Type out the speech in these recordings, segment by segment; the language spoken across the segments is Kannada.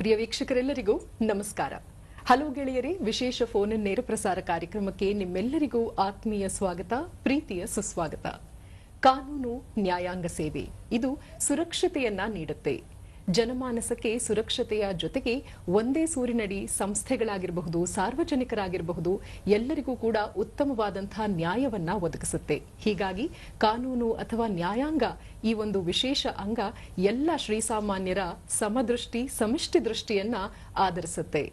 ಪ್ರಿಯ ವೀಕ್ಷಕರೆಲ್ಲರಿಗೂ ನಮಸ್ಕಾರ. ಹಲವು ಗೆಳೆಯರೇ, ವಿಶೇಷ ಫೋನ್ ನೇರ ಪ್ರಸಾರ ಕಾರ್ಯಕ್ರಮಕ್ಕೆ ನಿಮ್ಮೆಲ್ಲರಿಗೂ ಆತ್ಮೀಯ ಸ್ವಾಗತ, ಪ್ರೀತಿಯ ಸುಸ್ವಾಗತ. ಕಾನೂನು ನ್ಯಾಯಾಂಗ ಸೇವೆ ಇದು ಸುರಕ್ಷತೆಯನ್ನ ನೀಡುತ್ತೆ. ಜನಮಾನಸಕ್ಕೆ ಸುರಕ್ಷತೆಯ ಜೊತೆಗೆ ಒಂದೇ ಸೂರಿನಡಿ ಸಂಸ್ಥೆಗಳಾಗಿರಬಹುದು, ಸಾರ್ವಜನಿಕರಾಗಿರಬಹುದು, ಎಲ್ಲರಿಗೂ ಕೂಡ ಉತ್ತಮವಾದಂತಹ ನ್ಯಾಯವನ್ನ ಒದಗಿಸುತ್ತೆ. ಹೀಗಾಗಿ ಕಾನೂನು ಅಥವಾ ನ್ಯಾಯಾಂಗ ಈ ಒಂದು ವಿಶೇಷ ಅಂಗ ಎಲ್ಲ ಶ್ರೀಸಾಮಾನ್ಯರ ಸಮದೃಷ್ಟಿ, ಸಮಿಷ್ಟಿ ದೃಷ್ಟಿಯನ್ನ ಆಧರಿಸುತ್ತೆ.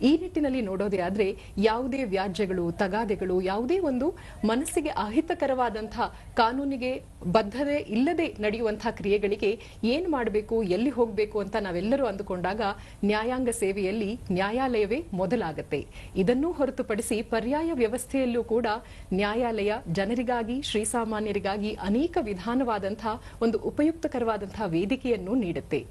ಈ ನಿಟ್ಟಿನಲ್ಲಿ ನೋಡೋದೇ ಆದ್ರೆ ಯಾವುದೇ ವ್ಯಾಜ್ಯಗಳು, ತಗಾದೆಗಳು, ಯಾವುದೇ ಒಂದು ಮನಸ್ಸಿಗೆ ಅಹಿತಕರವಾದಂತಹ ಕಾನೂನಿಗೆ ಬದ್ಧತೆ ಇಲ್ಲದೆ ನಡೆಯುವಂತಹ ಕ್ರಿಯೆಗಳಿಗೆ ಏನ್ ಮಾಡಬೇಕು, ಎಲ್ಲಿ ಹೋಗಬೇಕು ಅಂತ ನಾವೆಲ್ಲರೂ ಅಂದುಕೊಂಡಾಗ ನ್ಯಾಯಾಂಗ ಸೇವೆಯಲ್ಲಿ ನ್ಯಾಯಾಲಯವೇ ಮೊದಲಾಗತ್ತೆ. ಇದನ್ನೂ ಹೊರತುಪಡಿಸಿ ಪರ್ಯಾಯ ವ್ಯವಸ್ಥೆಯಲ್ಲೂ ಕೂಡ ನ್ಯಾಯಾಲಯ ಜನರಿಗಾಗಿ, ಶ್ರೀಸಾಮಾನ್ಯರಿಗಾಗಿ ಅನೇಕ ವಿಧಾನವಾದಂತಹ ಒಂದು ಉಪಯುಕ್ತಕರವಾದಂತಹ ವೇದಿಕೆಯನ್ನು ನೀಡುತ್ತೆ.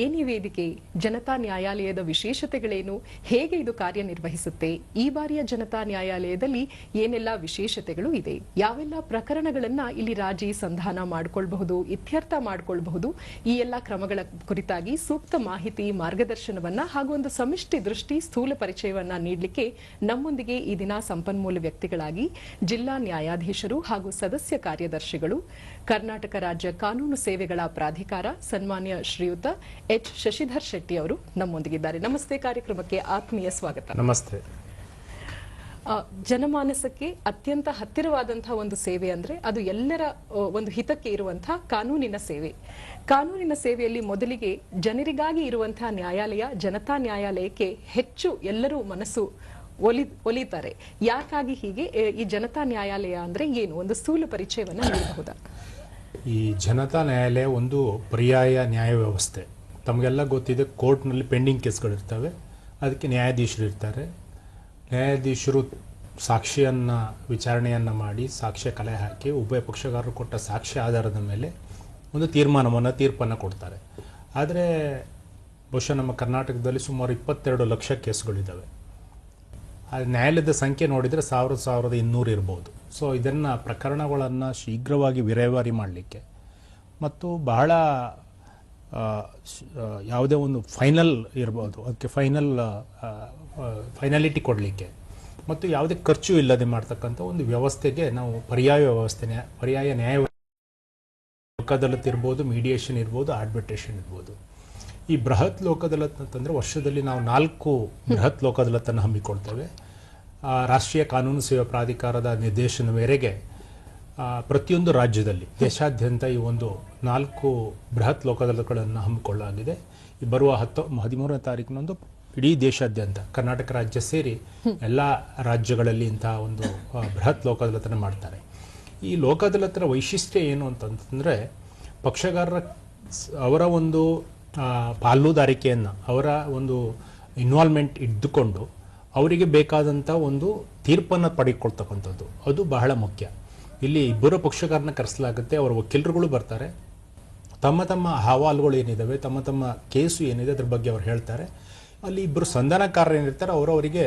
ಏನೇ ವೇದಿಕೆ, ಜನತಾ ನ್ಯಾಯಾಲಯದ ವಿಶೇಷತೆಗಳೇನು, ಹೇಗೆ ಇದು ಕಾರ್ಯನಿರ್ವಹಿಸುತ್ತೆ, ಈ ಬಾರಿಯ ಜನತಾ ನ್ಯಾಯಾಲಯದಲ್ಲಿ ಏನೆಲ್ಲ ವಿಶೇಷತೆಗಳು ಇದೆ, ಯಾವೆಲ್ಲ ಪ್ರಕರಣಗಳನ್ನ ಇಲ್ಲಿ ರಾಜಿ ಸಂಧಾನ ಮಾಡಿಕೊಳ್ಳಬಹುದು, ಇತ್ಯರ್ಥ ಮಾಡಿಕೊಳ್ಳಬಹುದು, ಈ ಎಲ್ಲ ಕ್ರಮಗಳ ಕುರಿತಾಗಿ ಸೂಕ್ತ ಮಾಹಿತಿ, ಮಾರ್ಗದರ್ಶನವನ್ನ ಹಾಗೂ ಒಂದು ಸಮಿಷ್ಟಿ ದೃಷ್ಟಿ, ಸ್ಥೂಲ ಪರಿಚಯವನ್ನ ನೀಡಲಿಕ್ಕೆ ನಮ್ಮೊಂದಿಗೆ ಈ ದಿನ ಸಂಪನ್ಮೂಲ ವ್ಯಕ್ತಿಗಳಾಗಿ ಜಿಲ್ಲಾ ನ್ಯಾಯಾಧೀಶರು ಹಾಗೂ ಸದಸ್ಯ ಕಾರ್ಯದರ್ಶಿಗಳು, ಕರ್ನಾಟಕ ರಾಜ್ಯ ಕಾನೂನು ಸೇವೆಗಳ ಪ್ರಾಧಿಕಾರ ಸನ್ಮಾನ್ಯ ಶ್ರೀಯುತ ಎಚ್ ಶಶಿಧರ್ ಶೆಟ್ಟಿ ಅವರು ನಮ್ಮೊಂದಿಗಿದ್ದಾರೆ. ನಮಸ್ತೆ, ಕಾರ್ಯಕ್ರಮಕ್ಕೆ ಆತ್ಮೀಯ ಸ್ವಾಗತ. ನಮಸ್ತೆ. ಜನಮಾನಸಕ್ಕೆ ಅತ್ಯಂತ ಹತ್ತಿರವಾದಂತಹ ಒಂದು ಸೇವೆ ಅಂದ್ರೆ ಅದು ಎಲ್ಲರ ಒಂದು ಹಿತಕ್ಕೆ ಇರುವಂತಹ ಕಾನೂನಿನ ಸೇವೆ. ಕಾನೂನಿನ ಸೇವೆಯಲ್ಲಿ ಮೊದಲಿಗೆ ಜನರಿಗಾಗಿ ಇರುವಂತಹ ನ್ಯಾಯಾಲಯ, ಜನತಾ ನ್ಯಾಯಾಲಯಕ್ಕೆ ಹೆಚ್ಚು ಎಲ್ಲರೂ ಮನಸ್ಸು ಒಲಿತಾರೆ. ಯಾಕಾಗಿ ಹೀಗೆ? ಈ ಜನತಾ ನ್ಯಾಯಾಲಯ ಅಂದ್ರೆ ಏನು, ಒಂದು ಸ್ಥೂಲ ಪರಿಚಯವನ್ನ ನೀಡಬಹುದಾ? ಈ ಜನತಾ ನ್ಯಾಯಾಲಯ ಒಂದು ಪರ್ಯಾಯ ನ್ಯಾಯ ವ್ಯವಸ್ಥೆ. ತಮಗೆಲ್ಲ ಗೊತ್ತಿದೆ, ಕೋರ್ಟ್ನಲ್ಲಿ ಪೆಂಡಿಂಗ್ ಕೇಸ್ಗಳಿರ್ತವೆ, ಅದಕ್ಕೆ ನ್ಯಾಯಾಧೀಶರು ಇರ್ತಾರೆ. ನ್ಯಾಯಾಧೀಶರು ಸಾಕ್ಷಿಯನ್ನು ವಿಚಾರಣೆಯನ್ನು ಮಾಡಿ ಸಾಕ್ಷ್ಯ ಕಲೆ ಹಾಕಿ ಉಭಯ ಪಕ್ಷಗಾರರು ಕೊಟ್ಟ ಸಾಕ್ಷ್ಯ ಆಧಾರದ ಮೇಲೆ ಒಂದು ತೀರ್ಪನ್ನು ಕೊಡ್ತಾರೆ. ಆದರೆ ಬಹುಶಃ ನಮ್ಮ ಕರ್ನಾಟಕದಲ್ಲಿ ಸುಮಾರು 22 ಲಕ್ಷ ಕೇಸ್ಗಳಿದ್ದಾವೆ. ಆ ನ್ಯಾಯಾಲಯದ ಸಂಖ್ಯೆ ನೋಡಿದರೆ 1200 ಇರ್ಬೋದು. ಸೊ ಇದನ್ನು ಪ್ರಕರಣಗಳನ್ನು ಶೀಘ್ರವಾಗಿ ವಿಲೇವಾರಿ ಮಾಡಲಿಕ್ಕೆ ಮತ್ತು ಬಹಳ ಯಾವುದೇ ಒಂದು ಫೈನಲ್ ಇರ್ಬೋದು, ಅದಕ್ಕೆ ಫೈನಾಲಿಟಿ ಕೊಡಲಿಕ್ಕೆ ಮತ್ತು ಯಾವುದೇ ಖರ್ಚು ಇಲ್ಲದೆ ಮಾಡ್ತಕ್ಕಂಥ ಒಂದು ವ್ಯವಸ್ಥೆಗೆ ನಾವು ಪರ್ಯಾಯ ನ್ಯಾಯ ಲೋಕದಾಲತ್ ಇರ್ಬೋದು, ಮೀಡಿಯೇಷನ್ ಇರ್ಬೋದು, ಆರ್ಬಿಟ್ರೇಷನ್ ಇರ್ಬೋದು. ಈ ಬೃಹತ್ ಲೋಕದಾಲತ್ ಅಂತಂದರೆ ವರ್ಷದಲ್ಲಿ ನಾವು 4 ಬೃಹತ್ ಲೋಕದಾಲತ್ತನ್ನು ಹಮ್ಮಿಕೊಳ್ತೇವೆ. ರಾಷ್ಟ್ರೀಯ ಕಾನೂನು ಸೇವಾ ಪ್ರಾಧಿಕಾರದ ನಿರ್ದೇಶನ ಮೇರೆಗೆ ಪ್ರತಿಯೊಂದು ರಾಜ್ಯದಲ್ಲಿ ದೇಶಾದ್ಯಂತ ಈ ಒಂದು 4 ಬೃಹತ್ ಲೋಕದಾಲತ್ಗಳನ್ನು ಹಮ್ಮಿಕೊಳ್ಳಲಾಗಿದೆ. ಈ ಬರುವ 13ನೇ ತಾರೀಕಿನಂದು ಇಡೀ ದೇಶಾದ್ಯಂತ, ಕರ್ನಾಟಕ ರಾಜ್ಯ ಸೇರಿ ಎಲ್ಲ ರಾಜ್ಯಗಳಲ್ಲಿ ಇಂತಹ ಒಂದು ಬೃಹತ್ ಲೋಕದಾಲತನ್ನು ಮಾಡ್ತಾರೆ. ಈ ಲೋಕದಾಲತರ ವೈಶಿಷ್ಟ್ಯ ಏನು ಅಂತಂದರೆ, ಪಕ್ಷಗಾರರ ಅವರ ಒಂದು ಪಾಲುದಾರಿಕೆಯನ್ನು, ಅವರ ಒಂದು ಇನ್ವಾಲ್ವ್ಮೆಂಟ್ ಇದ್ದುಕೊಂಡು ಅವರಿಗೆ ಬೇಕಾದಂಥ ಒಂದು ತೀರ್ಪನ್ನು ಪಡೆದುಕೊಳ್ತಕ್ಕಂಥದ್ದು, ಅದು ಬಹಳ ಮುಖ್ಯ. ಇಲ್ಲಿ ಇಬ್ಬರು ಪಕ್ಷಗಾರನ ಕರೆಸಲಾಗುತ್ತೆ, ಅವರ ವಕೀಲರುಗಳು ಬರ್ತಾರೆ, ತಮ್ಮ ತಮ್ಮ ಅಹವಾಲುಗಳು ಏನಿದ್ದಾವೆ, ತಮ್ಮ ಕೇಸು ಏನಿದೆ ಅದ್ರ ಬಗ್ಗೆ ಅವ್ರು ಹೇಳ್ತಾರೆ. ಅಲ್ಲಿ ಇಬ್ಬರು ಸಂಧಾನಕಾರರು ಏನಿರ್ತಾರೆ ಅವರವರಿಗೆ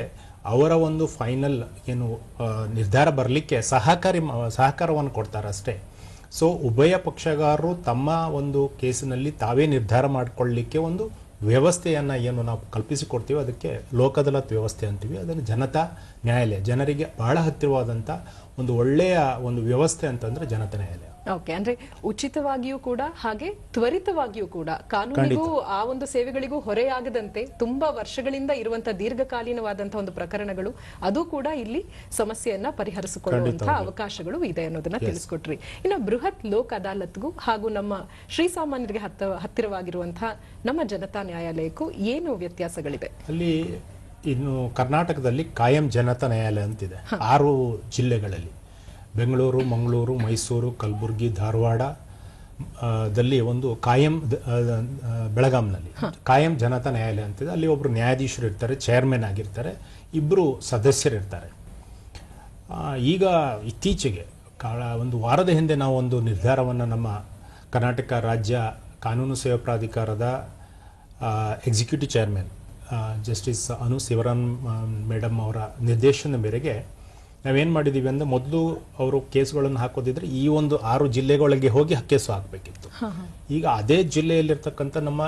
ಅವರ ಒಂದು ಫೈನಲ್ ಏನು ನಿರ್ಧಾರ ಬರಲಿಕ್ಕೆ ಸಹಕಾರವನ್ನು ಕೊಡ್ತಾರೆ ಅಷ್ಟೇ. ಸೊ ಉಭಯ ಪಕ್ಷಗಾರರು ತಮ್ಮ ಒಂದು ಕೇಸಿನಲ್ಲಿ ತಾವೇ ನಿರ್ಧಾರ ಮಾಡಿಕೊಳ್ಳಲಿಕ್ಕೆ ಒಂದು ವ್ಯವಸ್ಥೆಯನ್ನು ಏನು ನಾವು ಕಲ್ಪಿಸಿಕೊಡ್ತೀವಿ, ಅದಕ್ಕೆ ಲೋಕದಾಲತ್ ವ್ಯವಸ್ಥೆ ಅಂತೀವಿ. ಅದನ್ನು ಜನತಾ ನ್ಯಾಯಾಲಯ, ಜನರಿಗೆ ಬಹಳ ಹತ್ತಿರವಾದಂಥ ಒಂದು ಒಳ್ಳೆಯ ಒಂದು ವ್ಯವಸ್ಥೆ ಅಂತಂದ್ರೆ ಜನತಾ ನ್ಯಾಯಾಲಯ. ಓಕೆ, ಅಂದ್ರೆ ಉಚಿತವಾಗಿಯೂ ಕೂಡ ಹಾಗೆ ತ್ವರಿತವಾಗಿಯೂ ಕೂಡ ಕಾನೂನಿಗೂ ಆ ಒಂದು ಸೇವೆಗಳಿಗೂ ಹೊರೆಯಾಗದಂತೆ ತುಂಬಾ ವರ್ಷಗಳಿಂದ ಇರುವಂತಹ ದೀರ್ಘಕಾಲೀನವಾದಂತಹ ಒಂದು ಪ್ರಕರಣಗಳು ಅದು ಕೂಡ ಇಲ್ಲಿ ಸಮಸ್ಯೆಯನ್ನ ಪರಿಹರಿಸಿಕೊಳ್ಳುವಂತಹ ಅವಕಾಶಗಳು ಇದೆ ಅನ್ನೋದನ್ನ ತಿಳಿಸ್ಕೊಟ್ರಿ. ಇನ್ನು ಬೃಹತ್ ಲೋಕ್ ಅದಾಲತ್ಗೂ ಹಾಗೂ ನಮ್ಮ ಶ್ರೀಸಾಮಾನ್ಯರಿಗೆ ಹತ್ತಿರವಾಗಿರುವಂತಹ ನಮ್ಮ ಜನತಾ ನ್ಯಾಯಾಲಯಕ್ಕೂ ಏನು ವ್ಯತ್ಯಾಸಗಳಿದೆ? ಅಲ್ಲಿ ಇನ್ನು ಕರ್ನಾಟಕದಲ್ಲಿ ಕಾಯಂ ಜನತಾ ನ್ಯಾಯಾಲಯ ಅಂತಿದೆ 6 ಜಿಲ್ಲೆಗಳಲ್ಲಿ. ಬೆಂಗಳೂರು, ಮಂಗಳೂರು, ಮೈಸೂರು, ಕಲಬುರಗಿ, ಧಾರವಾಡ ದಲ್ಲಿ ಒಂದು ಕಾಯಂ, ಬೆಳಗಾಂನಲ್ಲಿ ಕಾಯಂ ಜನತಾ ನ್ಯಾಯಾಲಯ ಅಂತಿದೆ. ಅಲ್ಲಿ ಒಬ್ಬರು ನ್ಯಾಯಾಧೀಶರು ಇರ್ತಾರೆ, ಚೇರ್ಮನ್ ಆಗಿರ್ತಾರೆ, 2 ಸದಸ್ಯರಿರ್ತಾರೆ. ಈಗ ಇತ್ತೀಚೆಗೆ ಒಂದು ವಾರದ ಹಿಂದೆ ನಾವು ಒಂದು ನಿರ್ಧಾರವನ್ನು ನಮ್ಮ ಕರ್ನಾಟಕ ರಾಜ್ಯ ಕಾನೂನು ಸೇವಾ ಪ್ರಾಧಿಕಾರದ ಎಕ್ಸಿಕ್ಯೂಟಿವ್ ಚೇರ್ಮನ್ ಜಸ್ಟಿಸ್ ಅನು ಶಿವರಾಮ್ ಮೇಡಮ್ ಅವರ ನಿರ್ದೇಶನದ ಮೇರೆಗೆ ನಾವೇನು ಮಾಡಿದ್ದೀವಿ ಅಂದರೆ ಮೊದಲು ಅವರು ಕೇಸ್ಗಳನ್ನು ಹಾಕೋದಿದ್ರೆ ಈ ಒಂದು 6 ಜಿಲ್ಲೆಗಳಿಗೆ ಹೋಗಿ ಕೇಸು ಹಾಕಬೇಕಿತ್ತು. ಈಗ ಅದೇ ಜಿಲ್ಲೆಯಲ್ಲಿರ್ತಕ್ಕಂಥ ನಮ್ಮ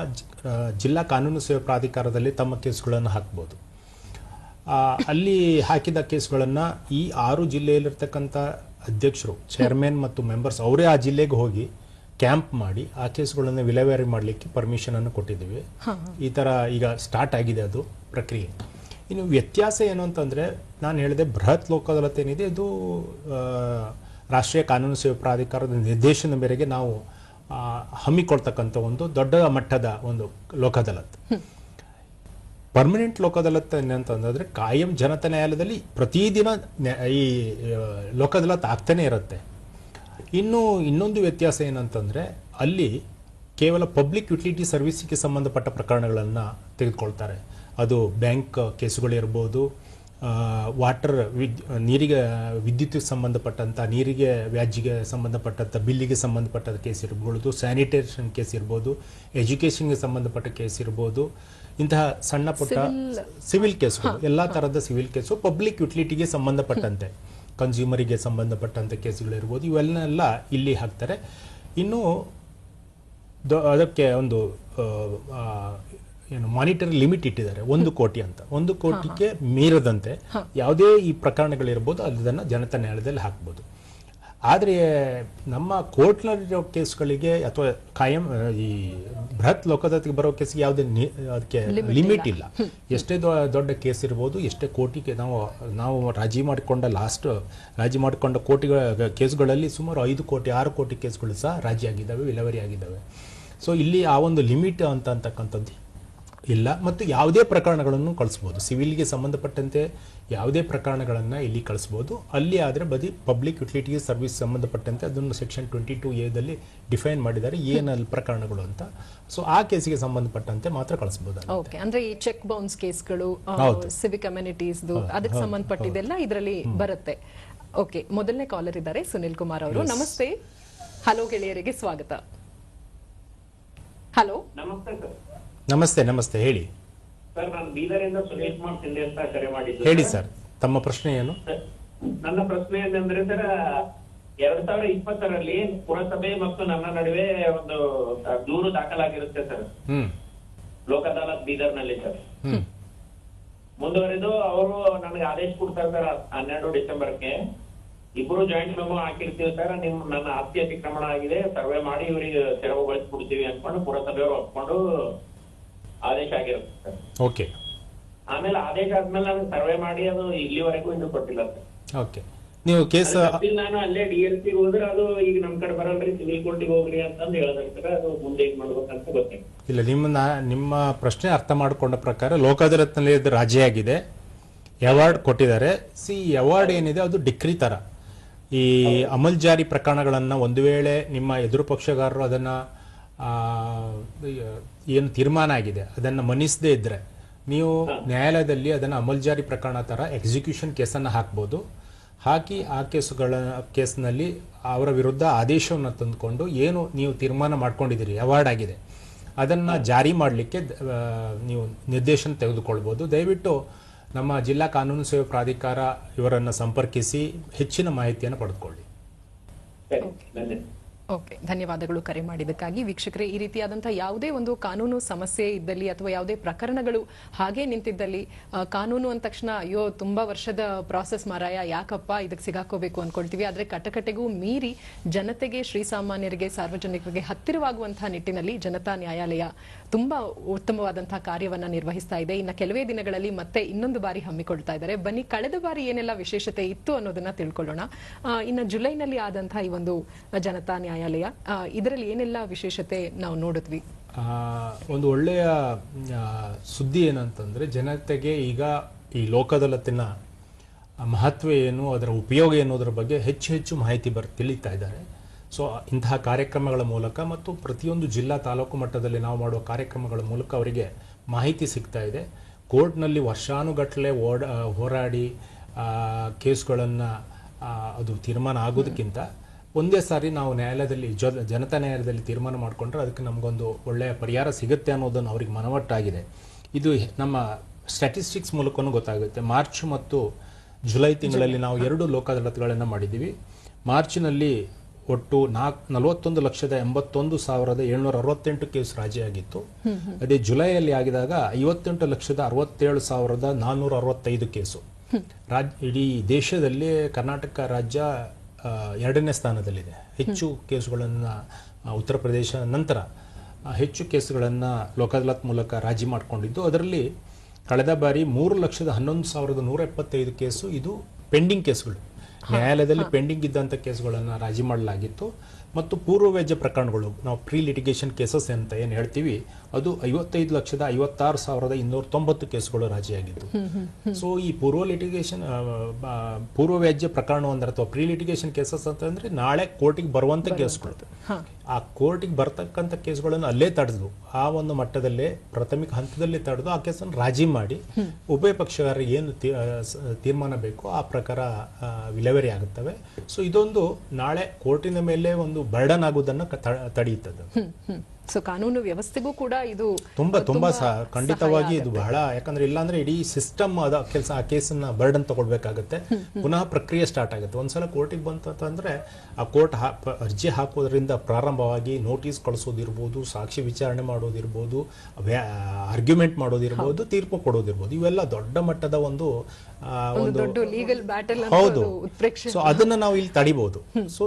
ಜಿಲ್ಲಾ ಕಾನೂನು ಸೇವಾ ಪ್ರಾಧಿಕಾರದಲ್ಲಿ ತಮ್ಮ ಕೇಸುಗಳನ್ನು ಹಾಕ್ಬೋದು. ಅಲ್ಲಿ ಹಾಕಿದ ಕೇಸುಗಳನ್ನು ಈ 6 ಜಿಲ್ಲೆಯಲ್ಲಿರ್ತಕ್ಕಂಥ ಅಧ್ಯಕ್ಷರು, ಚೇರ್ಮನ್ ಮತ್ತು ಮೆಂಬರ್ಸ್ ಅವರೇ ಆ ಜಿಲ್ಲೆಗೆ ಹೋಗಿ ಕ್ಯಾಂಪ್ ಮಾಡಿ ಆ ಕೇಸುಗಳನ್ನು ವಿಲೇವಾರಿ ಮಾಡಲಿಕ್ಕೆ ಪರ್ಮಿಷನನ್ನು ಕೊಟ್ಟಿದ್ದೀವಿ. ಈ ಥರ ಈಗ ಸ್ಟಾರ್ಟ್ ಆಗಿದೆ ಅದು ಪ್ರಕ್ರಿಯೆ. ಇನ್ನು ವ್ಯತ್ಯಾಸ ಏನು ಅಂತಂದರೆ, ನಾನು ಹೇಳಿದೆ ಬೃಹತ್ ಲೋಕ ಅದಾಲತ್ ಏನಿದೆ ಇದು ರಾಷ್ಟ್ರೀಯ ಕಾನೂನು ಸೇವಾ ಪ್ರಾಧಿಕಾರದ ನಿರ್ದೇಶನ ಮೇರೆಗೆ ನಾವು ಹಮ್ಮಿಕೊಳ್ತಕ್ಕಂಥ ಒಂದು ದೊಡ್ಡ ಮಟ್ಟದ ಒಂದು ಲೋಕ ಅದಾಲತ್. ಪರ್ಮನೆಂಟ್ ಲೋಕ ಅದಾಲತ್ ಏನಂತಂದರೆ ಕಾಯಂ ಜನತಾ ನ್ಯಾಯಾಲಯದಲ್ಲಿ ಪ್ರತಿದಿನ ಈ ಲೋಕ ಅದಾಲತ್ ಆಗ್ತಾನೆ ಇರುತ್ತೆ. ಇನ್ನೊಂದು ವ್ಯತ್ಯಾಸ ಏನಂತಂದರೆ ಅಲ್ಲಿ ಕೇವಲ ಪಬ್ಲಿಕ್ ಯುಟಿಲಿಟಿ ಸರ್ವಿಸಿಗೆ ಸಂಬಂಧಪಟ್ಟ ಪ್ರಕರಣಗಳನ್ನು ತೆಗೆದುಕೊಳ್ತಾರೆ. ಅದು ಬ್ಯಾಂಕ್ ಕೇಸುಗಳಿರ್ಬೋದು, ನೀರಿಗೆ ವಿದ್ಯುತ್ಗೆ ಸಂಬಂಧಪಟ್ಟಂಥ, ನೀರಿಗೆ ವ್ಯಾಜ್ಯಗೆ ಸಂಬಂಧಪಟ್ಟಂಥ, ಬಿಲ್ಲಿಗೆ ಸಂಬಂಧಪಟ್ಟ ಕೇಸ್ ಇರ್ಬೋದು, ಸ್ಯಾನಿಟೇಷನ್ ಕೇಸ್ ಇರ್ಬೋದು, ಎಜುಕೇಷನ್ಗೆ ಸಂಬಂಧಪಟ್ಟ ಕೇಸ್ ಇರ್ಬೋದು, ಇಂತಹ ಸಣ್ಣ ಪುಟ್ಟ ಸಿವಿಲ್ ಕೇಸುಗಳು, ಎಲ್ಲ ಥರದ ಸಿವಿಲ್ ಕೇಸು ಪಬ್ಲಿಕ್ ಯುಟಿಲಿಟಿಗೆ ಸಂಬಂಧಪಟ್ಟಂತೆ, ಕನ್ಸ್ಯೂಮರಿಗೆ ಸಂಬಂಧಪಟ್ಟಂಥ ಕೇಸುಗಳಿರ್ಬೋದು, ಇವೆಲ್ಲ ಇಲ್ಲಿ ಹಾಕ್ತಾರೆ. ಇನ್ನು ಅದಕ್ಕೆ ಒಂದು ಮಾನಿಟರಿ ಲಿಮಿಟ್ ಇಟ್ಟಿದ್ದಾರೆ, 1 ಕೋಟಿ ಅಂತ. 1 ಕೋಟಿಗೆ ಮೀರದಂತೆ ಯಾವುದೇ ಈ ಪ್ರಕರಣಗಳಿರ್ಬೋದು ಅದನ್ನು ಜನತಾ ನ್ಯಾಯಾಲಯದಲ್ಲಿ ಹಾಕ್ಬೋದು. ಆದರೆ ನಮ್ಮ ಕೋರ್ಟ್ನಲ್ಲಿರೋ ಕೇಸ್ಗಳಿಗೆ ಅಥವಾ ಕಾಯಂ ಈ ಬೃಹತ್ ಲೋಕದಾಲತ್ಗೆ ಬರೋ ಕೇಸ್ಗೆ ಯಾವುದೇ ಅದಕ್ಕೆ ಲಿಮಿಟ್ ಇಲ್ಲ. ಎಷ್ಟೇ ದೊಡ್ಡ ಕೇಸ್ ಇರ್ಬೋದು, ಎಷ್ಟೇ ಕೋಟಿಗೆ ನಾವು ರಾಜಿ ಮಾಡಿಕೊಂಡ ಕೋಟಿಗಳ ಕೇಸ್ಗಳಲ್ಲಿ ಸುಮಾರು 5 ಕೋಟಿ 6 ಕೋಟಿ ಕೇಸ್ಗಳು ಸಹ ರಾಜಿ ಆಗಿದ್ದಾವೆ, ವಿಲೇವಾರಿ ಆಗಿದ್ದಾವೆ. ಸೊ ಇಲ್ಲಿ ಆ ಒಂದು ಲಿಮಿಟ್ ಅಂತಕ್ಕಂಥದ್ದು ಇಲ್ಲ. ಮತ್ತು ಯಾವುದೇ ಪ್ರಕರಣಗಳನ್ನು ಕಳಿಸ್ಬೋದು, ಸಿವಿಲ್ಗೆ ಸಂಬಂಧಪಟ್ಟಂತೆ ಯಾವುದೇ ಪ್ರಕರಣಗಳನ್ನು ಇಲ್ಲಿ ಕಳಿಸ್ಬೋದು. ಅಲ್ಲಿ ಆದರೆ ಪಬ್ಲಿಕ್ ಯುಟಿಲಿಟಿ ಸರ್ವಿಸ್ ಸಂಬಂಧಪಟ್ಟಂತೆ ಅದನ್ನು ಸೆಕ್ಷನ್ 22A ಡಿಫೈನ್ ಮಾಡಿದ್ದಾರೆ ಏನಲ್ಲಿ ಪ್ರಕರಣಗಳು ಅಂತ. ಸೊ ಆ ಕೇಸಿಗೆ ಸಂಬಂಧಪಟ್ಟಂತೆ ಮಾತ್ರ ಕಳಿಸ್ಬೋದು. ಓಕೆ, ಅಂದ್ರೆ ಈ ಚೆಕ್ ಬೌನ್ಸ್ ಕೇಸ್ಗಳು, ಸಿವಿಕ್ ಅಮ್ಯುನಿಟೀಸ್ ಅದಕ್ಕೆ ಸಂಬಂಧಪಟ್ಟಿದ್ದೆಲ್ಲ ಇದರಲ್ಲಿ ಬರುತ್ತೆ. ಓಕೆ, ಮೊದಲನೇ ಕಾಲರ್ ಇದ್ದಾರೆ ಸುನಿಲ್ ಕುಮಾರ್ ಅವರು. ನಮಸ್ತೆ. ಹಲೋ ಗೆಳೆಯರಿಗೆ ಸ್ವಾಗತ. ಹಲೋ, ನಮಸ್ತೆ. ನಮಸ್ತೆ, ಹೇಳಿ ಸರ್. ನಾನು ಬೀದರಿಂದ ಸುರೇಶ್ ಕುಮಾರ್ ಶಿಂದೆ ಅಂತ ಕರೆ ಮಾಡಿದ್ದು. ಹೇಳಿ ಸರ್, ತಮ್ಮ ಪ್ರಶ್ನೆ ಏನು? ನನ್ನ ಪ್ರಶ್ನೆ ಏನಂದ್ರೆ ಸರ್, 2020ರಲ್ಲಿ ಪುರಸಭೆ ಮತ್ತು ನನ್ನ ನಡುವೆ ಒಂದು ದೂರು ದಾಖಲಾಗಿರುತ್ತೆ ಸರ್, ಲೋಕ ಅದಾಲತ್ ಬೀದರ್ನಲ್ಲಿ ಸರ್. ಮುಂದುವರೆದು ಅವರು ನನಗೆ ಆದೇಶ ಕೊಡ್ತಾರೆ ಸರ್ 12 ಡಿಸೆಂಬರ್ಗೆ. ಇಬ್ರು ಜಾಯಿಂಟ್ ಮೆಮೊ ಹಾಕಿರ್ತೀವಿ ಸರ್, ನನ್ನ ಆಸ್ತಿ ಅತಿಕ್ರಮಣ ಆಗಿದೆ, ಸರ್ವೆ ಮಾಡಿ ಇವರಿಗೆ ತೆರವುಗೊಳಿಸ್ಬಿಡ್ತೀವಿ ಅನ್ಕೊಂಡು ಪುರಸಭೆಯವರು ಒಪ್ಕೊಂಡು ಆದೇಶ ಆಗಿರುತ್ತೆ ಸರ್. ಓಕೆ. ಆಮೇಲೆ ಆದೇಶ ಆದ್ಮೇಲೆ ನಾನು ಸರ್ವೆ ಮಾಡಿ ಅದು ಇಲ್ಲಿವರೆಗೂ ಇನ್ನೂ ಕೊಟ್ಟಿಲ್ಲ ಸರ್. ಓಕೆ, ನೀವು ಕೇಸ್ ನಾನು ಅಲ್ಲೇ DLC ಹೋದ್ರೆ ಅದು ಈಗ ನಮ್ ಕಡೆ ಬರಲ್ರಿ, ಸಿವಿಲ್ ಕೋರ್ಟಿಗೆ ಹೋಗ್ರಿ ಅಂತಂದು ಹೇಳಿದ್ರೆ ಅದು ಮುಂದೆ ಏನ್ ಮಾಡ್ಬೇಕಂತ ಗೊತ್ತಿಲ್ಲ. ಇಲ್ಲ, ನಿಮ್ಮ ಪ್ರಶ್ನೆ ಅರ್ಥ ಮಾಡಿಕೊಂಡ ಪ್ರಕಾರ ಲೋಕ ಅದಾಲತ್ನಲ್ಲಿ ಇದು ರಾಜಿಯಾಗಿದೆ, ಅವಾರ್ಡ್ ಕೊಟ್ಟಿದ್ದಾರೆ. ಅವಾರ್ಡ್ ಏನಿದೆ ಅದು ಡಿಕ್ರಿ ತರ. ಈ ಅಮಲ್ ಜಾರಿ ಪ್ರಕರಣಗಳನ್ನು ಒಂದು ವೇಳೆ ನಿಮ್ಮ ಎದುರು ಪಕ್ಷಗಾರರು ಅದನ್ನು ಏನು ತೀರ್ಮಾನ ಆಗಿದೆ ಅದನ್ನು ಮನ್ನಿಸದೇ ಇದ್ದರೆ ನೀವು ನ್ಯಾಯಾಲಯದಲ್ಲಿ ಅದನ್ನು ಅಮಲ್ ಜಾರಿ ಪ್ರಕರಣ ಥರ ಎಕ್ಸಿಕ್ಯೂಷನ್ ಕೇಸನ್ನು ಹಾಕ್ಬೋದು. ಹಾಕಿ ಆ ಕೇಸ್ನಲ್ಲಿ ಅವರ ವಿರುದ್ಧ ಆದೇಶವನ್ನು ತಂದುಕೊಂಡು ಏನು ನೀವು ತೀರ್ಮಾನ ಮಾಡ್ಕೊಂಡಿದ್ದೀರಿ, ಅವಾರ್ಡ್ ಆಗಿದೆ, ಅದನ್ನು ಜಾರಿ ಮಾಡಲಿಕ್ಕೆ ನೀವು ನಿರ್ದೇಶನ ತೆಗೆದುಕೊಳ್ಬೋದು. ದಯವಿಟ್ಟು ನಮ್ಮ ಜಿಲ್ಲಾ ಕಾನೂನು ಸೇವಾ ಪ್ರಾಧಿಕಾರ ಇವರನ್ನು ಸಂಪರ್ಕಿಸಿ ಹೆಚ್ಚಿನ ಮಾಹಿತಿಯನ್ನು ಪಡೆದುಕೊಳ್ಳಿ. ಓಕೆ, ಧನ್ಯವಾದಗಳು ಕರೆ ಮಾಡಿದ್ದಕ್ಕಾಗಿ. ವೀಕ್ಷಕರೇ, ಈ ರೀತಿಯಾದಂತಹ ಯಾವುದೇ ಒಂದು ಕಾನೂನು ಸಮಸ್ಯೆ ಇದ್ದಲ್ಲಿ ಅಥವಾ ಯಾವುದೇ ಪ್ರಕರಣಗಳು ಹಾಗೆ ನಿಂತಿದ್ದಲ್ಲಿ ಕಾನೂನು ಅಂದ ತಕ್ಷಣ ಅಯ್ಯೋ ತುಂಬಾ ವರ್ಷದ ಪ್ರಾಸೆಸ್ ಮಾರಾಯ, ಯಾಕಪ್ಪ ಇದಕ್ಕೆ ಸಿಗಾಕೋಬೇಕು ಅನ್ಕೊಳ್ತೀವಿ. ಆದ್ರೆ ಕಟಕಟೆಗೂ ಮೀರಿ ಜನತೆಗೆ, ಶ್ರೀಸಾಮಾನ್ಯರಿಗೆ, ಸಾರ್ವಜನಿಕರಿಗೆ ಹತ್ತಿರವಾಗುವಂತಹ ನಿಟ್ಟಿನಲ್ಲಿ ಜನತಾ ನ್ಯಾಯಾಲಯ ತುಂಬಾ ಉತ್ತಮವಾದಂತಹ ಕಾರ್ಯವನ್ನ ನಿರ್ವಹಿಸ್ತಾ ಇದೆ. ಇನ್ನು ಕೆಲವೇ ದಿನಗಳಲ್ಲಿ ಮತ್ತೆ ಇನ್ನೊಂದು ಬಾರಿ ಹಮ್ಮಿಕೊಳ್ತಾ ಇದ್ದಾರೆ. ಬನ್ನಿ, ಕಳೆದ ಬಾರಿ ಏನೆಲ್ಲ ವಿಶೇಷತೆ ಇತ್ತು ಅನ್ನೋದನ್ನ ತಿಳ್ಕೊಳ್ಳೋಣ. ಇನ್ನು ಜುಲೈನಲ್ಲಿ ಆದಂತಹ ಈ ಒಂದು ಜನತಾ ನ್ಯಾಯಾಲಯ, ಇದರಲ್ಲಿ ಏನೆಲ್ಲ ವಿಶೇಷತೆ ನಾವು ನೋಡಿದ್ವಿ? ಒಂದು ಒಳ್ಳೆಯ ಸುದ್ದಿ ಏನಂತಂದ್ರೆ, ಜನತೆಗೆ ಈಗ ಈ ಲೋಕ ಅದಾಲತ್ತಿನ ಮಹತ್ವ ಏನು, ಅದರ ಉಪಯೋಗ ಎನ್ನುವುದರ ಬಗ್ಗೆ ಹೆಚ್ಚು ಮಾಹಿತಿ ತಿಳಿತಾ ಇದ್ದಾರೆ. ಸೊ ಇಂತಹ ಕಾರ್ಯಕ್ರಮಗಳ ಮೂಲಕ ಮತ್ತು ಪ್ರತಿಯೊಂದು ಜಿಲ್ಲಾ ತಾಲೂಕು ಮಟ್ಟದಲ್ಲಿ ನಾವು ಮಾಡುವ ಕಾರ್ಯಕ್ರಮಗಳ ಮೂಲಕ ಅವರಿಗೆ ಮಾಹಿತಿ ಸಿಗ್ತಾ ಇದೆ. ಕೋರ್ಟ್ನಲ್ಲಿ ವರ್ಷಾನುಗಟ್ಟಲೆ ಹೋರಾಡಿ ಕೇಸ್ಗಳನ್ನು ಅದು ತೀರ್ಮಾನ ಆಗೋದಕ್ಕಿಂತ ಒಂದೇ ಸಾರಿ ನಾವು ನ್ಯಾಯಾಲಯದಲ್ಲಿ ಜನತಾ ನ್ಯಾಯಾಲಯದಲ್ಲಿ ತೀರ್ಮಾನ ಮಾಡಿಕೊಂಡ್ರೆ ಅದಕ್ಕೆ ನಮಗೊಂದು ಒಳ್ಳೆಯ ಪರಿಹಾರ ಸಿಗುತ್ತೆ ಅನ್ನೋದನ್ನು ಅವ್ರಿಗೆ ಮನವಟ್ಟಾಗಿದೆ. ಇದು ನಮ್ಮ ಸ್ಟ್ಯಾಟಿಸ್ಟಿಕ್ಸ್ ಮೂಲಕನೂ ಗೊತ್ತಾಗುತ್ತೆ. ಮಾರ್ಚ್ ಮತ್ತು ಜುಲೈ ತಿಂಗಳಲ್ಲಿ ನಾವು 2 ಲೋಕ ಅದಾಲತ್ಗಳನ್ನು ಮಾಡಿದ್ದೀವಿ. ಮಾರ್ಚ್ನಲ್ಲಿ ಒಟ್ಟು 41,81,768 ಕೇಸ್ ರಾಜಿಯಾಗಿತ್ತು. ಅದೇ ಜುಲೈಯಲ್ಲಿ ಆಗಿದಾಗ 58,67,465 ಕೇಸು. ಇಡೀ ದೇಶದಲ್ಲಿ ಕರ್ನಾಟಕ ರಾಜ್ಯ 2ನೇ ಸ್ಥಾನದಲ್ಲಿದೆ. ಹೆಚ್ಚು ಕೇಸುಗಳನ್ನು ಉತ್ತರ ಪ್ರದೇಶ ನಂತರ ಹೆಚ್ಚು ಕೇಸುಗಳನ್ನು ಲೋಕ ಅದಾಲತ್ ಮೂಲಕ ರಾಜಿ ಮಾಡಿಕೊಂಡಿದ್ದು. ಅದರಲ್ಲಿ ಕಳೆದ ಬಾರಿ 3,11,175 ಕೇಸು ಇದು ಪೆಂಡಿಂಗ್ ಕೇಸುಗಳು, ನ್ಯಾಯಾಲಯದಲ್ಲಿ ಪೆಂಡಿಂಗ್ ಇದ್ದಂಥ ಕೇಸುಗಳನ್ನು ರಾಜಿ ಮಾಡಲಾಗಿತ್ತು. ಮತ್ತು ಪೂರ್ವವ್ಯಾಜ್ಯ ಪ್ರಕರಣಗಳು, ನಾವು ಪ್ರೀ ಲಿಟಿಗೇಷನ್ ಕೇಸಸ್ ಅಂತ ಏನು ಹೇಳ್ತೀವಿ, ಅದು 55,56,290 ಕೇಸುಗಳು ರಾಜಿಯಾಗಿತ್ತು. ಸೊ ಈ ಪೂರ್ವವ್ಯಾಜ್ಯ ಪ್ರಕರಣ ಅಂದ್ರೆ ಅಥವಾ ಪ್ರೀ ಲಿಟಿಗೇಷನ್ ಕೇಸಸ್ ಅಂತಂದ್ರೆ ನಾಳೆ ಕೋರ್ಟಿಗೆ ಬರುವಂತ ಕೇಸುಗಳು. ಆ ಕೋರ್ಟಿಗೆ ಬರ್ತಕ್ಕಂಥ ಕೇಸುಗಳನ್ನು ಅಲ್ಲೇ ತಡೆದು ಆ ಒಂದು ಮಟ್ಟದಲ್ಲೇ ಪ್ರಾಥಮಿಕ ಹಂತದಲ್ಲಿ ತಡೆದು ಆ ಕೇಸನ್ನು ರಾಜಿ ಮಾಡಿ ಉಭಯ ಪಕ್ಷಗಾರರಿಗೆ ಏನು ತೀರ್ಮಾನ ಬೇಕೋ ಆ ಪ್ರಕಾರ ವಿಲೇವಾರಿ ಆಗುತ್ತವೆ. ಸೊ ಇದೊಂದು ನಾಳೆ ಕೋರ್ಟಿನ ಮೇಲೆ ಒಂದು ಬರ್ಡನ್ ಆಗುವುದನ್ನು ತಡೆಯುತ್ತದೆ. ಸೊ ಕಾನೂನು ವ್ಯವಸ್ಥೆಗೂ ಕೂಡ ಇದು ತುಂಬಾ ಖಂಡಿತವಾಗಿ ಇದು ಬಹಳ, ಯಾಕಂದ್ರೆ ಇಲ್ಲಾಂದ್ರೆ ಇಡೀ ಸಿಸ್ಟಮ್ ಅದ ಕೆಲಸ ಆ ಕೇಸನ್ನ ಬರ್ಡನ್ ತಗೊಳ್ಬೇಕಾಗತ್ತೆ. ಪುನಃ ಪ್ರಕ್ರಿಯೆ ಸ್ಟಾರ್ಟ್ ಆಗುತ್ತೆ. ಒಂದ್ಸಲ ಕೋರ್ಟಿಗೆ ಬಂತಂದ್ರೆ ಆ ಕೋರ್ಟ್ ಅರ್ಜಿ ಹಾಕೋದ್ರಿಂದ ಪ್ರಾರಂಭವಾಗಿ ನೋಟಿಸ್ ಕಳಿಸೋದಿರ್ಬೋದು, ಸಾಕ್ಷಿ ವಿಚಾರಣೆ ಮಾಡೋದಿರ್ಬೋದು, ಆರ್ಗ್ಯುಮೆಂಟ್ ಮಾಡೋದಿರ್ಬೋದು, ತೀರ್ಪು ಕೊಡೋದಿರ್ಬೋದು, ಇವೆಲ್ಲ ದೊಡ್ಡ ಮಟ್ಟದ ಒಂದು ಲೀಗಲ್ ಬ್ಯಾಟಲ್. ಹೌದು. ಸೊ ಅದನ್ನ ನಾವು ಇಲ್ಲಿ ತಡಿಬಹುದು. ಸೊ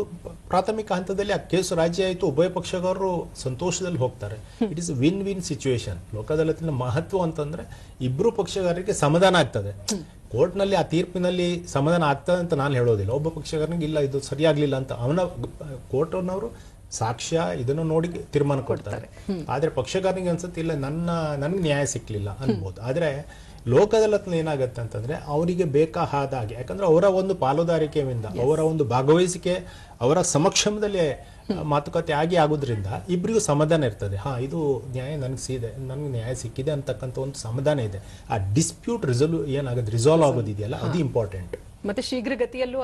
ಪ್ರಾಥಮಿಕ ಹಂತದಲ್ಲಿ ಆ ಕೇಸು ರಾಜಿ ಆಯಿತು, ಉಭಯ ಪಕ್ಷಗಾರರು ಸಂತೋಷದಲ್ಲಿ ಹೋಗ್ತಾರೆ. It is win win situation. ಲೋಕ ಅದಾಲತಿನ ಮಹತ್ವ ಅಂತಂದ್ರೆ ಇಬ್ರು ಪಕ್ಷಗಾರರಿಗೆ ಸಮಾಧಾನ ಆಗ್ತದೆ. ಕೋರ್ಟ್ ನಲ್ಲಿ ಆ ತೀರ್ಪಿನಲ್ಲಿ ಸಮಾಧಾನ ಆಗ್ತದೆ ಅಂತ ನಾನು ಹೇಳೋದಿಲ್ಲ. ಒಬ್ಬ ಪಕ್ಷಗಾರನಿಗೆ ಇಲ್ಲ ಇದು ಸರಿಯಾಗ್ಲಿಲ್ಲ ಅಂತ ಅವನ ಕೋರ್ಟ್ನವರು ಸಾಕ್ಷ್ಯ ಇದನ್ನು ನೋಡಿ ತೀರ್ಮಾನ ಕೊಡ್ತಾರೆ. ಆದ್ರೆ ಪಕ್ಷಗಾರನಿಗೆ ಅನ್ಸುತ್ತೆ ಇಲ್ಲ ನನ್ಗೆ ನ್ಯಾಯ ಸಿಕ್ಲಿಲ್ಲ ಅನ್ಬೋದು. ಆದ್ರೆ ಲೋಕ ಅದಾಲತ್ನ ಏನಾಗುತ್ತೆ ಅಂತಂದ್ರೆ ಅವರಿಗೆ ಬೇಕಾದ ಹಾಗೆ, ಯಾಕಂದ್ರೆ ಅವರ ಒಂದು ಪಾಲುದಾರಿಕೆಯಿಂದ ಅವರ ಒಂದು ಭಾಗವಹಿಸಿಕೆ ಅವರ ಸಮಕ್ಷಮದಲ್ಲಿ ಮಾತುಕತೆ ಆಗೋದ್ರಿಂದ ಇಬ್ಬರಿಗೂ ಸಮಾಧಾನ ಇರ್ತದೆ. ಇದು ನ್ಯಾಯ ನನಗೆ ನ್ಯಾಯ ಸಿಕ್ಕಿದೆ ಅಂತಕ್ಕಂಥ ಒಂದು ಸಮಾಧಾನ ಇದೆ. ಆ ಡಿಸ್ಪ್ಯೂಟ್ ರಿಸಾಲ್ವ್ ಆಗೋದಿದೆಯಲ್ಲ ಅದು ಇಂಪಾರ್ಟೆಂಟ್. ಮತ್ತೆ ಶೀಘ್ರಗತಿಯಲ್ಲೂ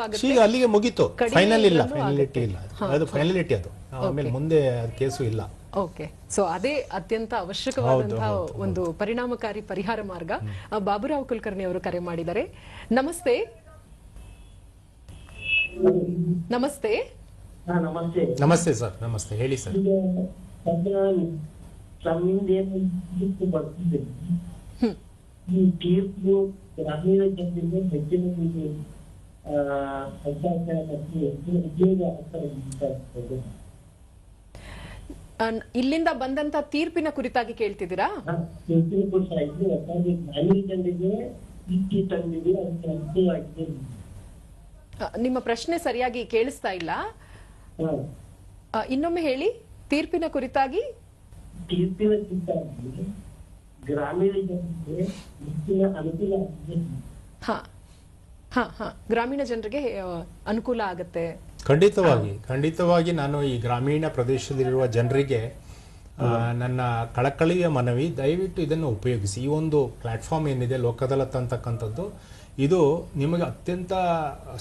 ಅಲ್ಲಿಗೆ ಮುಗೀತು. ಫೈನಲಿಟಿ ಇಲ್ಲ, ಅದು ಫೈನಲಿಟಿ. ಅದು ಆಮೇಲೆ ಮುಂದೆ ಕೇಸು ಇಲ್ಲ. ಓಕೆ. ಸೊ ಅದೇ ಅತ್ಯಂತ ಅವಶ್ಯಕವಾದಂತಹ ಒಂದು ಪರಿಣಾಮಕಾರಿ ಪರಿಹಾರ ಮಾರ್ಗ. ಬಾಬುರಾವ್ ಕುಲಕರ್ಣಿ ಅವರು ಕರೆ ಮಾಡಿದ್ದಾರೆ. ನಮಸ್ತೆ. ನಮಸ್ತೆ. ನಮಸ್ತೆ ಸರ್. ನಮಸ್ತೆ, ಹೇಳಿ ಸರ್. ಇಲ್ಲಿಂದ ಬಂದಂತ ತೀರ್ಪಿನ ಕುರಿತಾಗಿ ಕೇಳ್ತಿದ್ದೀರಾ? ನಿಮ್ಮ ಪ್ರಶ್ನೆ ಸರಿಯಾಗಿ ಕೇಳಿಸ್ತಾ ಇಲ್ಲ, ಇನ್ನೊಮ್ಮೆ ಹೇಳಿ. ತೀರ್ಪಿನ ಕುರಿತಾಗಿ ಗ್ರಾಮೀಣ ಜನರಿಗೆ ಅನುಕೂಲ. ಗ್ರಾಮೀಣ ಜನರಿಗೆ ಅನುಕೂಲ ಆಗತ್ತೆ. ಖಂಡಿತವಾಗಿ ನಾನು ಈ ಗ್ರಾಮೀಣ ಪ್ರದೇಶದಲ್ಲಿರುವ ಜನರಿಗೆ ನನ್ನ ಕಳಕಳಿಯ ಮನವಿ, ದಯವಿಟ್ಟು ಇದನ್ನು ಉಪಯೋಗಿಸಿ. ಈ ಒಂದು ಪ್ಲಾಟ್ಫಾರ್ಮ್ ಏನಿದೆ ಲೋಕ ಅದಾಲತ್ ಅಂತಕ್ಕಂಥದ್ದು, ಇದು ನಿಮಗೆ ಅತ್ಯಂತ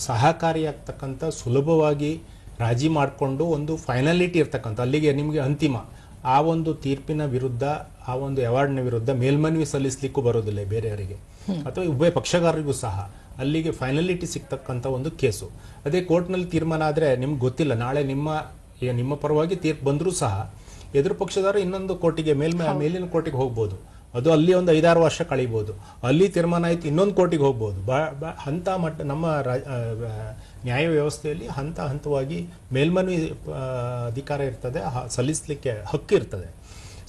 ಸಹಕಾರಿಯಾಗ್ತಕ್ಕಂಥ, ಸುಲಭವಾಗಿ ರಾಜಿ ಮಾಡಿಕೊಂಡು ಒಂದು ಫೈನಲಿಟಿ ಇರ್ತಕ್ಕಂಥ, ಅಲ್ಲಿಗೆ ನಿಮಗೆ ಅಂತಿಮ ಆ ಒಂದು ತೀರ್ಪಿನ ವಿರುದ್ಧ, ಆ ಒಂದು ಅವಾರ್ಡ್ನ ವಿರುದ್ಧ ಮೇಲ್ಮನವಿ ಸಲ್ಲಿಸಲಿಕ್ಕೂ ಬರೋದಿಲ್ಲ ಬೇರೆಯವರಿಗೆ ಅಥವಾ ಉಭಯ ಪಕ್ಷಗಾರರಿಗೂ ಸಹ. ಅಲ್ಲಿಗೆ ಫೈನಲಿಟಿ ಸಿಗ್ತಕ್ಕಂಥ ಒಂದು ಕೇಸು. ಅದೇ ಕೋರ್ಟ್ನಲ್ಲಿ ತೀರ್ಮಾನ ಆದರೆ ನಿಮ್ಗೆ ಗೊತ್ತಿಲ್ಲ, ನಾಳೆ ನಿಮ್ಮ ಪರವಾಗಿ ತೀರ್ಪು ಬಂದರೂ ಸಹ ಎದುರು ಪಕ್ಷದಾರ ಇನ್ನೊಂದು ಕೋರ್ಟಿಗೆ ಮೇಲಿನ ಕೋರ್ಟಿಗೆ ಹೋಗ್ಬೋದು. ಅದು ಅಲ್ಲಿ ಒಂದು 5-6 ವರ್ಷ ಕಳೀಬೋದು. ಅಲ್ಲಿ ತೀರ್ಮಾನ ಆಯ್ತು ಇನ್ನೊಂದು ಕೋರ್ಟಿಗೆ ಹೋಗ್ಬೋದು. ಹಂತ ಮಟ್ಟ ನಮ್ಮ ನ್ಯಾಯ ವ್ಯವಸ್ಥೆಯಲ್ಲಿ ಹಂತವಾಗಿ ಮೇಲ್ಮನವಿ ಅಧಿಕಾರ ಇರ್ತದೆ, ಸಲ್ಲಿಸಲಿಕ್ಕೆ ಹಕ್ಕು ಇರ್ತದೆ.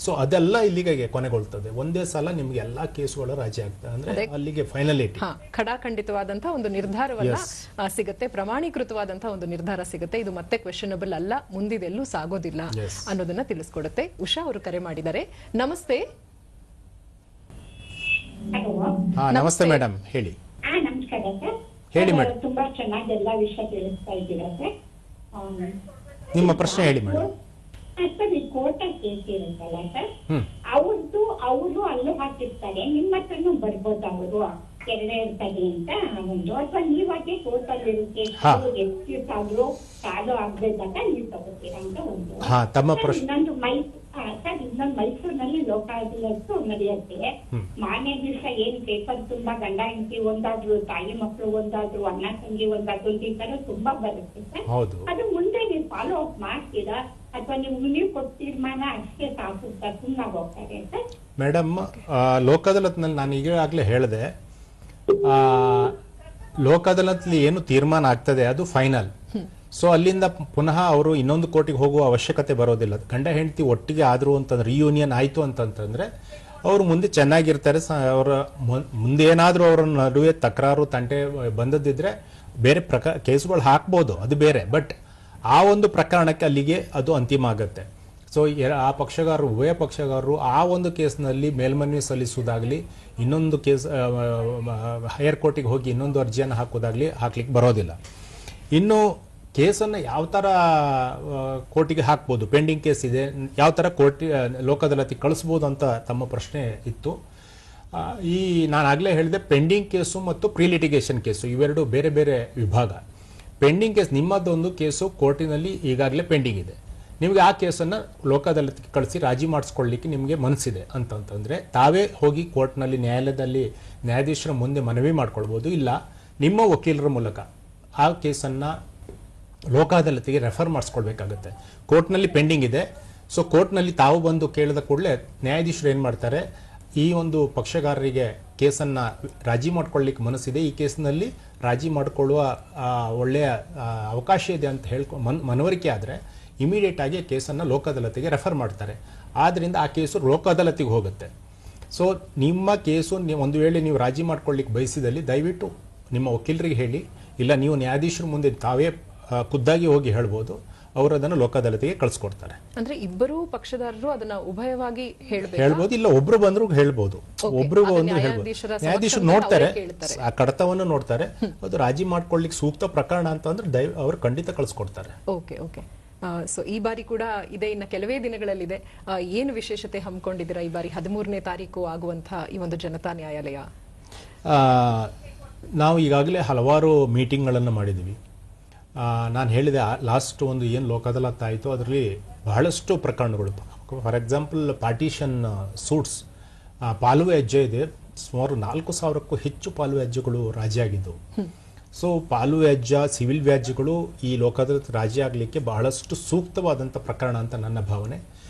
ಸೊ ಅದೆಲ್ಲ ಇಲ್ಲಿಗೆ ಕೊನೆಗೊಳ್ತದೆ. ಒಂದೇ ಸಲ ನಿಮ್ಗೆ ಎಲ್ಲಾ ಕೇಸುಗಳು ರಾಜಿ ಆಗ್ತದೆ. ಅಂದ್ರೆ ಅಲ್ಲಿಗೆ ಫೈನಲಿಟಿ, ಖಡಾಖಂಡಿತವಾದಂತಹ ಒಂದು ನಿರ್ಧಾರವನ್ನ ಸಿಗುತ್ತೆ, ಪ್ರಮಾಣೀಕೃತವಾದಂತಹ ಒಂದು ನಿರ್ಧಾರ ಸಿಗುತ್ತೆ. ಇದು ಮತ್ತೆ ಕ್ವೆಶ್ಚನಬಲ್ ಅಲ್ಲ, ಮುಂದಿದೆಲ್ಲೂ ಸಾಗೋದಿಲ್ಲ ಅನ್ನೋದನ್ನ ತಿಳಿಸ್ಕೊಡುತ್ತೆ. ಉಷಾ ಅವರು ಕರೆ ಮಾಡಿದ್ದಾರೆ. ನಮಸ್ತೆ. ನಮಸ್ತೆ ಮೇಡಮ್, ಹೇಳಿ. ನಮಸ್ಕಾರ ಸರ್. ಹೇಳಿ ಮೇಡಮ್. ತುಂಬಾ ಚೆನ್ನಾಗಿ ಎಲ್ಲಾ ವಿಷಯ ತಿಳಿಸ್ತಾ ಇದ್ದೀರಾ ಸರ್. ನಿಮ್ಮ ಪ್ರಶ್ನೆ ಹೇಳಿ ಮೇಡಮ್. ಸರ್, ಈ ಕೋರ್ಟ್ ಕೇಸ್ ಇರುತ್ತಲ್ಲ ಸರ್, ಅವರು ಅಲ್ಲೂ ಹಾಕಿರ್ತಾರೆ, ನಿಮ್ಮ ಹತ್ರನೂ ಬರ್ಬೋದು ಅವರು. ಎರಡೇ ಇರ್ತದೆ ಅಂತ ಒಂದು, ಅಥವಾ ನೀವಾಗೆ ಕೋರ್ಟಲ್ಲಿ ಇರುತ್ತೆ ಹಾ. ಎಕ್ಸ್ಕ್ಯೂಸ್ ಆದ್ರೂ ಫಾಲೋ ಆಗ್ಬೇಕಾಗ ನೀವು ತಗೋತೀರಾ ಅಂತ ಒಂದು. ಹಾ, ತಮ್ಮ ಸರ್, ಪ್ರಶ್ನೆ. ಇನ್ನೊಂದು ಮೈಸೂರಿನಲ್ಲಿ ಲೋಕ ಅದಾಲತ್ತು ನಡೆಯುತ್ತೆ. ಮಾನ್ಯ ದಿವಸ ಏನ್ ಪೇಪರ್ ತುಂಬಾ ಗಂಡ ಹೆಂಡತಿ ಒಂದಾದ್ರು, ತಾಯಿ ಮಕ್ಕಳು ಒಂದಾದ್ರು, ಅಣ್ಣ ತಂಗಿ ಒಂದಾದ್ರು, ಈ ತರ ತುಂಬಾ ಬರುತ್ತೆ ಸರ್. ಹೌದು. ಅದು ಮುಂದೆ ನೀವು ಫಾಲೋ ಅಪ್ ಮಾಡ್ತೀರಾ ಅಥವಾ ನೀವು ಕೊಟ್ಟ ತೀರ್ಮಾನ ಅಷ್ಟೇ ಸಾಕುತ್ತಾ ಸುಮ್ಮನೆ ಹೋಗ್ತಾರೆ ಸರ್? ಮೇಡಮ್, ಲೋಕ ಅದಾಲತ್ನಲ್ಲಿ ನಾನು ಈಗಾಗಲೇ ಹೇಳಿದೆ, ಲೋಕ ಅದಾಲತ್ನಲ್ಲಿ ಏನು ತೀರ್ಮಾನ ಆಗ್ತದೆ ಅದು ಫೈನಲ್. ಸೊ ಅಲ್ಲಿಂದ ಪುನಃ ಅವರು ಇನ್ನೊಂದು ಕೋರ್ಟಿಗೆ ಹೋಗುವ ಅವಶ್ಯಕತೆ ಬರೋದಿಲ್ಲ. ಗಂಡ ಹೆಂಡತಿ ಒಟ್ಟಿಗೆ ಆದ್ರು ಅಂತಂದ್ರೆ, ರಿಯೂನಿಯನ್ ಆಯಿತು ಅಂತಂತಂದ್ರೆ ಅವರು ಮುಂದೆ ಚೆನ್ನಾಗಿರ್ತಾರೆ. ಅವರ ಮುಂದೆ ಏನಾದರೂ ಅವರ ನಡುವೆ ತಕರಾರು ತಂಟೆ ಬಂದದ್ದಿದ್ರೆ ಬೇರೆ ಕೇಸುಗಳು ಹಾಕ್ಬೋದು, ಅದು ಬೇರೆ. ಬಟ್ ಆ ಒಂದು ಪ್ರಕರಣಕ್ಕೆ ಅಲ್ಲಿಗೆ ಅದು ಅಂತಿಮ ಆಗುತ್ತೆ. ಸೊ ಆ ಪಕ್ಷಗಾರರು, ಉಭಯ ಪಕ್ಷಗಾರರು ಆ ಒಂದು ಕೇಸ್ನಲ್ಲಿ ಮೇಲ್ಮನವಿ ಸಲ್ಲಿಸುವುದಾಗಲಿ, ಇನ್ನೊಂದು ಕೇಸ್ ಹೈಯರ್ ಕೋರ್ಟಿಗೆ ಹೋಗಿ ಇನ್ನೊಂದು ಅರ್ಜಿಯನ್ನು ಹಾಕೋದಾಗಲಿ ಹಾಕ್ಲಿಕ್ಕೆ ಬರೋದಿಲ್ಲ. ಇನ್ನು ಕೇಸನ್ನು ಯಾವ ಥರ ಕೋರ್ಟಿಗೆ ಹಾಕ್ಬೋದು, ಪೆಂಡಿಂಗ್ ಕೇಸ್ ಇದೆ, ಯಾವ ಥರ ಲೋಕ ಅದಾಲತಿಗೆ ಕಳಿಸ್ಬೋದು ಅಂತ ತಮ್ಮ ಪ್ರಶ್ನೆ ಇತ್ತು. ಈ ನಾನು ಆಗಲೇ ಹೇಳಿದೆ, ಪೆಂಡಿಂಗ್ ಕೇಸು ಮತ್ತು ಪ್ರೀ ಲಿಟಿಗೇಷನ್ ಕೇಸು ಇವೆರಡು ಬೇರೆ ಬೇರೆ ವಿಭಾಗ. ಪೆಂಡಿಂಗ್ ಕೇಸ್, ನಿಮ್ಮದೊಂದು ಕೇಸು ಕೋರ್ಟಿನಲ್ಲಿ ಈಗಾಗಲೇ ಪೆಂಡಿಂಗ್ ಇದೆ, ನಿಮಗೆ ಆ ಕೇಸನ್ನು ಲೋಕ ಅದಾಲತಿಗೆ ಕಳಿಸಿ ರಾಜಿ ಮಾಡಿಸ್ಕೊಳ್ಳಿಕ್ಕೆ ನಿಮಗೆ ಮನಸ್ಸಿದೆ ಅಂತಂತಂದರೆ ತಾವೇ ಹೋಗಿ ಕೋರ್ಟ್ನಲ್ಲಿ ನ್ಯಾಯಾಲಯದಲ್ಲಿ ನ್ಯಾಯಾಧೀಶರ ಮುಂದೆ ಮನವಿ ಮಾಡ್ಕೊಳ್ಬೋದು. ಇಲ್ಲ ನಿಮ್ಮ ವಕೀಲರ ಮೂಲಕ ಆ ಕೇಸನ್ನು ಲೋಕ ಅದಾಲತಿಗೆ ರೆಫರ್ ಮಾಡಿಸ್ಕೊಳ್ಬೇಕಾಗತ್ತೆ. ಕೋರ್ಟ್ನಲ್ಲಿ ಪೆಂಡಿಂಗ್ ಇದೆ. ಸೊ ಕೋರ್ಟ್ನಲ್ಲಿ ತಾವು ಬಂದು ಕೇಳಿದ ಕೂಡಲೇ ನ್ಯಾಯಾಧೀಶರು ಏನು ಮಾಡ್ತಾರೆ, ಈ ಒಂದು ಪಕ್ಷಗಾರರಿಗೆ ಕೇಸನ್ನು ರಾಜಿ ಮಾಡ್ಕೊಳ್ಳಿಕ್ಕೆ ಮನಸ್ಸಿದೆ, ಈ ಕೇಸಿನಲ್ಲಿ ರಾಜಿ ಮಾಡಿಕೊಳ್ಳುವ ಒಳ್ಳೆಯ ಅವಕಾಶ ಇದೆ ಅಂತ ಮನವರಿಕೆ ಆದರೆ ಇಮಿಡಿಯೇಟ್ ಆಗಿ ಕೇಸನ್ನು ಲೋಕ ಅದಾಲತಿಗೆ ರೆಫರ್ ಮಾಡ್ತಾರೆ. ಆದ್ದರಿಂದ ಆ ಕೇಸು ಲೋಕ ಅದಾಲತಿಗೆ ಹೋಗುತ್ತೆ. ಸೊ ನಿಮ್ಮ ಕೇಸು ಒಂದು ವೇಳೆ ನೀವು ರಾಜಿ ಮಾಡ್ಕೊಳ್ಳಿಕ್ಕೆ ಬಯಸಿದಲ್ಲಿ ದಯವಿಟ್ಟು ನಿಮ್ಮ ವಕೀಲರಿಗೆ ಹೇಳಿ, ಇಲ್ಲ ನೀವು ನ್ಯಾಯಾಧೀಶರ ಮುಂದೆ ತಾವೇ ಖುದ್ದಾಗಿ ಹೋಗಿ ಹೇಳ್ಬೋದು, ಅವರು ಅದನ್ನು ಲೋಕ ಅದಾಲತಿಗೆ ಕಳಿಸ್ಕೊಡ್ತಾರೆ. ಅಂದ್ರೆ ಇಬ್ಬರು ಪಕ್ಷದಾರರು ಅದನ್ನ ಉಭಯವಾಗಿ ಹೇಳ್ಬೋದು, ಇಲ್ಲ ಒಬ್ರು ಬಂದ್ರು ಹೇಳ್ಬೋದು, ಒಬ್ರು ಬಂದ್ರು ಹೇಳ್ಬೋದು. ನ್ಯಾಯಾಧೀಶರು ನೋಡ್ತಾರೆ, ಆ ಕಡತವನ್ನು ನೋಡ್ತಾರೆ, ಅದು ರಾಜಿ ಮಾಡ್ಕೊಳ್ಳಿಕ್ಕೆ ಸೂಕ್ತ ಪ್ರಕರಣ ಅಂತಂದ್ರೆ ಅವರು ಖಂಡಿತ ಕಳಿಸ್ಕೊಡ್ತಾರೆ. Okay okay. ಸೊ ಈ ಬಾರಿ ಕೂಡ ಇದೆ, ಇನ್ನು ಕೆಲವೇ ದಿನಗಳಲ್ಲಿದೆ. ಏನು ವಿಶೇಷತೆ ಹಮ್ಮಿಕೊಂಡಿದ್ದೀರಾ ಈ ಬಾರಿ 13ನೇ ತಾರೀಕು ಆಗುವಂತಹ ಈ ಒಂದು ಜನತಾ ನ್ಯಾಯಾಲಯ? ನಾವು ಈಗಾಗಲೇ ಹಲವಾರು ಮೀಟಿಂಗ್ಗಳನ್ನು ಮಾಡಿದ್ದೀವಿ. ನಾನು ಹೇಳಿದೆ, ಲಾಸ್ಟ್ ಒಂದು ಏನು ಲೋಕ ಅದಾಲತ್ ಆಯಿತು ಅದರಲ್ಲಿ ಬಹಳಷ್ಟು ಪ್ರಕರಣಗಳು, ಫಾರ್ ಎಕ್ಸಾಂಪಲ್ ಪಾರ್ಟಿಷನ್ ಸೂಟ್ಸ್, ಪಾಲು ವ್ಯಾಜ್ಯ ಇದೆ, ಸುಮಾರು 4,000ಕ್ಕೂ ಹೆಚ್ಚು ಪಾಲು ವ್ಯಾಜ್ಯಗಳು ರಾಜಿ ಆಗಿದ್ದವು. ಸೊ ಪಾಲು ವ್ಯಾಜ್ಯ, ಸಿವಿಲ್ ವ್ಯಾಜ್ಯಗಳು ಈ ಲೋಕ ಅದಾಲತ್ ರಾಜಿ ಆಗಲಿಕ್ಕೆ ಬಹಳಷ್ಟು ಸೂಕ್ತವಾದಂಥ ಪ್ರಕರಣ ಅಂತ ನನ್ನ ಭಾವನೆ.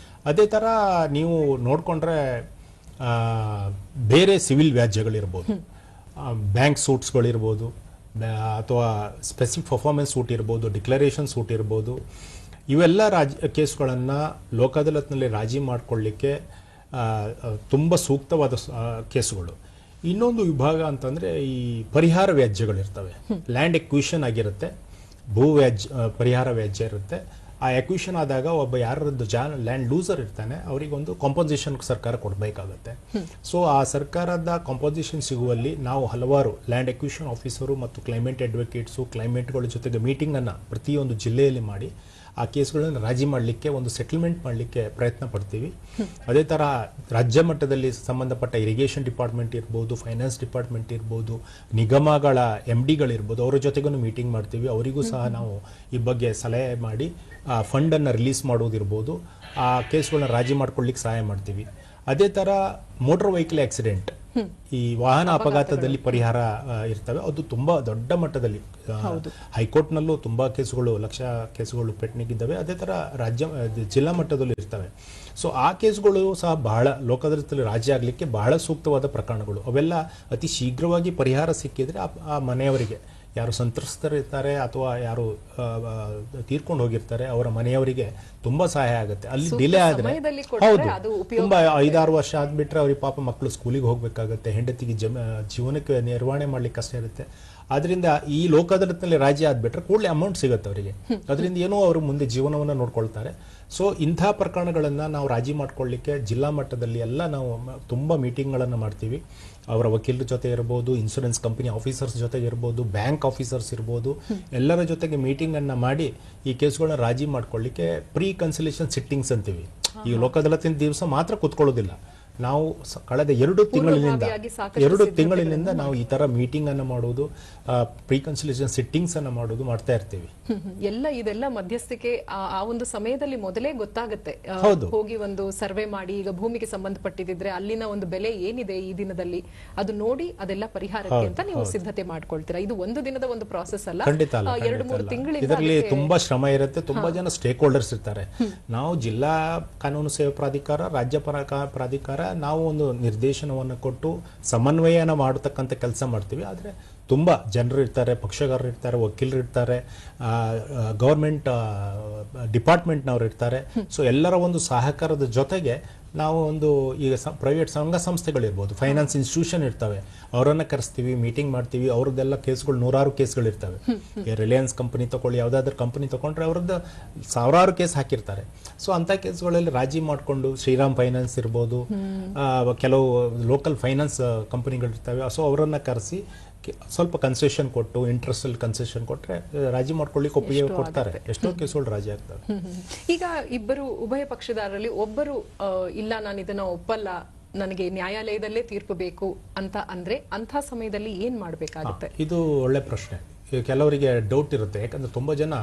ಅದೇ ಥರ ನೀವು ನೋಡಿಕೊಂಡ್ರೆ ಬೇರೆ ಸಿವಿಲ್ ವ್ಯಾಜ್ಯಗಳಿರ್ಬೋದು, ಬ್ಯಾಂಕ್ ಸೂಟ್ಸ್ಗಳಿರ್ಬೋದು, ಅಥವಾ ಸ್ಪೆಸಿಫಿಕ್ ಪರ್ಫಾರ್ಮೆನ್ಸ್ ಸೂಟ್ ಇರ್ಬೋದು, ಡಿಕ್ಲರೇಷನ್ ಸೂಟ್ ಇರ್ಬೋದು, ಇವೆಲ್ಲ ಕೇಸುಗಳನ್ನು ಲೋಕ ಅದಾಲತ್ನಲ್ಲಿ ರಾಜಿ ಮಾಡಿಕೊಳ್ಳಿಕ್ಕೆ ತುಂಬ ಸೂಕ್ತವಾದ ಕೇಸುಗಳು. ಇನ್ನೊಂದು ವಿಭಾಗ ಅಂತಂದರೆ ಈ ಪರಿಹಾರ ವ್ಯಾಜ್ಯಗಳಿರ್ತವೆ. ಲ್ಯಾಂಡ್ ಎಕ್ವಿಷನ್ ಆಗಿರುತ್ತೆ, ಭೂ ಪರಿಹಾರ ವ್ಯಾಜ್ಯ ಇರುತ್ತೆ. ಆ ಎಕ್ವಿಷನ್ ಆದಾಗ ಒಬ್ಬ ಯಾರದ್ದು ಲ್ಯಾಂಡ್ ಲೂಸರ್ ಇರ್ತಾನೆ ಅವರಿಗೊಂದು ಕಾಂಪೋಸಿಷನ್ ಸರ್ಕಾರ ಕೊಡಬೇಕಾಗತ್ತೆ. ಸೊ ಆ ಸರ್ಕಾರದ ಕಾಂಪೋಸಿಷನ್ ಸಿಗುವಲ್ಲಿ ನಾವು ಹಲವಾರು ಲ್ಯಾಂಡ್ ಎಕ್ವಿಷನ್ ಆಫೀಸರು ಮತ್ತು ಕ್ಲೈಮೇಟ್ ಅಡ್ವೊಕೇಟ್ಸು, ಕ್ಲೈಮೇಟ್ಗಳ ಜೊತೆಗೆ ಮೀಟಿಂಗನ್ನು ಪ್ರತಿಯೊಂದು ಜಿಲ್ಲೆಯಲ್ಲಿ ಮಾಡಿ ಆ ಕೇಸ್ಗಳನ್ನು ರಾಜಿ ಮಾಡಲಿಕ್ಕೆ, ಒಂದು ಸೆಟಲ್ಮೆಂಟ್ ಮಾಡಲಿಕ್ಕೆ ಪ್ರಯತ್ನ ಪಡ್ತೀವಿ. ಅದೇ ಥರ ರಾಜ್ಯ ಮಟ್ಟದಲ್ಲಿ ಸಂಬಂಧಪಟ್ಟ ಇರಿಗೇಷನ್ ಡಿಪಾರ್ಟ್ಮೆಂಟ್ ಇರ್ಬೋದು, ಫೈನಾನ್ಸ್ ಡಿಪಾರ್ಟ್ಮೆಂಟ್ ಇರ್ಬೋದು, ನಿಗಮಗಳ MDಗಳಿರ್ಬೋದು, ಅವರ ಜೊತೆಗೂ ಮೀಟಿಂಗ್ ಮಾಡ್ತೀವಿ. ಅವರಿಗೂ ಸಹ ನಾವು ಈ ಬಗ್ಗೆ ಸಲಹೆ ಮಾಡಿ ಫಂಡನ್ನು ರಿಲೀಸ್ ಮಾಡೋದಿರ್ಬೋದು, ಆ ಕೇಸ್ಗಳನ್ನ ರಾಜಿ ಮಾಡ್ಕೊಳ್ಳಿಕ್ಕೆ ಸಹಾಯ ಮಾಡ್ತೀವಿ. ಅದೇ ಥರ ಮೋಟರ್ ವೆಹಿಕಲ್ ಆಕ್ಸಿಡೆಂಟ್, ಈ ವಾಹನ ಅಪಘಾತದಲ್ಲಿ ಪರಿಹಾರ ಇರ್ತವೆ, ಅದು ತುಂಬ ದೊಡ್ಡ ಮಟ್ಟದಲ್ಲಿ ಹೈಕೋರ್ಟ್ನಲ್ಲೂ ತುಂಬ ಕೇಸುಗಳು, ಲಕ್ಷ ಕೇಸುಗಳು ಪೆಂಡಿಂಗಿದ್ದಾವೆ. ಅದೇ ಥರ ಜಿಲ್ಲಾ ಮಟ್ಟದಲ್ಲೂ ಇರ್ತವೆ. ಸೊ ಆ ಕೇಸುಗಳು ಸಹ ಬಹಳ ಲೋಕ ಅದಾಲತ್ನಲ್ಲಿ ರಾಜಿ ಆಗಲಿಕ್ಕೆ ಬಹಳ ಸೂಕ್ತವಾದ ಪ್ರಕರಣಗಳು. ಅವೆಲ್ಲ ಅತಿ ಶೀಘ್ರವಾಗಿ ಪರಿಹಾರ ಸಿಕ್ಕಿದ್ರೆ ಆ ಮನೆಯವರಿಗೆ, ಯಾರು ಸಂತ್ರಸ್ತರಿರ್ತಾರೆ ಅಥವಾ ಯಾರು ತೀರ್ಕೊಂಡು ಹೋಗಿರ್ತಾರೆ ಅವರ ಮನೆಯವರಿಗೆ ತುಂಬಾ ಸಹಾಯ ಆಗುತ್ತೆ. ಅಲ್ಲಿ ಡಿಲೇ ಆದ್ರೆ ಹೌದು, ತುಂಬಾ 5-6 ವರ್ಷ ಆದ್ಬಿಟ್ರೆ ಅವ್ರಿಗೆ ಪಾಪ ಮಕ್ಕಳು ಸ್ಕೂಲಿಗೆ ಹೋಗ್ಬೇಕಾಗತ್ತೆ, ಹೆಂಡತಿಗೆ ಜೀವನಕ್ಕೆ ನಿರ್ವಹಣೆ ಮಾಡ್ಲಿಕ್ಕೆ ಕಷ್ಟ ಇರುತ್ತೆ. ಆದ್ರಿಂದ ಈ ಲೋಕ ಅದಾಲತ್ನಲ್ಲಿ ರಾಜಿ ಆದ್ಬಿಟ್ರೆ ಕೂಡಲೇ ಅಮೌಂಟ್ ಸಿಗುತ್ತೆ ಅವರಿಗೆ, ಅದರಿಂದ ಏನೋ ಅವರು ಮುಂದೆ ಜೀವನವನ್ನು ನೋಡ್ಕೊಳ್ತಾರೆ. ಸೊ ಇಂಥ ಪ್ರಕರಣಗಳನ್ನು ನಾವು ರಾಜಿ ಮಾಡ್ಕೊಳ್ಳಿಕ್ಕೆ ಜಿಲ್ಲಾ ಮಟ್ಟದಲ್ಲಿ ಎಲ್ಲ ನಾವು ತುಂಬ ಮೀಟಿಂಗ್ಗಳನ್ನು ಮಾಡ್ತೀವಿ. ಅವರ ವಕೀಲರ ಜೊತೆ ಇರ್ಬೋದು, ಇನ್ಶೂರೆನ್ಸ್ ಕಂಪನಿ ಆಫೀಸರ್ಸ್ ಜೊತೆಗೆ ಇರ್ಬೋದು, ಬ್ಯಾಂಕ್ ಆಫೀಸರ್ಸ್ ಇರ್ಬೋದು, ಎಲ್ಲರ ಜೊತೆಗೆ ಮೀಟಿಂಗನ್ನು ಮಾಡಿ ಈ ಕೇಸ್ಗಳನ್ನ ರಾಜಿ ಮಾಡ್ಕೊಳ್ಳಿಕ್ಕೆ ಪ್ರೀ ಕನ್ಸಲೇಷನ್ ಸಿಟ್ಟಿಂಗ್ಸ್ ಅಂತೀವಿ. ಈ ಲೋಕ ಅದಾಲತ್ತಿನ ದಿವಸ ಮಾತ್ರ ಕೂತ್ಕೊಳ್ಳೋದಿಲ್ಲ, ನಾವು ಕಳೆದ 2 ತಿಂಗಳಿನಿಂದ ನಾವು ಈ ತರ ಮೀಟಿಂಗ್ ಅನ್ನು ಮಾಡುವುದು, ಪ್ರೀ ಕನ್ಸಲ್ಟೇಷನ್ ಸಿಟ್ಟಿಂಗ್ಸ್ ಅನ್ನು ಮಾಡುವುದು ಮಾಡ್ತಾ ಇರ್ತೀವಿ. ಇದೆಲ್ಲ ಮಧ್ಯಸ್ಥಿಕೆ ಆ ಒಂದು ಸಮಯದಲ್ಲಿ ಮೊದಲೇ ಗೊತ್ತಾಗುತ್ತೆ. ಹೋಗಿ ಒಂದು ಸರ್ವೆ ಮಾಡಿ, ಈಗ ಭೂಮಿಗೆ ಸಂಬಂಧಪಟ್ಟಿದ್ರೆ ಅಲ್ಲಿನ ಒಂದು ಬೆಲೆ ಏನಿದೆ ಈ ದಿನದಲ್ಲಿ ಅದು ನೋಡಿ ಅದೆಲ್ಲ ಪರಿಹಾರಕ್ಕೆ ಅಂತ ನೀವು ಸಿದ್ಧತೆ ಮಾಡ್ಕೊಳ್ತೀರಾ. ಇದು ಒಂದು ದಿನದ ಒಂದು ಪ್ರಾಸೆಸ್ ಅಲ್ಲ, 2-3 ತಿಂಗಳಿಂದ ಇದರಲ್ಲಿ ತುಂಬಾ ಶ್ರಮ ಇರುತ್ತೆ. ತುಂಬಾ ಜನ ಸ್ಟೇಕ್ ಹೋಲ್ಡರ್ಸ್ ಇರ್ತಾರೆ. ನಾವು ಜಿಲ್ಲಾ ಕಾನೂನು ಸೇವಾ ಪ್ರಾಧಿಕಾರ, ರಾಜ್ಯ ಪ್ರಾಧಿಕಾರ ನಾವು ಒಂದು ನಿರ್ದೇಶನವನ್ನು ಕೊಟ್ಟು ಸಮನ್ವಯನ ಮಾಡತಕ್ಕಂಥ ಕೆಲಸ ಮಾಡ್ತೀವಿ. ಆದರೆ ತುಂಬ ಜನರು ಇರ್ತಾರೆ, ಪಕ್ಷಗಾರರು ಇರ್ತಾರೆ, ವಕೀಲರು ಇರ್ತಾರೆ, ಗೌರ್ಮೆಂಟ್ ಡಿಪಾರ್ಟ್ಮೆಂಟ್ನವ್ರು ಇರ್ತಾರೆ. ಸೊ ಎಲ್ಲರ ಒಂದು ಸಹಕಾರದ ಜೊತೆಗೆ ನಾವು ಒಂದು ಈಗ ಪ್ರೈವೇಟ್ ಸಂಘ ಸಂಸ್ಥೆಗಳಿರ್ಬೋದು, ಫೈನಾನ್ಸ್ ಇನ್ಸ್ಟಿಟ್ಯೂಷನ್ ಇರ್ತವೆ, ಅವರನ್ನು ಕರೆಸ್ತೀವಿ, ಮೀಟಿಂಗ್ ಮಾಡ್ತೀವಿ. ಅವ್ರದ್ದೆಲ್ಲ ಕೇಸ್ಗಳು 100 ಕೇಸ್ಗಳು ಇರ್ತವೆ. ರಿಲಯನ್ಸ್ ಕಂಪನಿ ತಗೊಳ್ಳಿ, ಯಾವುದಾದ್ರೂ ಕಂಪನಿ ತಗೊಂಡ್ರೆ ಅವ್ರದ್ದು 1000 ಕೇಸ್ ಹಾಕಿರ್ತಾರೆ. ಸೊ ಅಂಥ ಕೇಸ್ಗಳಲ್ಲಿ ರಾಜಿ ಮಾಡಿಕೊಂಡು ಶ್ರೀರಾಮ್ ಫೈನಾನ್ಸ್ ಇರ್ಬೋದು, ಕೆಲವು ಲೋಕಲ್ ಫೈನಾನ್ಸ್ ಕಂಪನಿಗಳಿರ್ತವೆ. ಸೊ ಅವರನ್ನು ಕರೆಸಿ ಸ್ವಲ್ಪ ಕನ್ಸೆಷನ್ ಕೊಟ್ಟು, ಇಂಟ್ರೆಸ್ಟ್ ಅಲ್ಲಿ ಕನ್ಸೆಷನ್ ಕೊಟ್ಟರೆ ರಾಜಿ ಮಾಡ್ಕೊಳ್ಳಿಕ್ಕೆ ಒಪ್ಪಿಗೆ ಕೊಡ್ತಾರೆ. ಎಷ್ಟೋ ಕೇಸುಗಳು ರಾಜಿ ಆಗ್ತವೆ. ಈಗ ಉಭಯ ಪಕ್ಷದಾರರಲ್ಲಿ ಒಬ್ಬರು ಇಲ್ಲ ನಾನು ಇದನ್ನ ಒಪ್ಪಲ್ಲ, ನನಗೆ ನ್ಯಾಯಾಲಯದಲ್ಲೇ ತೀರ್ಪು ಬೇಕು ಅಂತ ಅಂದ್ರೆ ಅಂಥ ಸಮಯದಲ್ಲಿ ಏನ್ ಮಾಡ್ಬೇಕಾಗುತ್ತೆ? ಇದು ಒಳ್ಳೆ ಪ್ರಶ್ನೆ. ಕೆಲವರಿಗೆ ಡೌಟ್ ಇರುತ್ತೆ. ಯಾಕಂದ್ರೆ ತುಂಬಾ ಜನ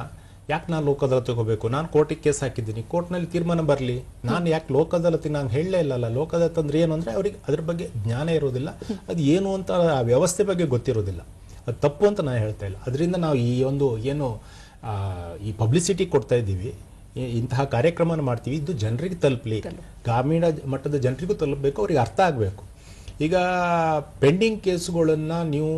ಯಾಕೆ ನಾನು ಲೋಕ ಅದಾಲತಿಗೆ ಹೋಗಬೇಕು, ನಾನು ಕೋರ್ಟಿಗೆ ಕೇಸ್ ಹಾಕಿದ್ದೀನಿ, ಕೋರ್ಟ್ನಲ್ಲಿ ತೀರ್ಮಾನ ಬರಲಿ, ನಾನು ಯಾಕೆ ಲೋಕ ಅದಾಲತಿಗೆ ನಾನು ಹೇಳಲೇ ಇಲ್ಲಲ್ಲ. ಲೋಕ ಅದಾಲತ್ ಅಂದ್ರೆ ಏನು ಅಂದರೆ ಅವ್ರಿಗೆ ಅದ್ರ ಬಗ್ಗೆ ಜ್ಞಾನ ಇರೋದಿಲ್ಲ, ಅದು ಏನು ಅಂತ ಆ ವ್ಯವಸ್ಥೆ ಬಗ್ಗೆ ಗೊತ್ತಿರೋದಿಲ್ಲ. ಅದು ತಪ್ಪು ಅಂತ ನಾನು ಹೇಳ್ತಾ ಇಲ್ಲ. ಅದರಿಂದ ನಾವು ಈ ಒಂದು ಏನು ಈ ಪಬ್ಲಿಸಿಟಿ ಕೊಡ್ತಾ ಇದ್ದೀವಿ, ಇಂತಹ ಕಾರ್ಯಕ್ರಮನ ಮಾಡ್ತೀವಿ, ಇದು ಜನರಿಗೆ ತಲುಪಲಿ, ಗ್ರಾಮೀಣ ಮಟ್ಟದ ಜನರಿಗೂ ತಲುಪಬೇಕು, ಅವ್ರಿಗೆ ಅರ್ಥ ಆಗಬೇಕು. ಈಗ ಪೆಂಡಿಂಗ್ ಕೇಸುಗಳನ್ನು ನೀವು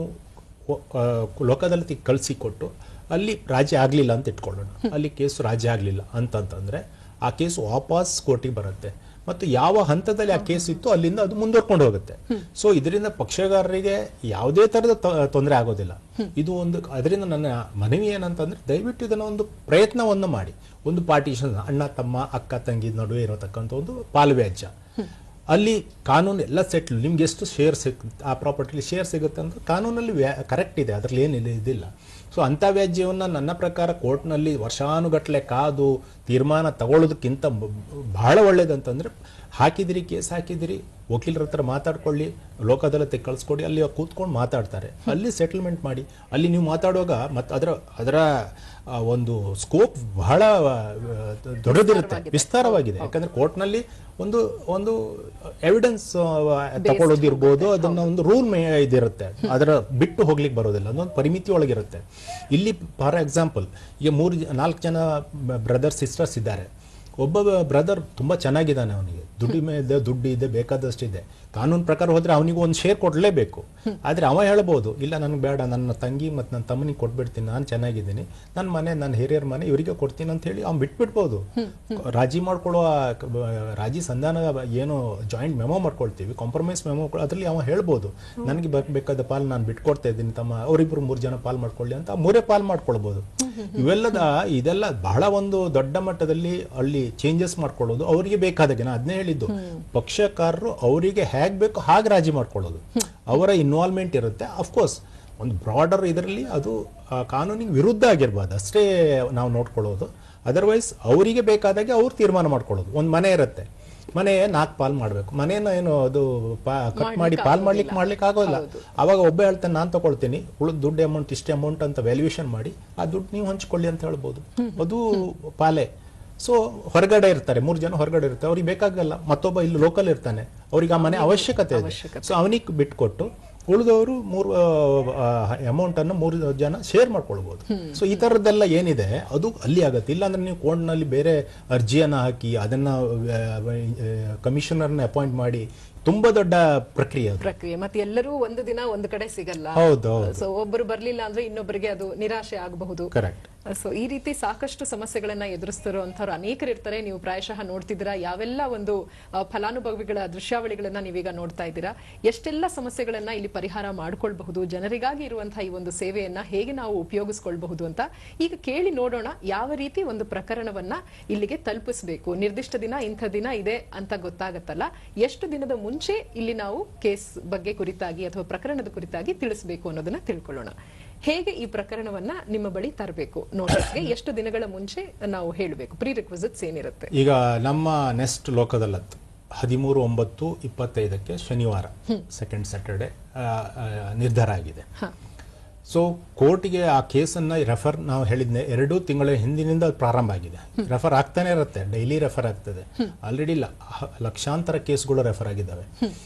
ಲೋಕ ಅದಾಲತಿಗೆ ಕಳಿಸಿಕೊಟ್ಟು ಅಲ್ಲಿ ರಾಜಿ ಆಗಲಿಲ್ಲ ಅಂತ ಇಟ್ಕೊಳ್ಳೋಣ, ಅಲ್ಲಿ ಕೇಸು ರಾಜಿ ಆಗಲಿಲ್ಲ ಅಂತಂತಂದರೆ ಆ ಕೇಸು ವಾಪಸ್ ಕೋರ್ಟಿಗೆ ಬರುತ್ತೆ ಮತ್ತು ಯಾವ ಹಂತದಲ್ಲಿ ಆ ಕೇಸ್ ಇತ್ತು ಅಲ್ಲಿಂದ ಅದು ಮುಂದುವರ್ಕೊಂಡು ಹೋಗುತ್ತೆ. ಸೊ ಇದರಿಂದ ಪಕ್ಷಗಾರರಿಗೆ ಯಾವುದೇ ಥರದ ತೊಂದರೆ ಆಗೋದಿಲ್ಲ. ಇದು ಒಂದು ಅದರಿಂದ ನನ್ನ ಮನವಿ ಏನಂತಂದ್ರೆ, ದಯವಿಟ್ಟು ಇದನ್ನು ಒಂದು ಪ್ರಯತ್ನವನ್ನು ಮಾಡಿ. ಒಂದು ಪಾರ್ಟಿಷನ್, ಅಣ್ಣ ತಮ್ಮ ಅಕ್ಕ ತಂಗಿ ನಡುವೆ ಇರತಕ್ಕಂಥ ಒಂದು ಪಾಲ್ವ್ಯಾಜ್ಯ, ಅಲ್ಲಿ ಕಾನೂನು ಎಲ್ಲ ಸೆಟ್ಲ್, ನಿಮ್ಗೆ ಎಷ್ಟು ಶೇರ್ ಸಿಗುತ್ತೆ, ಆ ಪ್ರಾಪರ್ಟಿಲಿ ಶೇರ್ ಸಿಗುತ್ತೆ ಅಂತ ಕಾನೂನಲ್ಲಿ ಕರೆಕ್ಟ್ ಇದೆ, ಅದರಲ್ಲಿ ಏನಿಲ್ಲ ಇದಿಲ್ಲ. ಸೊ ಅಂಥ ವ್ಯಾಜ್ಯವನ್ನು ನನ್ನ ಪ್ರಕಾರ ಕೋರ್ಟ್ನಲ್ಲಿ ವರ್ಷಾನುಗಟ್ಟಲೆ ಕಾದು ತೀರ್ಮಾನ ತಗೊಳ್ಳೋದಕ್ಕಿಂತ ಬಹಳ ಒಳ್ಳೇದಂತಂದರೆ, ಹಾಕಿದಿರಿ ಕೇಸ್ ಹಾಕಿದಿರಿ, ವಕೀಲರ ಹತ್ರ ಮಾತಾಡ್ಕೊಳ್ಳಿ, ಲೋಕ ಅದಾಲತಿಗೆ ಕಳಿಸ್ಕೊಡಿ, ಅಲ್ಲಿ ಕೂತ್ಕೊಂಡು ಮಾತಾಡ್ತಾರೆ, ಅಲ್ಲಿ ಸೆಟಲ್ಮೆಂಟ್ ಮಾಡಿ. ಅಲ್ಲಿ ನೀವು ಮಾತಾಡುವಾಗ ಮತ್ತು ಅದರ ಒಂದು ಸ್ಕೋಪ್ ಬಹಳ ದೊಡ್ಡದಿರುತ್ತೆ, ವಿಸ್ತಾರವಾಗಿದೆ. ಯಾಕಂದ್ರೆ ಕೋರ್ಟ್ನಲ್ಲಿ ಒಂದು ಎವಿಡೆನ್ಸ್ ತಗೊಳ್ಳೋದಿರ್ಬೋದು, ಅದನ್ನ ಒಂದು ರೂಲ್ ಇದಿರುತ್ತೆ, ಅದರ ಬಿಟ್ಟು ಹೋಗ್ಲಿಕ್ಕೆ ಬರೋದಿಲ್ಲ, ಅದೊಂದು ಪರಿಮಿತಿ ಒಳಗಿರುತ್ತೆ. ಇಲ್ಲಿ ಫಾರ್ ಎಕ್ಸಾಂಪಲ್ ಈಗ 4 ಜನ ಬ್ರದರ್ ಸಿಸ್ಟರ್ಸ್ ಇದ್ದಾರೆ. ಒಬ್ಬ ಬ್ರದರ್ ತುಂಬಾ ಚೆನ್ನಾಗಿದ್ದಾನೆ, ಅವನಿಗೆ ದುಡ್ಡು ಇದೆ, ಬೇಕಾದಷ್ಟಿದೆ. ಕಾನೂನು ಪ್ರಕಾರ ಹೋದ್ರೆ ಅವನಿಗೆ ಒಂದು ಶೇರ್ ಕೊಡಲೇಬೇಕು. ಆದರೆ ಅವ ಹೇಳ್ಬೋದು, ಇಲ್ಲ ನನಗೆ ಬೇಡ, ನನ್ನ ತಂಗಿ ಮತ್ತು ನನ್ನ ತಮ್ಮನಿಗೆ ಕೊಟ್ಬಿಡ್ತೀನಿ, ನಾನು ಚೆನ್ನಾಗಿದ್ದೀನಿ, ನನ್ನ ಮನೆ, ನನ್ನ ಹಿರಿಯರ ಮನೆ ಇವರಿಗೆ ಕೊಡ್ತೀನಿ ಅಂತ ಹೇಳಿ ಅವ್ನು ಬಿಟ್ಬಿಡ್ಬೋದು. ರಾಜಿ ಮಾಡ್ಕೊಳ್ಳೋ ರಾಜಿ ಸಂಧಾನ ಏನು ಜಾಯಿಂಟ್ ಮೆಮೋ ಮಾಡ್ಕೊಳ್ತೀವಿ, ಕಾಂಪ್ರಮೈಸ್ ಮೆಮೋ, ಅದರಲ್ಲಿ ಅವ ಹೇಳ್ಬೋದು, ನನಗೆ ಬೇಕಾದ ಪಾಲು ನಾನು ಬಿಟ್ಕೊಡ್ತಾ ಇದ್ದೀನಿ, ತಮ್ಮ ಅವರಿಬ್ಬರು 3 ಜನ ಪಾಲು ಮಾಡ್ಕೊಳ್ಳಿ ಅಂತ 3 ಪಾಲು ಮಾಡ್ಕೊಳ್ಬೋದು. ಇದೆಲ್ಲ ಬಹಳ ಒಂದು ದೊಡ್ಡ ಮಟ್ಟದಲ್ಲಿ ಅಲ್ಲಿ ಚೇಂಜಸ್ ಮಾಡ್ಕೊಳ್ಳೋದು, ಅವರಿಗೆ ಬೇಕಾದಾಗೆ. ನಾನು ಅದನ್ನೇ ಹೇಳಿದ್ದು, ಪಕ್ಷಕಾರರು ಅವರಿಗೆ ಹೇಗೆ ಬೇಕು ಹಾಗೆ ರಾಜಿ ಮಾಡ್ಕೊಳ್ಳೋದು, ಅವರ ಇನ್ವಾಲ್ವ್ಮೆಂಟ್ ಇರುತ್ತೆ. ಅಫ್ಕೋರ್ಸ್ ಒಂದು ಬ್ರಾಡರ್ ಇದರಲ್ಲಿ ಅದು ಕಾನೂನಿಗೆ ವಿರುದ್ಧ ಆಗಿರ್ಬಾರ್ದು ಅಷ್ಟೇ ನಾವು ನೋಡ್ಕೊಳ್ಳೋದು. ಅದರ್ವೈಸ್ ಅವರಿಗೆ ಬೇಕಾದಾಗೆ ಅವ್ರು ತೀರ್ಮಾನ ಮಾಡ್ಕೊಳ್ಳೋದು. ಒಂದು ಮನೆ ಇರುತ್ತೆ, ಮನೆ 4 ಪಾಲ್ ಮಾಡಬೇಕು, ಮನೇನ ಏನು ಅದು ಕಟ್ ಮಾಡಿ ಪಾಲ್ ಮಾಡ್ಲಿಕ್ಕೆ ಆಗೋಲ್ಲ. ಅವಾಗ ಒಬ್ಬ ಹೇಳ್ತಾನೆ, ನಾನು ತಗೊಳ್ತೀನಿ, ಉಳಿದ ದುಡ್ಡು ಅಮೌಂಟ್ ಇಷ್ಟೇ ಅಮೌಂಟ್ ಅಂತ ವ್ಯಾಲ್ಯೂಯೇಷನ್ ಮಾಡಿ ಆ ದುಡ್ಡು ನೀವು ಹಂಚ್ಕೊಳ್ಳಿ ಅಂತ ಹೇಳ್ಬೋದು, ಅದು ಪಾಲೆ. ಸೊ ಹೊರಗಡೆ ಇರ್ತಾರೆ, 3 ಜನ ಹೊರಗಡೆ ಇರ್ತಾರೆ, ಅವ್ರಿಗೆ ಬೇಕಾಗಲ್ಲ, ಮತ್ತೊಬ್ಬ ಇಲ್ಲಿ ಲೋಕಲ್ ಇರ್ತಾನೆ, ಅವ್ರಿಗೆ ಆ ಮನೆ ಅವಶ್ಯಕತೆ ಇದೆ. ಸೊ ಅವನಿಗೆ ಬಿಟ್ಕೊಟ್ಟು ಉಳಿದವರು 3 ಅಮೌಂಟ್ ಅನ್ನು 3 ಜನ ಶೇರ್ ಮಾಡ್ಕೊಳ್ಬಹುದು. ಸೊ ಈ ತರದ್ದೆಲ್ಲ ಏನಿದೆ ಅದು ಅಲ್ಲಿ ಆಗತ್ತೆ. ಇಲ್ಲಾಂದ್ರೆ ನೀವು ಕೋರ್ಟ್ನಲ್ಲಿ ಬೇರೆ ಅರ್ಜಿಯನ್ನ ಹಾಕಿ ಅದನ್ನ ಕಮಿಷನರ್ನ ಅಪಾಯಿಂಟ್ ಮಾಡಿ ತುಂಬಾ ದೊಡ್ಡ ಪ್ರಕ್ರಿಯೆ ಮತ್ತೆ ಎಲ್ಲರೂ ಒಂದು ದಿನ ಒಂದು ಕಡೆ ಸಿಗಲ್ಲ. ಸೊ ಒಬ್ಬರು ಬರ್ಲಿಲ್ಲ ಅಂದ್ರೆ ಇನ್ನೊಬ್ಬರಿಗೆ ಅದು ನಿರಾಶೆ ಆಗಬಹುದು. ಕರೆಕ್ಟ್. ಸೊ ಈ ರೀತಿ ಸಾಕಷ್ಟು ಸಮಸ್ಯೆಗಳನ್ನ ಎದುರಿಸ್ತಿರುವಂತವ್ರು ಅನೇಕರು ಇರ್ತಾರೆ. ನೀವು ಪ್ರಾಯಶಃ ನೋಡ್ತಿದ್ದೀರಾ, ಯಾವೆಲ್ಲ ಒಂದು ಫಲಾನುಭವಿಗಳ ದೃಶ್ಯಾವಳಿಗಳನ್ನ ನೀವೀಗ ನೋಡ್ತಾ ಇದ್ದೀರಾ. ಎಷ್ಟೆಲ್ಲ ಸಮಸ್ಯೆಗಳನ್ನ ಇಲ್ಲಿ ಪರಿಹಾರ ಮಾಡ್ಕೊಳ್ಬಹುದು, ಜನರಿಗಾಗಿ ಇರುವಂತಹ ಈ ಒಂದು ಸೇವೆಯನ್ನ ಹೇಗೆ ನಾವು ಉಪಯೋಗಿಸ್ಕೊಳ್ಬಹುದು ಅಂತ ಈಗ ಕೇಳಿ ನೋಡೋಣ. ಯಾವ ರೀತಿ ಒಂದು ಪ್ರಕರಣವನ್ನ ಇಲ್ಲಿಗೆ ತಲುಪಿಸಬೇಕು, ನಿರ್ದಿಷ್ಟ ದಿನ ಇಂಥ ದಿನ ಇದೆ ಅಂತ ಗೊತ್ತಾಗತ್ತಲ್ಲ, ಎಷ್ಟು ದಿನದ ಮುಂಚೆ ಇಲ್ಲಿ ನಾವು ಕೇಸ್ ಬಗ್ಗೆ ಕುರಿತಾಗಿ ಅಥವಾ ಪ್ರಕರಣದ ಕುರಿತಾಗಿ ತಿಳಿಸಬೇಕು ಅನ್ನೋದನ್ನ ತಿಳ್ಕೊಳ್ಳೋಣ. ಹೇಗೆ ಈ ಪ್ರಕರಣವನ್ನ ನಿಮ್ಮ ಬಳಿ ತರಬೇಕು, ನೋಟಿಸ್ಗೆ ಎಷ್ಟು ದಿನಗಳ ಮುಂಚೆ ನಾವು ಹೇಳಬೇಕು, ಪ್ರೀ ರಿಕ್ವಿಸಿಟ್ಸ್ ಏನಿರುತ್ತೆ? ಈಗ ನಮ್ಮ ನೆಕ್ಸ್ಟ್ ಲೋಕ ಅದಾಲತ್ 13/9/25 ಶನಿವಾರ ಸೆಕೆಂಡ್ ಸ್ಯಾಟರ್ಡೆ ನಿರ್ಧಾರ ಆಗಿದೆ. ಸೊ ಕೋರ್ಟಿಗೆ ಆ ಕೇಸನ್ನು ರೆಫರ್ ನಾವು ಹೇಳಿದ್ನೆ 2 ತಿಂಗಳ ಹಿಂದಿನಿಂದ ಪ್ರಾರಂಭ ಆಗಿದೆ. ರೆಫರ್ ಆಗ್ತಾನೆ ಇರುತ್ತೆ, ಡೈಲಿ ರೆಫರ್ ಆಗ್ತದೆ. ಆಲ್ರೆಡಿ ಲಕ್ಷಾಂತರ ಕೇಸ್ಗಳು ರೆಫರ್ ಆಗಿದ್ದಾವೆ.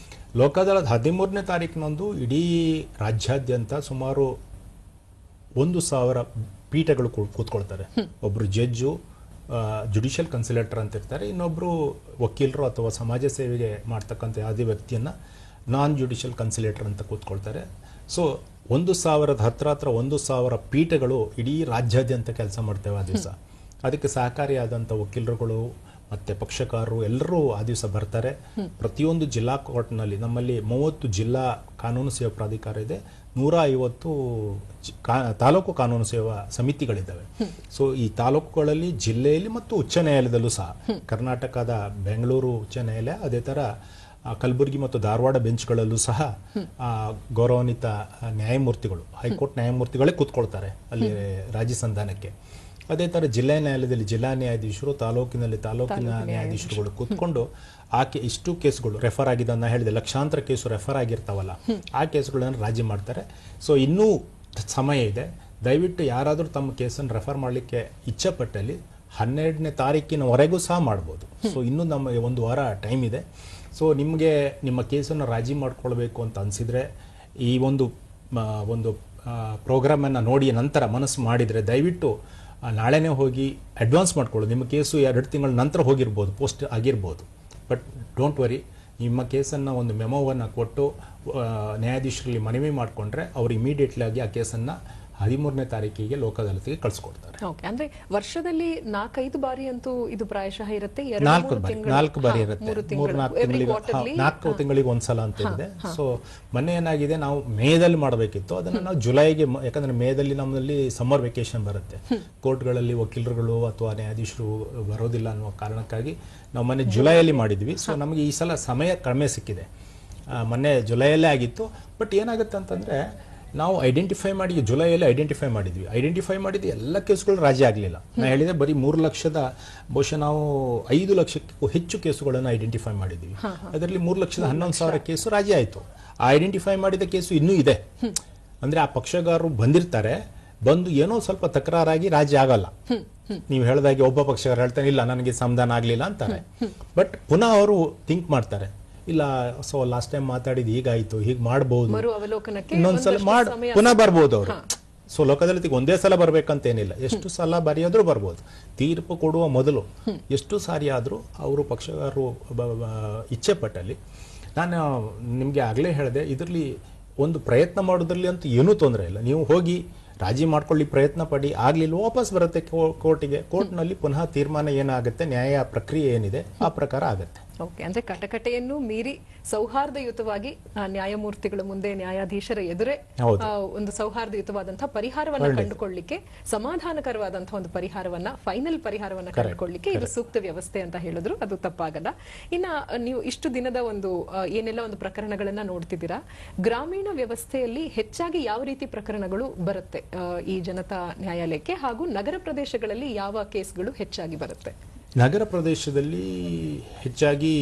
ಲೋಕ ಅದಾಲತ್ 13ನೇ ತಾರೀಕಿನಂದು ಇಡೀ ರಾಜ್ಯಾದ್ಯಂತ ಸುಮಾರು 1,000 ಪೀಠಗಳು ಕೂತ್ಕೊಳ್ತಾರೆ. ಒಬ್ರು ಜಡ್ಜು, ಜುಡಿಷಿಯಲ್ ಕನ್ಸಿಲೇಟರ್ ಅಂತ ಇರ್ತಾರೆ, ಇನ್ನೊಬ್ರು ವಕೀಲರು ಅಥವಾ ಸಮಾಜ ಸೇವೆಗೆ ಮಾಡ್ತಕ್ಕಂಥ ಯಾವುದೇ ವ್ಯಕ್ತಿಯನ್ನ ನಾನ್ ಜುಡಿಷಿಯಲ್ ಕನ್ಸಿಲೇಟರ್ ಅಂತ ಕೂತ್ಕೊಳ್ತಾರೆ. ಸೊ 1,000 ಪೀಠಗಳು ಇಡೀ ರಾಜ್ಯಾದ್ಯಂತ ಕೆಲಸ ಮಾಡ್ತೇವೆ ಆ ದಿವಸ. ಅದಕ್ಕೆ ಸಹಕಾರಿಯಾದಂಥ ವಕೀಲರುಗಳು ಮತ್ತೆ ಪಕ್ಷಕಾರರು ಎಲ್ಲರೂ ಆ ದಿವಸ ಬರ್ತಾರೆ. ಪ್ರತಿಯೊಂದು ಜಿಲ್ಲಾ ಕೋರ್ಟ್ನಲ್ಲಿ ನಮ್ಮಲ್ಲಿ 30 ಜಿಲ್ಲಾ ಕಾನೂನು ಸೇವಾ ಪ್ರಾಧಿಕಾರ ಇದೆ, 150 ತಾಲೂಕು ಕಾನೂನು ಸೇವಾ ಸಮಿತಿಗಳಿದ್ದಾವೆ. ಸೊ ಈ ತಾಲೂಕುಗಳಲ್ಲಿ, ಜಿಲ್ಲೆಯಲ್ಲಿ ಮತ್ತು ಉಚ್ಚ ನ್ಯಾಯಾಲಯದಲ್ಲೂ ಸಹ, ಕರ್ನಾಟಕದ ಬೆಂಗಳೂರು ಉಚ್ಚ ನ್ಯಾಯಾಲಯ, ಅದೇ ತರ ಕಲಬುರಗಿ ಮತ್ತು ಧಾರವಾಡ ಬೆಂಚ್ಗಳಲ್ಲೂ ಸಹ ಗೌರವಾನ್ವಿತ ನ್ಯಾಯಮೂರ್ತಿಗಳು, ಹೈಕೋರ್ಟ್ ನ್ಯಾಯಮೂರ್ತಿಗಳೇ ಕೂತ್ಕೊಳ್ತಾರೆ ಅಲ್ಲಿ ರಾಜಿ ಸಂಧಾನಕ್ಕೆ. ಅದೇ ತರ ಜಿಲ್ಲಾ ನ್ಯಾಯಾಲಯದಲ್ಲಿ ಜಿಲ್ಲಾ ನ್ಯಾಯಾಧೀಶರು, ತಾಲೂಕಿನಲ್ಲಿ ತಾಲೂಕಿನ ನ್ಯಾಯಾಧೀಶರುಗಳು ಕೂತ್ಕೊಂಡು ಇಷ್ಟು ಕೇಸ್ಗಳು ರೆಫರ್ ಆಗಿದೆ ಅಂತ ಹೇಳಿದೆ, ಲಕ್ಷಾಂತರ ಕೇಸು ರೆಫರ್ ಆಗಿರ್ತಾವಲ್ಲ, ಆ ಕೇಸುಗಳನ್ನು ರಾಜಿ ಮಾಡ್ತಾರೆ. ಸೊ ಇನ್ನೂ ಸಮಯ ಇದೆ. ದಯವಿಟ್ಟು ಯಾರಾದರೂ ತಮ್ಮ ಕೇಸನ್ನು ರೆಫರ್ ಮಾಡಲಿಕ್ಕೆ ಇಚ್ಛೆ ಪಟ್ಟಲ್ಲಿ 12ನೇ ತಾರೀಕಿನವರೆಗೂ ಸಹ ಮಾಡ್ಬೋದು. ಸೊ ಇನ್ನೂ ನಮಗೆ 1 ವಾರ ಟೈಮ್ ಇದೆ. ಸೊ ನಿಮಗೆ ನಿಮ್ಮ ಕೇಸನ್ನು ರಾಜಿ ಮಾಡ್ಕೊಳ್ಬೇಕು ಅಂತ ಅನಿಸಿದರೆ ಈ ಒಂದು ಪ್ರೋಗ್ರಾಮನ್ನು ನೋಡಿ ನಂತರ ಮನಸ್ಸು ಮಾಡಿದರೆ ದಯವಿಟ್ಟು ನಾಳೆನೇ ಹೋಗಿ ಅಡ್ವಾನ್ಸ್ ಮಾಡ್ಕೊಳ್ಳೋದು. ನಿಮ್ಮ ಕೇಸು 2 ತಿಂಗಳ ನಂತರ ಹೋಗಿರ್ಬೋದು, ಪೋಸ್ಟ್ ಆಗಿರ್ಬೋದು. ಬಟ್ ಡೋಂಟ್ ವರಿ, ನಿಮ್ಮ ಕೇಸನ್ನು ಒಂದು ಮೆಮೋವನ್ನು ಕೊಟ್ಟು ನ್ಯಾಯಾಧೀಶರಲ್ಲಿ ಮನವಿ ಮಾಡಿಕೊಂಡ್ರೆ ಅವರು ಇಮಿಡಿಯೇಟ್ಲಿ ಆಗಿ ಆ ಕೇಸನ್ನು 13ನೇ ತಾರೀಕಿಗೆ ಲೋಕ ಅದಾಲತ್ಗೆ ಕಳಿಸ್ಕೊಡ್ತಾರೆ. ಓಕೆ, ಅಂದ್ರೆ ವರ್ಷದಲ್ಲಿ 4-5 ಬಾರಿ ಅಂತೂ ಇದು ಪ್ರಾಯಶಃ ಇರುತ್ತೆ. 4 ಬಾರಿ ಇರುತ್ತೆ, 4 ತಿಂಗಳಿಗೆ ಒಂದ್ಸಲ ಅಂತ ಇದೆ. ಸೊ ಮೊನ್ನೆ ಏನಾಗಿದೆ, ನಾವು ಮೇದಲ್ಲಿ ಮಾಡಬೇಕಿತ್ತು, ಅದನ್ನ ನಾವು ಜುಲೈಗೆ, ಯಾಕಂದ್ರೆ ಮೇದಲ್ಲಿ ನಮ್ಮಲ್ಲಿ ಸಮ್ಮರ್ ವೆಕೇಶನ್ ಬರುತ್ತೆ, ಕೋರ್ಟ್ಗಳಲ್ಲಿ ವಕೀಲರುಗಳು ಅಥವಾ ನ್ಯಾಯಾಧೀಶರು ಬರೋದಿಲ್ಲ ಅನ್ನೋ ಕಾರಣಕ್ಕಾಗಿ ನಾವು ಮೊನ್ನೆ ಜುಲೈಯಲ್ಲಿ ಮಾಡಿದ್ವಿ. ಸೊ ನಮಗೆ ಈ ಸಲ ಸಮಯ ಕಡಿಮೆ ಸಿಕ್ಕಿದೆ. ಮೊನ್ನೆ ಜುಲೈಯಲ್ಲೇ ಆಗಿತ್ತು. ಬಟ್ ಏನಾಗುತ್ತೆ ಅಂತಂದ್ರೆ, ನಾವು ಐಡೆಂಟಿಫೈ ಮಾಡಿ ಜುಲೈಯಲ್ಲಿ ಐಡೆಂಟಿಫೈ ಮಾಡಿದ್ದು ಎಲ್ಲ ಕೇಸುಗಳು ರಾಜಿ ಆಗಲಿಲ್ಲ. ನಾನು ಹೇಳಿದೆ ಬರೀ 3 ಲಕ್ಷದ, ಬಹುಶಃ ನಾವು 5 ಲಕ್ಷಕ್ಕೂ ಹೆಚ್ಚು ಕೇಸುಗಳನ್ನು ಐಡೆಂಟಿಫೈ ಮಾಡಿದ್ವಿ. ಅದರಲ್ಲಿ 3,11,000 ಕೇಸು ರಾಜಿ ಆಯಿತು. ಆ ಐಡೆಂಟಿಫೈ ಮಾಡಿದ ಕೇಸು ಇನ್ನೂ ಇದೆ. ಅಂದ್ರೆ ಆ ಪಕ್ಷಗಾರರು ಬಂದಿರ್ತಾರೆ, ಬಂದು ಏನೋ ಸ್ವಲ್ಪ ತಕರಾರಾಗಿ ರಾಜಿ ಆಗಲ್ಲ. ನೀವು ಹೇಳಿದಾಗೆ ಒಬ್ಬ ಪಕ್ಷಗಾರ ಹೇಳ್ತಾನೆ, ಇಲ್ಲ ನನಗೆ ಸಮಾಧಾನ ಆಗಲಿಲ್ಲ ಅಂತಾರೆ. ಬಟ್ ಪುನಃ ಅವರು ಥಿಂಕ್ ಮಾಡ್ತಾರೆ, ಇಲ್ಲ ಸೊ ಲಾಸ್ಟ್ ಟೈಮ್ ಮಾತಾಡಿದ್ದು ಹೀಗಾಯ್ತು, ಹೀಗೆ ಮಾಡಬಹುದು, ಇನ್ನೊಂದ್ಸಲ ಪುನಃ ಬರ್ಬೋದು ಅವರು. ಸೊ ಲೋಕದಲ್ಲಿಗೆ ಒಂದೇ ಸಲ ಬರ್ಬೇಕಂತೇನಿಲ್ಲ, ಎಷ್ಟು ಸಲ ಬರೆಯೋದ್ರೂ ಬರ್ಬೋದು. ತೀರ್ಪು ಕೊಡುವ ಮೊದಲು ಎಷ್ಟು ಸಾರಿ ಆದ್ರೂ ಅವರು ಪಕ್ಷಗಾರರು ಇಚ್ಛೆ ಪಟ್ಟಲ್ಲಿ, ನಾನು ನಿಮ್ಗೆ ಆಗ್ಲೇ ಹೇಳಿದೆ, ಇದರಲ್ಲಿ ಒಂದು ಪ್ರಯತ್ನ ಮಾಡೋದ್ರಲ್ಲಿ ಅಂತೂ ಏನೂ ತೊಂದರೆ ಇಲ್ಲ. ನೀವು ಹೋಗಿ ರಾಜಿ ಮಾಡ್ಕೊಳ್ಳಿ, ಪ್ರಯತ್ನ ಪಡಿ, ಆಗ್ಲಿಲ್ಲ ವಾಪಸ್ ಬರುತ್ತೆ ಕೋರ್ಟಿಗೆ. ಕೋರ್ಟ್ನಲ್ಲಿ ಪುನಃ ತೀರ್ಮಾನ ಏನಾಗುತ್ತೆ, ನ್ಯಾಯ ಪ್ರಕ್ರಿಯೆ ಏನಿದೆ ಆ ಪ್ರಕಾರ ಆಗುತ್ತೆ. ಓಕೆ, ಅಂದ್ರೆ ಕಟಕಟೆಯನ್ನು ಮೀರಿ ಸೌಹಾರ್ದಯುತವಾಗಿ ನ್ಯಾಯಮೂರ್ತಿಗಳ ಮುಂದೆ, ನ್ಯಾಯಾಧೀಶರ ಎದುರೇ ಒಂದು ಸೌಹಾರ್ದಯುತವಾದಂತಹ ಪರಿಹಾರವನ್ನ ಕಂಡುಕೊಳ್ಳಿಕ್ಕೆ, ಸಮಾಧಾನಕರವಾದಂತಹ ಒಂದು ಪರಿಹಾರವನ್ನ, ಫೈನಲ್ ಪರಿಹಾರವನ್ನ ಕಂಡುಕೊಳ್ಳಿಕ್ಕೆ ಇದು ಸೂಕ್ತ ವ್ಯವಸ್ಥೆ ಅಂತ ಹೇಳಿದ್ರು ಅದು ತಪ್ಪಾಗಲ್ಲ. ಇನ್ನ ನೀವು ಇಷ್ಟು ದಿನದ ಒಂದು ಏನೆಲ್ಲ ಒಂದು ಪ್ರಕರಣಗಳನ್ನ ನೋಡ್ತಿದ್ದೀರಾ, ಗ್ರಾಮೀಣ ವ್ಯವಸ್ಥೆಯಲ್ಲಿ ಹೆಚ್ಚಾಗಿ ಯಾವ ರೀತಿ ಪ್ರಕರಣಗಳು ಬರುತ್ತೆ ಈ ಜನತಾ ನ್ಯಾಯಾಲಯಕ್ಕೆ, ಹಾಗೂ ನಗರ ಪ್ರದೇಶಗಳಲ್ಲಿ ಯಾವ ಕೇಸ್ಗಳು ಹೆಚ್ಚಾಗಿ ಬರುತ್ತೆ? ನಗರ ಪ್ರದೇಶದಲ್ಲಿ ಹೆಚ್ಚಾಗಿ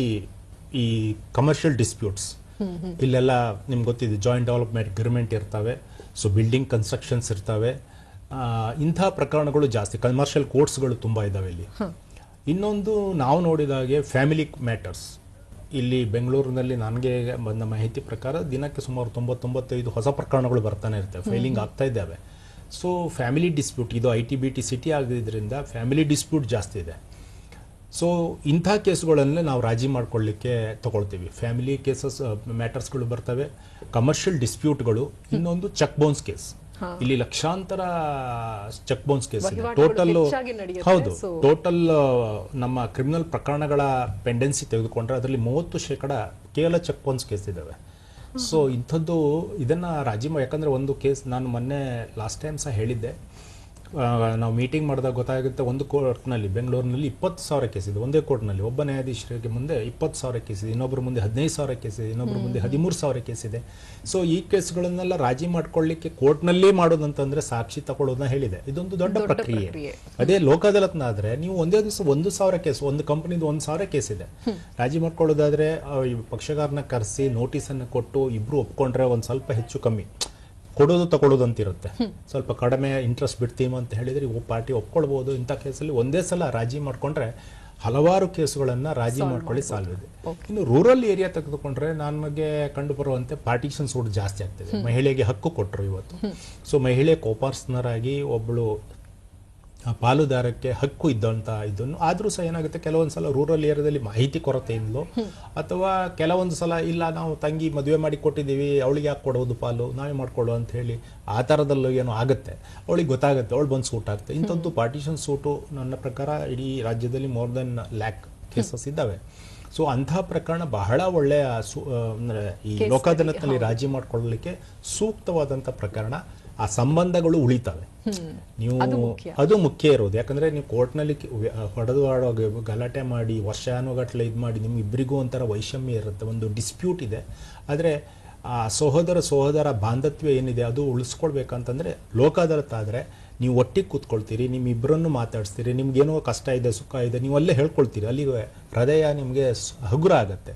ಈ ಕಮರ್ಷಿಯಲ್ ಡಿಸ್ಪ್ಯೂಟ್ಸ್, ಇಲ್ಲೆಲ್ಲ ನಿಮ್ಗೆ ಗೊತ್ತಿದೆ, ಜಾಯಿಂಟ್ ಡೆವಲಪ್ಮೆಂಟ್ ಅಗ್ರಿಮೆಂಟ್ ಇರ್ತವೆ, ಸೊ ಬಿಲ್ಡಿಂಗ್ ಕನ್ಸ್ಟ್ರಕ್ಷನ್ಸ್ ಇರ್ತವೆ, ಇಂಥ ಪ್ರಕರಣಗಳು ಜಾಸ್ತಿ. ಕಮರ್ಷಿಯಲ್ ಕೋರ್ಟ್ಸ್ಗಳು ತುಂಬ ಇದ್ದಾವೆ ಇಲ್ಲಿ. ಇನ್ನೊಂದು ನಾವು ನೋಡಿದಾಗೆ ಫ್ಯಾಮಿಲಿ ಮ್ಯಾಟರ್ಸ್. ಇಲ್ಲಿ ಬೆಂಗಳೂರಿನಲ್ಲಿ ನನಗೆ ಬಂದ ಮಾಹಿತಿ ಪ್ರಕಾರ ದಿನಕ್ಕೆ ಸುಮಾರು 90-95 ಹೊಸ ಪ್ರಕರಣಗಳು ಬರ್ತಾನೆ ಇರ್ತವೆ, ಫೈಲಿಂಗ್ ಆಗ್ತಾ ಇದ್ದಾವೆ. ಸೊ ಫ್ಯಾಮಿಲಿ ಡಿಸ್ಪ್ಯೂಟ್, ಇದು ITBT ಸಿಟಿ ಆಗಿದ್ದರಿಂದ ಫ್ಯಾಮಿಲಿ ಡಿಸ್ಪ್ಯೂಟ್ ಜಾಸ್ತಿ ಇದೆ. ಸೊ ಇಂಥ ಕೇಸುಗಳನ್ನೇ ನಾವು ರಾಜಿ ಮಾಡ್ಕೊಳ್ಳಿಕ್ಕೆ ತಗೊಳ್ತೀವಿ. ಫ್ಯಾಮಿಲಿ ಕೇಸಸ್ ಮ್ಯಾಟರ್ಸ್ಗಳು ಬರ್ತವೆ, ಕಮರ್ಷಿಯಲ್ ಡಿಸ್ಪ್ಯೂಟ್ಗಳು, ಇನ್ನೊಂದು ಚೆಕ್ ಬೌನ್ಸ್ ಕೇಸ್. ಇಲ್ಲಿ ಲಕ್ಷಾಂತರ ಚೆಕ್ ಬೌನ್ಸ್ ಕೇಸ್ ಇದೆ. ಟೋಟಲ್ ನಮ್ಮ ಕ್ರಿಮಿನಲ್ ಪ್ರಕರಣಗಳ ಪೆಂಡೆನ್ಸಿ ತೆಗೆದುಕೊಂಡ್ರೆ ಅದರಲ್ಲಿ 30% ಕೇವಲ ಚೆಕ್ ಬೌನ್ಸ್ ಕೇಸ್ ಇದಾವೆ. ಸೊ ಇಂಥದ್ದು ಇದನ್ನ ರಾಜಿ ಯಾಕಂದ್ರೆ ಒಂದು ಕೇಸ್ ನಾನು ಮೊನ್ನೆ ಲಾಸ್ಟ್ ಟೈಮ್ ಸಹ ಹೇಳಿದ್ದೆ, ನಾವು ಮೀಟಿಂಗ್ ಮಾಡಿದಾಗ ಗೊತ್ತಾಗುತ್ತೆ, ಒಂದು ಕೋರ್ಟ್ನಲ್ಲಿ ಬೆಂಗಳೂರಿನಲ್ಲಿ 20,000 ಕೇಸ್ ಇದೆ. ಒಂದೇ ಕೋರ್ಟ್ನಲ್ಲಿ ಒಬ್ಬ ನ್ಯಾಯಾಧೀಶರಿಗೆ ಮುಂದೆ 20,000 ಕೇಸ್ ಇದೆ, ಇನ್ನೊಬ್ಬರ ಮುಂದೆ 15,000 ಕೇಸ್ ಇದೆ, ಇನ್ನೊಬ್ಬರ ಮುಂದೆ 13,000 ಕೇಸ್ ಇದೆ. ಸೊ ಈ ಕೇಸ್ಗಳನ್ನೆಲ್ಲ ರಾಜಿ ಮಾಡ್ಕೊಳ್ಳಿಕ್ಕೆ ಕೋರ್ಟ್ನಲ್ಲೇ ಮಾಡೋದಂತಂದ್ರೆ ಸಾಕ್ಷಿ ತಗೊಳ್ಳೋದನ್ನ ಹೇಳಿದೆ. ಇದೊಂದು ದೊಡ್ಡ ಪ್ರಕ್ರಿಯೆ. ಅದೇ ಲೋಕ ಅದಾಲತ್ನಾದ್ರೆ ನೀವು ಒಂದೇ ದಿವಸ 1,000 ಕೇಸ್, ಒಂದು ಕಂಪನಿದು 1,000 ಕೇಸ್ ಇದೆ. ರಾಜಿ ಮಾಡ್ಕೊಳ್ಳೋದಾದ್ರೆ ಈ ಪಕ್ಷಗಾರನ ಕರೆಸಿ ನೋಟಿಸನ್ನು ಕೊಟ್ಟು ಇಬ್ರು ಒಪ್ಕೊಂಡ್ರೆ ಒಂದು ಸ್ವಲ್ಪ ಹೆಚ್ಚು ಕಮ್ಮಿ ಕೊಡೋದು ತಗೊಳ್ಳೋದು ಅಂತಿರುತ್ತೆ. ಸ್ವಲ್ಪ ಕಡಿಮೆ ಇಂಟ್ರೆಸ್ಟ್ ಬಿಡ್ತೀವಿ ಅಂತ ಹೇಳಿದ್ರೆ ಇವು ಪಾರ್ಟಿ ಒಪ್ಕೊಳ್ಬಹುದು. ಇಂಥ ಕೇಸಲ್ಲಿ ಒಂದೇ ಸಲ ರಾಜಿ ಮಾಡ್ಕೊಂಡ್ರೆ ಹಲವಾರು ಕೇಸುಗಳನ್ನ ರಾಜಿ ಮಾಡ್ಕೊಳ್ಳಿ ಸಾಲ್ವ್ ಇದೆ. ಇನ್ನು ರೂರಲ್ ಏರಿಯಾ ತೆಗೆದುಕೊಂಡ್ರೆ ನಮಗೆ ಕಂಡು ಬರುವಂತೆ ಪಾರ್ಟಿಷನ್ ಸೂಟ್ ಜಾಸ್ತಿ ಆಗ್ತದೆ. ಮಹಿಳೆಗೆ ಹಕ್ಕು ಕೊಟ್ಟರು ಇವತ್ತು. ಸೊ ಮಹಿಳೆ ಕೋಪಾರ್ಸ್ನರಾಗಿ ಒಬ್ಬಳು ಪಾಲುದಾರಕ್ಕೆ ಹಕ್ಕು ಇದ್ದಂತ ಇದನ್ನು ಆದ್ರೂ ಸಹ ಏನಾಗುತ್ತೆ, ಕೆಲವೊಂದು ಸಲ ರೂರಲ್ ಏರಿಯಾದಲ್ಲಿ ಮಾಹಿತಿ ಕೊರತೆಯಿಂದಲೋ ಅಥವಾ ಕೆಲವೊಂದು ಸಲ ಇಲ್ಲ ನಾವು ತಂಗಿ ಮದುವೆ ಮಾಡಿ ಕೊಟ್ಟಿದ್ದೀವಿ ಅವಳಿಗೆ ಯಾಕೆ ಕೊಡೋದು ಪಾಲು ನಾವೇ ಮಾಡ್ಕೊಳ್ಳೋ ಅಂತ ಹೇಳಿ ಆ ಥರದಲ್ಲೂ ಏನೋ ಆಗುತ್ತೆ, ಅವಳಿಗೆ ಗೊತ್ತಾಗುತ್ತೆ, ಅವಳು ಬಂದು ಸೂಟ್ ಆಗುತ್ತೆ. ಇಂಥದ್ದು ಪಾರ್ಟಿಷನ್ ಸೂಟು ನನ್ನ ಪ್ರಕಾರ ಇಡೀ ರಾಜ್ಯದಲ್ಲಿ more than 1,00,000 ಕೇಸಸ್ ಇದ್ದಾವೆ. ಸೊ ಅಂಥ ಪ್ರಕರಣ ಬಹಳ ಒಳ್ಳೆಯ ಅಂದರೆ ಈ ಲೋಕ ಅದಾಲತ್ನಲ್ಲಿ ರಾಜಿ ಮಾಡ್ಕೊಳ್ಳಲಿಕ್ಕೆ ಸೂಕ್ತವಾದಂಥ ಪ್ರಕರಣ. ಆ ಸಂಬಂಧಗಳು ಉಳಿತವೆ. ನೀವು ಅದು ಮುಖ್ಯ ಇರೋದು. ಯಾಕಂದ್ರೆ ನೀವು ಕೋರ್ಟ್ನಲ್ಲಿ ಹೊಡೆದು ಗಲಾಟೆ ಮಾಡಿ ವರ್ಷಾನುಗಟ್ಲೆ ಇದು ಮಾಡಿ ನಿಮ್ಗಿಬ್ಬರಿಗೂ ಒಂಥರ ವೈಷಮ್ಯ ಇರುತ್ತೆ, ಒಂದು ಡಿಸ್ಪ್ಯೂಟ್ ಇದೆ. ಆದರೆ ಆ ಸಹೋದರ ಬಾಂಧವ್ಯ ಏನಿದೆ ಅದು ಉಳಿಸ್ಕೊಳ್ಬೇಕಂತಂದ್ರೆ ಲೋಕ ಅದಾಲತ್ ಆದರೆ ನೀವು ಒಟ್ಟಿಗೆ ಕೂತ್ಕೊಳ್ತೀರಿ, ನಿಮ್ಮಿಬ್ಬರನ್ನು ಮಾತಾಡಿಸ್ತೀರಿ, ನಿಮ್ಗೇನೋ ಕಷ್ಟ ಇದೆ ಸುಖ ಇದೆ ನೀವು ಅಲ್ಲೇ ಹೇಳ್ಕೊಳ್ತೀರಿ, ಅಲ್ಲಿ ಹೃದಯ ನಿಮಗೆ ಹಗುರ ಆಗತ್ತೆ.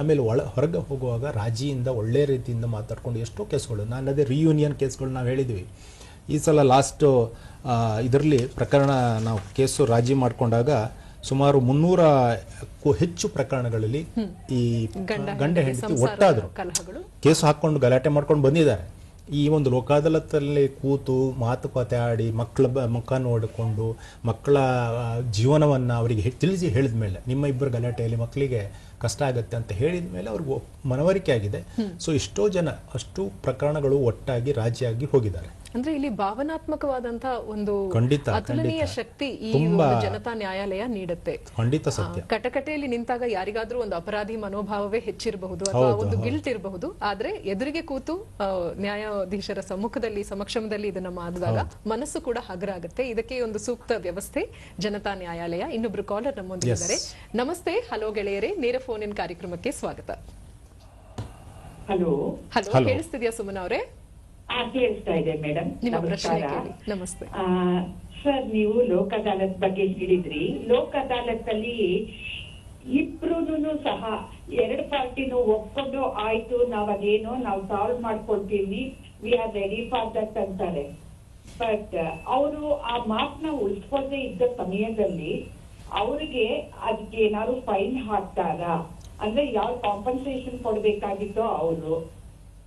ಆಮೇಲೆ ಹೊರಗೆ ಹೋಗುವಾಗ ರಾಜಿಯಿಂದ ಒಳ್ಳೆ ರೀತಿಯಿಂದ ಮಾತಾಡ್ಕೊಂಡು ಎಷ್ಟೋ ಕೇಸ್ಗಳು, ನಾನು ಅದೇ ರಿಯೂನಿಯನ್ ಕೇಸ್ಗಳು ನಾವು ಹೇಳಿದ್ವಿ. ಈ ಸಲ ಲಾಸ್ಟ್ ಇದರಲ್ಲಿ ಪ್ರಕರಣ ನಾವು ಕೇಸು ರಾಜಿ ಮಾಡಿಕೊಂಡಾಗ ಸುಮಾರು 300ಕ್ಕೂ ಹೆಚ್ಚು ಪ್ರಕರಣಗಳಲ್ಲಿ ಈ ಗಂಡ ಹೆಂಡತಿ ಒಟ್ಟಾದ್ರು ಕೇಸು ಹಾಕೊಂಡು ಗಲಾಟೆ ಮಾಡ್ಕೊಂಡು ಬಂದಿದ್ದಾರೆ. ಈ ಒಂದು ಲೋಕ ಅದಾಲತ್ತಲ್ಲಿ ಕೂತು ಮಾತುಕತೆ ಆಡಿ ಮಕ್ಕಳ ಮುಖ ನೋಡಿಕೊಂಡು ಮಕ್ಕಳ ಜೀವನವನ್ನು ಅವರಿಗೆ ತಿಳಿಸಿ ಹೇಳಿದ ಮೇಲೆ, ನಿಮ್ಮ ಇಬ್ಬರು ಗಲಾಟೆಯಲ್ಲಿ ಮಕ್ಕಳಿಗೆ ಕಷ್ಟ ಆಗುತ್ತೆ ಅಂತ ಹೇಳಿದ ಮೇಲೆ ಅವ್ರಿಗೆ ಮನವರಿಕೆ ಆಗಿದೆ. ಸೊ ಎಷ್ಟೋ ಜನ ಅಷ್ಟು ಪ್ರಕರಣಗಳು ಒಟ್ಟಾಗಿ ರಾಜಿಯಾಗಿ ಹೋಗಿದ್ದಾರೆ. ಅಂದ್ರೆ ಇಲ್ಲಿ ಭಾವನಾತ್ಮಕವಾದಂತಹ ಒಂದು ಅತುಲನೀಯ ಶಕ್ತಿ ಈ ಜನತಾ ನ್ಯಾಯಾಲಯ ನೀಡುತ್ತೆ. ಖಂಡಿತ ಸತ್ಯ. ಕಟಕಟೆಯಲ್ಲಿ ನಿಂತಾಗ ಯಾರಿಗಾದ್ರೂ ಒಂದು ಅಪರಾಧಿ ಮನೋಭಾವವೇ ಹೆಚ್ಚಿರಬಹುದು ಅಥವಾ ಒಂದು ಗಿಲ್ಟ್ ಇರಬಹುದು. ಆದ್ರೆ ಎದುರಿಗೆ ಕೂತು ನ್ಯಾಯಾಧೀಶರ ಸಮಕ್ಷಮದಲ್ಲಿ ಇದನ್ನ ಮಾಡಿದಾಗ ಮನಸ್ಸು ಕೂಡ ಹಗುರ ಆಗುತ್ತೆ. ಇದಕ್ಕೆ ಒಂದು ಸೂಕ್ತ ವ್ಯವಸ್ಥೆ ಜನತಾ ನ್ಯಾಯಾಲಯ. ಇನ್ನೊಬ್ರು ಕಾಲರ್ ನಮ್ಮೊಂದಿದ್ದಾರೆ. ನಮಸ್ತೆ. ಹಲೋ ಗೆಳೆಯರೇ, ನೇರ ಫೋನ್ ಇನ್ ಕಾರ್ಯಕ್ರಮಕ್ಕೆ ಸ್ವಾಗತ. ಹಲೋ ಹಲೋ, ಕೇಳಿಸ್ತಿದ್ಯಾ ಸುಮನ್ ಅವರೇ? ಕೇಳಿಸ್ತಾ ಇದೆ ಮೇಡಮ್. ನಿಮ್ಮ ಪ್ರಶ್ನೆ ಕೇಳಿ. ನಮಸ್ತೆ ಸರ್. ನೀವು ಲೋಕ ಅದಾಲತ್ ಬಗ್ಗೆ ಹೇಳಿದ್ರಿ. ಲೋಕ ಅದಾಲತ್ ಅಲ್ಲಿ ಇಬ್ರು ಸಹ ಎರಡು ಪಾರ್ಟಿನೂ ಒಪ್ಕೊಂಡು ಆಯ್ತು ನಾವು ಸಾಲ್ವ್ ಮಾಡ್ಕೊಳ್ತೀವಿ, we are ready for that ಅಂತಾರೆ. ಬಟ್ ಅವರು ಆ ಮಾತನ್ನ ಉಳಿಸ್ಕೊಳ್ದೇ ಇದ್ದ ಸಮಯದಲ್ಲಿ ಅವ್ರಿಗೆ ಅದಕ್ಕೆ ಏನಾದ್ರು ಫೈನ್ ಹಾಕ್ತಾರಾ? ಅಂದ್ರೆ ಯಾವ ಕಾಂಪನ್ಸೇಷನ್ ಕೊಡ್ಬೇಕಾಗಿತ್ತೋ ಅವರು.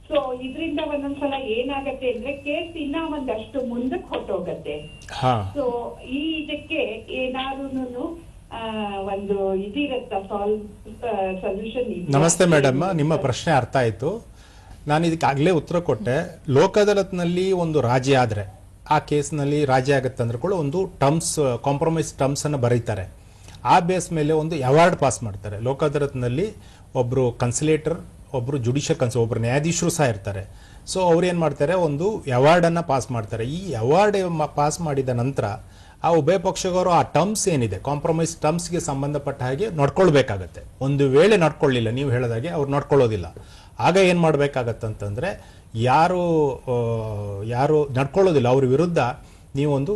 ಸೊ ಇದರಿಂದ ಒಂದೊಂದ್ಸಲ ಏನಾಗತ್ತೆ ಅಂದ್ರೆ ಕೇಸ್ ಇನ್ನ ಒಂದಷ್ಟು ಮುಂದಕ್ಕೆ ಹೊಟ್ಟೋಗತ್ತೆ. ಸೊ ಇದಕ್ಕೆ ಏನಾದ್ರು ಒಂದು ಇದಿರತ್ತ ಸೊಲ್ಯೂಷನ್? ನಮಸ್ತೆ ಮೇಡಮ್, ನಿಮ್ಮ ಪ್ರಶ್ನೆ ಅರ್ಥ ಆಯ್ತು. ನಾನು ಇದಕ್ಕೆ ಆಗ್ಲೇ ಉತ್ತರ ಕೊಟ್ಟೆ. ಲೋಕ ಅದಾಲತ್ನಲ್ಲಿ ಒಂದು ರಾಜಿ ಆದ್ರೆ ಆ ಕೇಸ್ನಲ್ಲಿ ರಾಜಿ ಆಗತ್ತೆ ಅಂದ್ರೆ ಕೂಡ ಒಂದು ಟರ್ಮ್ಸ್, ಕಾಂಪ್ರಮೈಸ್ ಟರ್ಮ್ಸ್ ಅನ್ನು ಬರೀತಾರೆ. ಆ ಬೇಸ್ ಮೇಲೆ ಒಂದು ಅವಾರ್ಡ್ ಪಾಸ್ ಮಾಡ್ತಾರೆ. ಲೋಕ ಅದಾಲತ್ನಲ್ಲಿ ಒಬ್ರು ಕನ್ಸಿಲೇಟರ್, ಒಬ್ರು ಜುಡಿಷಿಯಲ್ ಒಬ್ರು ನ್ಯಾಯಾಧೀಶರು ಸಹ ಇರ್ತಾರೆ. ಸೊ ಅವ್ರು ಏನ್ ಮಾಡ್ತಾರೆ, ಒಂದು ಅವಾರ್ಡ್ ಅನ್ನ ಪಾಸ್ ಮಾಡ್ತಾರೆ. ಈ ಅವಾರ್ಡ್ ಪಾಸ್ ಮಾಡಿದ ನಂತರ ಆ ಉಭಯ ಪಕ್ಷದವರು ಆ ಟರ್ಮ್ಸ್ ಏನಿದೆ, ಕಾಂಪ್ರಮೈಸ್ ಟರ್ಮ್ಸ್ಗೆ ಸಂಬಂಧಪಟ್ಟ ಹಾಗೆ ನಡ್ಕೊಳ್ಬೇಕಾಗತ್ತೆ. ಒಂದು ವೇಳೆ ನಡ್ಕೊಳ್ಳಿಲ್ಲ, ನೀವು ಹೇಳಿದಾಗೆ ಅವ್ರು ನಡ್ಕೊಳ್ಳೋದಿಲ್ಲ, ಆಗ ಏನ್ ಮಾಡ್ಬೇಕಾಗತ್ತಂತಂದ್ರೆ ಯಾರು ನಡ್ಕೊಳ್ಳೋದಿಲ್ಲ ಅವ್ರ ವಿರುದ್ಧ ನೀವೊಂದು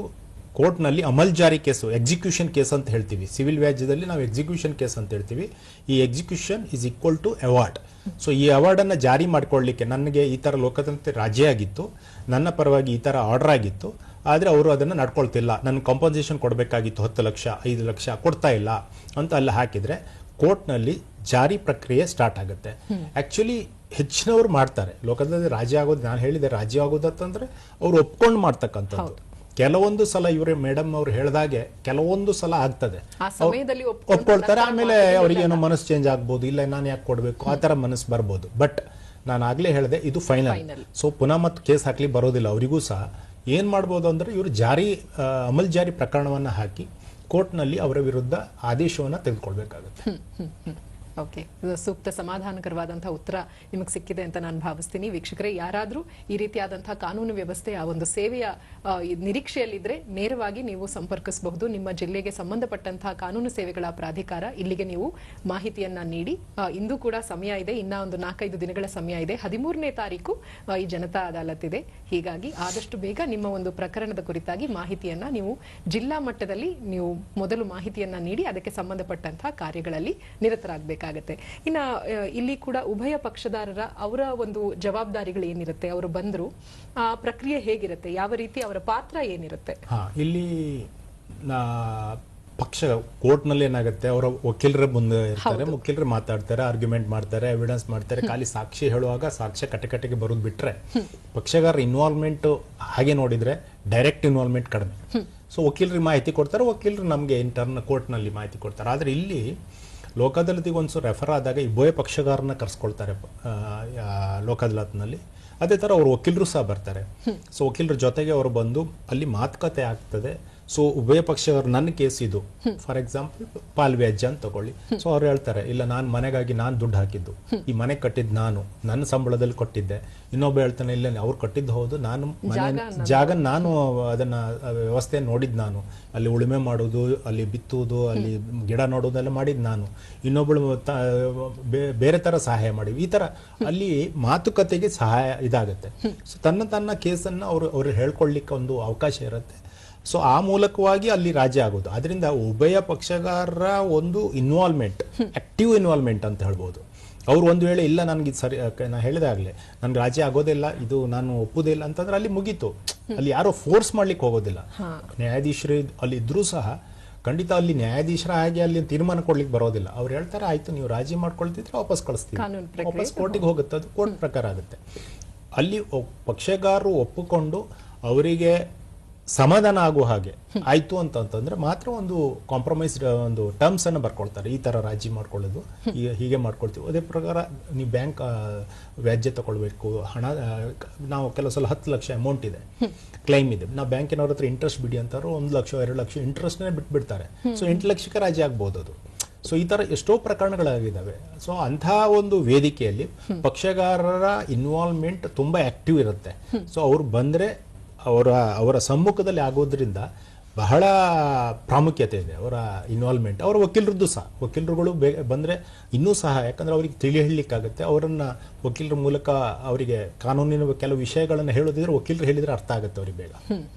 ಕೋರ್ಟ್ನಲ್ಲಿ ಅಮಲ್ ಜಾರಿ ಕೇಸು, ಎಕ್ಸಿಕ್ಯೂಷನ್ ಕೇಸ್ ಅಂತ ಹೇಳ್ತೀವಿ. ಸಿವಿಲ್ ವ್ಯಾಜ್ಯದಲ್ಲಿ ನಾವು ಎಕ್ಸಿಕ್ಯೂಷನ್ ಕೇಸ್ ಅಂತ ಹೇಳ್ತೀವಿ. ಈ execution is equal to award. So ಈ ಅವಾರ್ಡನ್ನು ಜಾರಿ ಮಾಡ್ಕೊಳ್ಳಿಕ್ಕೆ ನನಗೆ ಈ ಥರ ಲೋಕದಂತೆ ರಾಜಿ ಆಗಿತ್ತು, ನನ್ನ ಪರವಾಗಿ ಈ ಥರ ಆರ್ಡರ್ ಆಗಿತ್ತು, ಆದರೆ ಅವರು ಅದನ್ನು ನಡ್ಕೊಳ್ತಿಲ್ಲ, ನನಗೆ ಕಾಂಪನ್ಸೇಷನ್ ಕೊಡಬೇಕಾಗಿತ್ತು 10 ಲಕ್ಷ 5 ಲಕ್ಷ ಕೊಡ್ತಾ ಇಲ್ಲ ಅಂತ ಅಲ್ಲಿ ಹಾಕಿದರೆ ಕೋರ್ಟ್ನಲ್ಲಿ ಜಾರಿ ಪ್ರಕ್ರಿಯೆ ಸ್ಟಾರ್ಟ್ ಆಗುತ್ತೆ. ಆ್ಯಕ್ಚುಲಿ ಹೆಚ್ಚಿನವ್ರು ಮಾಡ್ತಾರೆ ಲೋಕದಲ್ಲಿ ರಾಜಿ ಆಗೋದು. ನಾನು ಹೇಳಿದೆ ರಾಜಿ ಆಗೋದಂತಂದ್ರೆ ಅವ್ರು ಒಪ್ಕೊಂಡು ಮಾಡ್ತಕ್ಕಂಥದ್ದು. ಕೆಲವೊಂದು ಸಲ ಇವರೇ ಮೇಡಮ್ ಅವ್ರು ಹೇಳಿದಾಗೆ ಕೆಲವೊಂದು ಸಲ ಆಗ್ತದೆ, ಒಪ್ಕೊಳ್ತಾರೆ, ಆಮೇಲೆ ಅವ್ರಿಗೆ ಏನೋ ಮನಸ್ಸು ಚೇಂಜ್ ಆಗ್ಬೋದು, ಇಲ್ಲ ನಾನು ಯಾಕೆ ಕೊಡಬೇಕು ಆ ಥರ ಮನಸ್ಸು ಬರ್ಬೋದು. ಬಟ್ ನಾನು ಆಗ್ಲೇ ಹೇಳಿದೆ ಇದು ಫೈನಲ್. ಸೊ ಪುನಃ ಮತ್ತೆ ಕೇಸ್ ಹಾಕ್ಲಿ ಬರೋದಿಲ್ಲ. ಅವರಿಗೂ ಸಹ ಏನ್ ಮಾಡ್ಬೋದು ಅಂದ್ರೆ ಇವರು ಅಮಲ್ ಜಾರಿ ಪ್ರಕರಣವನ್ನ ಹಾಕಿ ಕೋರ್ಟ್ನಲ್ಲಿ ಅವರ ವಿರುದ್ಧ ಆದೇಶವನ್ನ ತೆಗೆದುಕೊಳ್ಬೇಕಾಗುತ್ತೆ. ಓಕೆ, ಸೂಕ್ತ ಸಮಾಧಾನಕರವಾದಂತಹ ಉತ್ತರ ನಿಮಗೆ ಸಿಕ್ಕಿದೆ ಅಂತ ನಾನು ಭಾವಿಸ್ತೀನಿ. ವೀಕ್ಷಕರೇ, ಯಾರಾದರೂ ಈ ರೀತಿಯಾದಂತಹ ಕಾನೂನು ವ್ಯವಸ್ಥೆ ಆ ಒಂದು ಸೇವೆಯ ನಿರೀಕ್ಷೆಯಲ್ಲಿದ್ರೆ ನೇರವಾಗಿ ನೀವು ಸಂಪರ್ಕಿಸಬಹುದು. ನಿಮ್ಮ ಜಿಲ್ಲೆಗೆ ಸಂಬಂಧಪಟ್ಟಂತಹ ಕಾನೂನು ಸೇವೆಗಳ ಪ್ರಾಧಿಕಾರ ಇಲ್ಲಿಗೆ ನೀವು ಮಾಹಿತಿಯನ್ನ ನೀಡಿ. ಇಂದು ಕೂಡ ಸಮಯ ಇದೆ, ಇನ್ನ ಒಂದು 4-5 ದಿನಗಳ ಸಮಯ ಇದೆ. 13ನೇ ತಾರೀಕು ಈ ಜನತಾ ಅದಾಲತ್ ಇದೆ. ಹೀಗಾಗಿ ಆದಷ್ಟು ಬೇಗ ನಿಮ್ಮ ಒಂದು ಪ್ರಕರಣದ ಕುರಿತಾಗಿ ಮಾಹಿತಿಯನ್ನ ನೀವು ಜಿಲ್ಲಾ ಮಟ್ಟದಲ್ಲಿ ನೀವು ಮೊದಲು ಮಾಹಿತಿಯನ್ನ ನೀಡಿ ಅದಕ್ಕೆ ಸಂಬಂಧಪಟ್ಟಂತಹ ಕಾರ್ಯಗಳಲ್ಲಿ ನಿರತರಾಗಬೇಕಾಗುತ್ತೆ. ಇನ್ನ ಇಲ್ಲಿ ಕೂಡ ಉಭಯ ಪಕ್ಷದಾರರ ಅವರ ಒಂದು ಜವಾಬ್ದಾರಿಗಳು ಏನಿರುತ್ತೆ, ಅವರು ಬಂದ್ರು ಆ ಪ್ರಕ್ರಿಯೆ ಹೇಗಿರುತ್ತೆ, ಯಾವ ರೀತಿ ಅವರ ಪಾತ್ರ ಏನಿರುತ್ತೆ? ಇಲ್ಲಿ ಪಕ್ಷ ಕೋರ್ಟ್ನಲ್ಲಿ ಏನಾಗುತ್ತೆ, ಅವರ ವಕೀಲರ ಮುಂದೆ ಇರ್ತಾರೆ, ವಕೀಲರು ಮಾತಾಡ್ತಾರೆ, ಆರ್ಗ್ಯುಮೆಂಟ್ ಮಾಡ್ತಾರೆ, ಎವಿಡೆನ್ಸ್ ಮಾಡ್ತಾರೆ. ಖಾಲಿ ಸಾಕ್ಷಿ ಹೇಳುವಾಗ ಸಾಕ್ಷ್ಯ ಕಟ್ಟೆಗೆ ಬರೋದು ಬಿಟ್ರೆ ಪಕ್ಷಗಾರ ಇನ್ವಾಲ್ವ್ಮೆಂಟ್ ಹಾಗೆ ನೋಡಿದ್ರೆ ಡೈರೆಕ್ಟ್ ಇನ್ವಾಲ್ವ್ಮೆಂಟ್ ಕಡಿಮೆ. ಸೊ ವಕೀಲರಿಗೆ ಮಾಹಿತಿ ಕೊಡ್ತಾರೆ, ವಕೀಲರು ನಮಗೆ ಇಂಟರ್ನ್ ಕೋರ್ಟ್ನಲ್ಲಿ ಮಾಹಿತಿ ಕೊಡ್ತಾರೆ. ಆದರೆ ಇಲ್ಲಿ ಲೋಕ ಅದಾಲತಿಗೆ ಒಂದು ರೆಫರ್ ಆದಾಗ ಉಭಯ ಪಕ್ಷಗಾರನ ಕರೆಸ್ಕೊಳ್ತಾರೆ ಲೋಕ ಅದಾಲತ್ನಲ್ಲಿ. ಅದೇ ಥರ ಅವರು ವಕೀಲರು ಸಹ ಬರ್ತಾರೆ. ಸೊ ವಕೀಲರ ಜೊತೆಗೆ ಅವರು ಬಂದು ಅಲ್ಲಿ ಮಾತುಕತೆ ಆಗ್ತದೆ. ಸೊ ಉಭಯ ಪಕ್ಷಗಾರರು ನನ್ನ ಕೇಸ್ ಇದು, ಫಾರ್ ಎಕ್ಸಾಂಪಲ್ ಪಾಲ್ ವ್ಯಾಜ್ಯ ಅಂತ ತಗೊಳ್ಳಿ. ಸೊ ಅವ್ರು ಹೇಳ್ತಾರೆ, ಇಲ್ಲ ನಾನು ಮನೆಗಾಗಿ ನಾನು ದುಡ್ಡು ಹಾಕಿದ್ದು, ಈ ಮನೆ ಕಟ್ಟಿದ್ದು ನಾನು ನನ್ನ ಸಂಬಳದಲ್ಲಿ ಕೊಟ್ಟಿದ್ದೆ. ಇನ್ನೊಬ್ಬ ಹೇಳ್ತಾನೆ, ಇಲ್ಲ ಅವ್ರು ಕಟ್ಟಿದ್ದು ಹೌದು, ನಾನು ಜಾಗ ನಾನು ಅದನ್ನ ವ್ಯವಸ್ಥೆ ನೋಡಿದ್ದು, ನಾನು ಅಲ್ಲಿ ಉಳುಮೆ ಮಾಡೋದು, ಅಲ್ಲಿ ಬಿತ್ತುವುದು, ಅಲ್ಲಿ ಗಿಡ ನೋಡೋದೆಲ್ಲ ಮಾಡಿದ್ದು ನಾನು. ಇನ್ನೊಬ್ಬಳು ಬೇರೆ ತರ ಸಹಾಯ ಮಾಡಿ, ಈ ತರ ಅಲ್ಲಿ ಮಾತುಕತೆಗೆ ಸಹಾಯ ಇದಾಗುತ್ತೆ. ಸೊ ತನ್ನ ಕೇಸನ್ನ ಅವ್ರು ಹೇಳ್ಕೊಳ್ಳಿಕ್ಕೆ ಒಂದು ಅವಕಾಶ ಇರುತ್ತೆ. ಸೊ ಆ ಮೂಲಕವಾಗಿ ಅಲ್ಲಿ ರಾಜಿ ಆಗೋದು. ಅದರಿಂದ ಉಭಯ ಪಕ್ಷಗಾರರ ಒಂದು ಇನ್ವಾಲ್ವ್ಮೆಂಟ್, ಆಕ್ಟಿವ್ ಇನ್ವಾಲ್ವ್ಮೆಂಟ್ ಅಂತ ಹೇಳ್ಬೋದು. ಅವ್ರು ಒಂದು ವೇಳೆ ಇಲ್ಲ ನನಗೆ ಸರಿ, ನಾನು ಹೇಳಿದಾಗಲೇ ನನ್ಗೆ ರಾಜಿ ಆಗೋದಿಲ್ಲ, ಇದು ನಾನು ಒಪ್ಪುದೇ ಇಲ್ಲ ಅಂತಂದ್ರೆ ಅಲ್ಲಿ ಮುಗೀತು. ಅಲ್ಲಿ ಯಾರೋ ಫೋರ್ಸ್ ಮಾಡ್ಲಿಕ್ಕೆ ಹೋಗೋದಿಲ್ಲ. ನ್ಯಾಯಾಧೀಶರು ಅಲ್ಲಿ ಇದ್ರೂ ಸಹ ಖಂಡಿತ ಅಲ್ಲಿ ನ್ಯಾಯಾಧೀಶರ ಹಾಗೆ ಅಲ್ಲಿ ತೀರ್ಮಾನ ಕೊಡ್ಲಿಕ್ಕೆ ಬರೋದಿಲ್ಲ. ಅವ್ರು ಹೇಳ್ತಾರೆ, ಆಯ್ತು ನೀವು ರಾಜಿ ಮಾಡ್ಕೊಳ್ತಿದ್ರೆ ವಾಪಸ್ ಕಳಿಸ್ತೀವಿ, ವಾಪಸ್ ಕೋರ್ಟಿಗೆ ಹೋಗುತ್ತೆ, ಅದು ಕೋರ್ಟ್ ಪ್ರಕಾರ ಆಗುತ್ತೆ. ಅಲ್ಲಿ ಪಕ್ಷಗಾರರು ಒಪ್ಪಿಕೊಂಡು ಅವರಿಗೆ ಸಮಾಧಾನ ಆಗುವ ಹಾಗೆ ಆಯ್ತು ಅಂತಂದ್ರೆ ಮಾತ್ರ ಒಂದು ಕಾಂಪ್ರಮೈಸ್ ಒಂದು ಟರ್ಮ್ಸ್ ಅನ್ನು ಬರ್ಕೊಳ್ತಾರೆ. ಈ ತರ ರಾಜಿ ಮಾಡ್ಕೊಳ್ಳೋದು, ಹೀಗೆ ಮಾಡ್ಕೊಳ್ತೀವಿ. ಅದೇ ಪ್ರಕಾರ ನೀವು ಬ್ಯಾಂಕ್ ವ್ಯಾಜ್ಯ ತಗೊಳ್ಬೇಕು, ಹಣ ನಾವು ಕೆಲವು ಸಲ 10 ಲಕ್ಷ ಅಮೌಂಟ್ ಇದೆ, ಕ್ಲೈಮ್ ಇದೆ, ನಾವು ಬ್ಯಾಂಕಿನವ್ರ ಹತ್ರ ಇಂಟ್ರೆಸ್ಟ್ ಬಿಡಿ ಅಂತಾರೋ 1 ಲಕ್ಷ 2 ಲಕ್ಷ ಇಂಟ್ರೆಸ್ಟ್ನೇ ಬಿಟ್ಬಿಡ್ತಾರೆ. ಸೊ 8 ಲಕ್ಷಕ್ಕೆ ರಾಜಿ ಆಗ್ಬೋದು ಅದು. ಸೊ ಈ ತರ ಎಷ್ಟೋ ಪ್ರಕರಣಗಳಾಗಿದ್ದಾವೆ. ಸೊ ಅಂಥ ಒಂದು ವೇದಿಕೆಯಲ್ಲಿ ಪಕ್ಷಗಾರರ ಇನ್ವಾಲ್ವ್ಮೆಂಟ್ ತುಂಬಾ ಆಕ್ಟಿವ್ ಇರುತ್ತೆ. ಸೊ ಅವ್ರು ಬಂದ್ರೆ ಅವರ ಸಮ್ಮುಖದಲ್ಲಿ ಆಗೋದ್ರಿಂದ ಬಹಳ ಪ್ರಾಮುಖ್ಯತೆ ಇದೆ ಅವರ ಇನ್ವಾಲ್ವ್ಮೆಂಟ್. ಅವರ ವಕೀಲರದ್ದು ಸಹ, ವಕೀಲರುಗಳು ಬಂದ್ರೆ ಇನ್ನೂ ಸಹ, ಯಾಕಂದ್ರೆ ಅವ್ರಿಗೆ ತಿಳಿ ಹೇಳಲಿಕ್ಕಾಗುತ್ತೆ. ಅವರನ್ನ ವಕೀಲರ ಮೂಲಕ ಅವರಿಗೆ ಕಾನೂನಿನ ಕೆಲವು ವಿಷಯಗಳನ್ನ ಹೇಳೋದಿದ್ರೆ ವಕೀಲರು ಹೇಳಿದ್ರೆ ಅರ್ಥ ಆಗುತ್ತೆ ಅವ್ರಿಗೆ ಬೇಗ.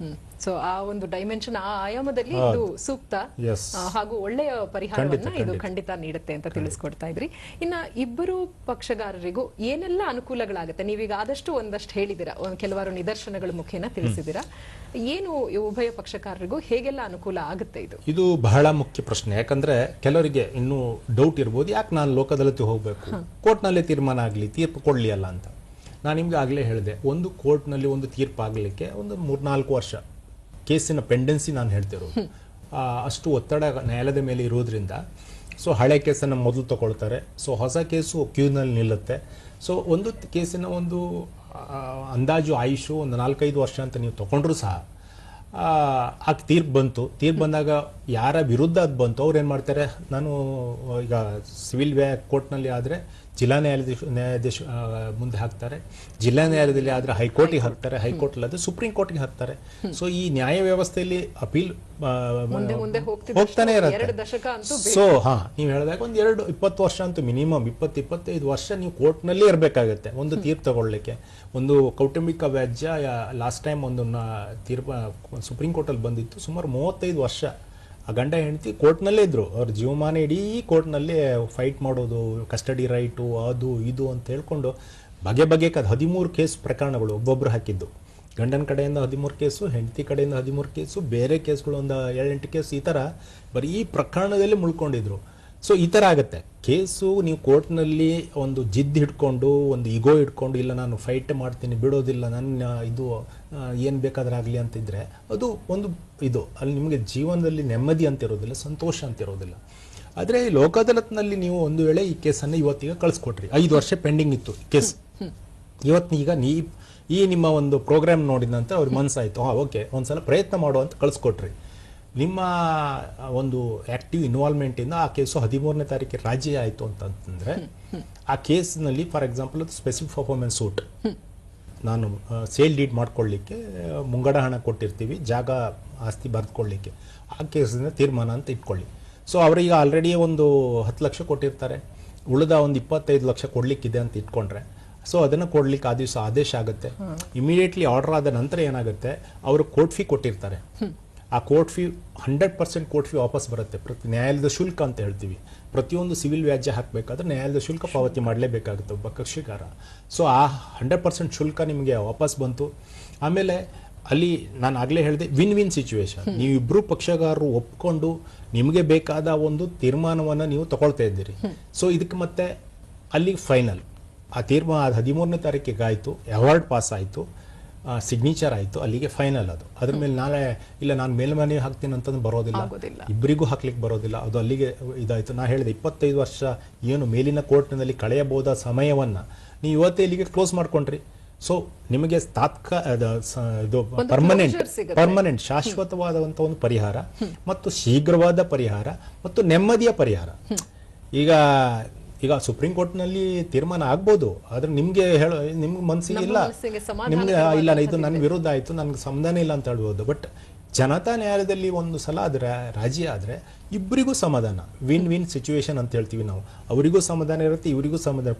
ಸೊ ಆ ಒಂದು ಡೈಮೆನ್ಷನ್, ಆ ಆಯಾಮದಲ್ಲಿ ಇದು ಸೂಕ್ತ ಹಾಗೂ ಒಳ್ಳೆಯ ಪರಿಹಾರವನ್ನ ಇದು ಖಂಡಿತ ನೀಡುತ್ತೆ ಅಂತ ತಿಳಿಸ್ಕೊಡ್ತಾ ಇದ್ರಿ. ಇನ್ನ ಇಬ್ಬರು ಪಕ್ಷಗಾರರಿಗೂ ಏನೆಲ್ಲ ಅನುಕೂಲಗಳಾಗುತ್ತೆ? ನೀವೀಗ ಆದಷ್ಟು ಒಂದಷ್ಟು ಹೇಳಿದಿರಾ, ಕೆಲವಾರು ನಿದರ್ಶನಗಳ ಮುಖೇನ ತಿಳಿಸಿದಿರಾ. ಏನು ಉಭಯ ಪಕ್ಷಕಾರರಿಗೂ ಹೇಗೆಲ್ಲ ಅನುಕೂಲ ಆಗುತ್ತೆ? ಇದು ಬಹಳ ಮುಖ್ಯ ಪ್ರಶ್ನೆ. ಯಾಕಂದ್ರೆ ಕೆಲವರಿಗೆ ಇನ್ನೂ ಡೌಟ್ ಇರ್ಬೋದು, ಯಾಕೆ ನಾನು ಲೋಕ ಅದಾಲತಿಗೆ ಹೋಗ್ಬೇಕು, ಕೋರ್ಟ್ನಲ್ಲೇ ತೀರ್ಮಾನ ಆಗ್ಲಿ, ತೀರ್ಪು ಕೊಡ್ಲಿ ಅಲ್ಲ ಅಂತ. ನಾನು ನಿಮ್ಗೆ ಆಗ್ಲೇ ಹೇಳಿದೆ, ಒಂದು ಕೋರ್ಟ್ನಲ್ಲಿ ಒಂದು ತೀರ್ಪು ಆಗ್ಲಿಕ್ಕೆ ಒಂದು 3-4 ವರ್ಷ ಕೇಸಿನ ಪೆಂಡೆನ್ಸಿ ನಾನು ಹೇಳ್ತಿರೋದು. ಅಷ್ಟು ಒತ್ತಡ ನ್ಯಾಯಾಲಯದ ಮೇಲೆ ಇರೋದ್ರಿಂದ ಸೊ ಹಳೆ ಕೇಸನ್ನು ಮೊದಲು ತಗೊಳ್ತಾರೆ. ಸೊ ಹೊಸ ಕೇಸು ಕ್ಯೂನಲ್ಲಿ ನಿಲ್ಲುತ್ತೆ. ಸೊ ಒಂದು ಕೇಸಿನ ಒಂದು ಅಂದಾಜು ಆಯುಷು ಒಂದು 4-5 ವರ್ಷ ಅಂತ ನೀವು ತಗೊಂಡ್ರು ಸಹ ಆ ತೀರ್ಪು ಬಂತು. ತೀರ್ಪು ಬಂದಾಗ ಯಾರ ವಿರುದ್ಧ ಅದು ಬಂತು ಅವ್ರು ಏನು ಮಾಡ್ತಾರೆ, ನಾನು ಈಗ ಸಿವಿಲ್ ಕೋರ್ಟ್ನಲ್ಲಿ ಆದರೆ ಜಿಲ್ಲಾ ನ್ಯಾಯಾಧೀಶ ಮುಂದೆ ಹಾಕ್ತಾರೆ, ಜಿಲ್ಲಾ ನ್ಯಾಯಾಲಯದಲ್ಲಿ ಆದ್ರೆ ಹೈಕೋರ್ಟಿಗೆ ಹಾಕ್ತಾರೆ, ಹೈಕೋರ್ಟ್ ಆದ್ರೆ ಸುಪ್ರೀಂ ಕೋರ್ಟ್ಗೆ ಹಾಕ್ತಾರೆ. ಸೊ ಈ ನ್ಯಾಯ ವ್ಯವಸ್ಥೆಯಲ್ಲಿ ಅಪೀಲ್ ಹೋಗ್ತಾನೆ ಇರುತ್ತೆ. ಸೊ ನೀವು ಹೇಳಿದಾಗ ಒಂದು 20 ವರ್ಷ ಅಂತೂ ಮಿನಿಮಮ್ 20-25 ವರ್ಷ ನೀವು ಕೋರ್ಟ್ನಲ್ಲಿ ಇರಬೇಕಾಗತ್ತೆ ಒಂದು ತೀರ್ಪು ತಗೊಳ್ಳಿಕ್ಕೆ. ಒಂದು ಕೌಟುಂಬಿಕ ವ್ಯಾಜ್ಯ ಲಾಸ್ಟ್ ಟೈಮ್ ಒಂದು ತೀರ್ಪು ಸುಪ್ರೀಂ ಕೋರ್ಟಲ್ಲಿ ಬಂದಿತ್ತು, ಸುಮಾರು 35 ವರ್ಷ ಆ ಗಂಡ ಹೆಂಡತಿ ಕೋರ್ಟ್ನಲ್ಲೇ ಇದ್ರು. ಅವ್ರ ಜೀವಮಾನ ಇಡೀ ಕೋರ್ಟ್ನಲ್ಲೇ ಫೈಟ್ ಮಾಡೋದು, ಕಸ್ಟಡಿ ರೈಟು, ಅದು ಇದು ಅಂತ ಹೇಳ್ಕೊಂಡು ಬಗೆ 13 ಕೇಸ್ ಪ್ರಕರಣಗಳು ಒಬ್ಬೊಬ್ರು ಹಾಕಿದ್ದು. ಗಂಡನ ಕಡೆಯಿಂದ 13 ಕೇಸು, ಹೆಂಡತಿ ಕಡೆಯಿಂದ 13 ಕೇಸು, ಬೇರೆ ಕೇಸ್ಗಳು ಒಂದು 7-8 ಕೇಸು, ಈ ಥರ ಬರೀ ಈ ಪ್ರಕರಣದಲ್ಲಿ ಮುಳ್ಕೊಂಡಿದ್ರು. ಸೊ ಈ ಥರ ಆಗುತ್ತೆ ಕೇಸು. ನೀವು ಕೋರ್ಟ್ನಲ್ಲಿ ಒಂದು ಜಿದ್ದು ಹಿಡ್ಕೊಂಡು, ಒಂದು ಇಗೋ ಹಿಡ್ಕೊಂಡು, ಇಲ್ಲ ನಾನು ಫೈಟ್ ಮಾಡ್ತೀನಿ ಬಿಡೋದಿಲ್ಲ, ನನ್ನ ಇದು ಏನು ಬೇಕಾದ್ರೆ ಆಗಲಿ ಅಂತಿದ್ರೆ ಅದು ಒಂದು ಇದು ಅಲ್ಲಿ ನಿಮಗೆ ಜೀವನದಲ್ಲಿ ನೆಮ್ಮದಿ ಅಂತಿರೋದಿಲ್ಲ, ಸಂತೋಷ ಅಂತಿರೋದಿಲ್ಲ. ಆದರೆ ಲೋಕ ಅದಾಲತ್ನಲ್ಲಿ ನೀವು ಒಂದು ವೇಳೆ ಈ ಕೇಸನ್ನು ಇವತ್ತಿಗೆ ಕಳಿಸ್ಕೊಟ್ರಿ, 5 ವರ್ಷ ಪೆಂಡಿಂಗ್ ಇತ್ತು ಕೇಸ್, ಇವತ್ತೀಗ ಈ ನಿಮ್ಮ ಒಂದು ಪ್ರೋಗ್ರಾಮ್ ನೋಡಿದ ನಂತರ ಅವ್ರಿಗೆ ಮನಸ್ಸಾಯ್ತು, ಓಕೆ ಒಂದ್ಸಲ ಪ್ರಯತ್ನ ಮಾಡುವ ಅಂತ ಕಳಿಸ್ಕೊಟ್ರಿ. ನಿಮ್ಮ ಒಂದು ಆಕ್ಟಿವ್ ಇನ್ವಾಲ್ವ್ಮೆಂಟಿಂದ ಆ ಕೇಸು 13ನೇ ತಾರೀಕಿಗೆ ರಾಜಿ ಆಯಿತು ಅಂತಂದರೆ ಆ ಕೇಸ್ನಲ್ಲಿ for example specific performance suit, ನಾನು ಸೇಲ್ ಡೀಡ್ ಮಾಡ್ಕೊಳ್ಳಿಕ್ಕೆ ಮುಂಗಡ ಹಣ ಕೊಟ್ಟಿರ್ತೀವಿ ಜಾಗ ಆಸ್ತಿ ಬರೆದುಕೊಳ್ಳಿಕ್ಕೆ, ಆ ಕೇಸಿನ ತೀರ್ಮಾನ ಅಂತ ಇಟ್ಕೊಳ್ಳಿ. ಸೊ ಅವರಿಗೆ ಆಲ್ರೆಡಿ ಒಂದು 10 ಲಕ್ಷ ಕೊಟ್ಟಿರ್ತಾರೆ, ಉಳಿದ ಒಂದು 25 ಲಕ್ಷ ಕೊಡಲಿಕ್ಕಿದೆ ಅಂತ ಇಟ್ಕೊಂಡ್ರೆ ಸೊ ಅದನ್ನು ಕೊಡ್ಲಿಕ್ಕೆ ಆ ದಿವಸ ಆದೇಶ ಆಗುತ್ತೆ. ಇಮಿಡಿಯೇಟ್ಲಿ ಆರ್ಡರ್ ಆದ ನಂತರ ಏನಾಗುತ್ತೆ, ಅವರು ಕೋರ್ಟ್ ಫೀ ಕೊಟ್ಟಿರ್ತಾರೆ, ಆ ಕೋರ್ಟ್ ಫೀ 100% ಕೋರ್ಟ್ ಫೀ ವಾಪಸ್ ಬರುತ್ತೆ. ನ್ಯಾಯಾಲಯದ ಶುಲ್ಕ ಅಂತ ಹೇಳ್ತೀವಿ, ಪ್ರತಿಯೊಂದು ಸಿವಿಲ್ ವ್ಯಾಜ್ಯ ಹಾಕಬೇಕಾದ್ರೆ ನ್ಯಾಯಾಲಯದ ಶುಲ್ಕ ಪಾವತಿ ಮಾಡಲೇಬೇಕಾಗುತ್ತೆ ಒಬ್ಬ ಕಕ್ಷಿಗಾರ. ಸೊ ಆ 100% ಶುಲ್ಕ ನಿಮಗೆ ವಾಪಸ್ ಬಂತು. ಆಮೇಲೆ ಅಲ್ಲಿ ನಾನು ಆಗಲೇ ಹೇಳಿದೆ ವಿನ್ ವಿನ್ ಸಿಚುವೇಶನ್, ನೀವಿಬ್ಬರು ಪಕ್ಷಗಾರರು ಒಪ್ಕೊಂಡು ನಿಮಗೆ ಬೇಕಾದ ಒಂದು ತೀರ್ಮಾನವನ್ನು ನೀವು ತಗೊಳ್ತಾ ಇದ್ದೀರಿ. ಸೊ ಇದಕ್ಕೆ ಮತ್ತೆ ಅಲ್ಲಿ ಫೈನಲ್ ಆ ತೀರ್ಮಾನ 13ನೇ ತಾರೀಕಿಗೆ ಆಯಿತು, ಅವಾರ್ಡ್ ಪಾಸ್ ಆಯಿತು, ಸಿಗ್ನೇಚರ್ ಆಯಿತು, ಅಲ್ಲಿಗೆ ಫೈನಲ್. ಅದು ಅದ್ರ ಮೇಲೆ ನಾಳೆ ಇಲ್ಲ ನಾನು ಮೇಲ್ಮನೆ ಹಾಕ್ತೀನಿ ಅಂತಂದು ಬರೋದಿಲ್ಲ, ಇಬ್ಬರಿಗೂ ಹಾಕ್ಲಿಕ್ಕೆ ಬರೋದಿಲ್ಲ, ಅದು ಅಲ್ಲಿಗೆ ಇದಾಯಿತು. ನಾ ಹೇಳಿದೆ 25 ವರ್ಷ ಏನು ಮೇಲಿನ ಕೋರ್ಟ್ನಲ್ಲಿ ಕಳೆಯಬಹುದಾದ ಸಮಯವನ್ನು ನೀವು ಇವತ್ತೇ ಇಲ್ಲಿಗೆ ಕ್ಲೋಸ್ ಮಾಡ್ಕೊಂಡ್ರಿ. ಸೊ ನಿಮಗೆ ಇದು ಪರ್ಮನೆಂಟ್ ಶಾಶ್ವತವಾದಂಥ ಒಂದು ಪರಿಹಾರ ಮತ್ತು ಶೀಘ್ರವಾದ ಪರಿಹಾರ ಮತ್ತು ನೆಮ್ಮದಿಯ ಪರಿಹಾರ. ಈಗ ಸುಪ್ರೀಂ ಕೋರ್ಟ್ನಲ್ಲಿ ತೀರ್ಮಾನ ಆಗ್ಬೋದು, ಆದ್ರೆ ನಿಮ್ಗೆ ನಿಮ್ಗೆ ಮನಸ್ಸಿಗೆ ಇಲ್ಲ, ನಿಮ್ಗೆ ಇಲ್ಲ ಇದು ನನ್ನ ವಿರುದ್ಧ ಆಯ್ತು, ನನ್ಗೆ ಸಮಾಧಾನ ಇಲ್ಲ ಅಂತ ಹೇಳ್ಬೋದು. ಬಟ್ ಜನತಾ ನ್ಯಾಯಾಲಯದಲ್ಲಿ ಒಂದು ಸಲ ಅದ್ರ ರಾಜಿ ಆದ್ರೆ ಇಬ್ಬರಿಗೂ ಸಮಾಧಾನ, ವಿನ್ ವಿನ್ ಸಿಚುವೇಶನ್ ಅಂತ ಹೇಳ್ತೀವಿ ನಾವು. ಅವರಿಗೂ ಸಮಾಧಾನ ಇರುತ್ತೆ, ಇವರಿಗೂ ಸಮಾಧಾನ,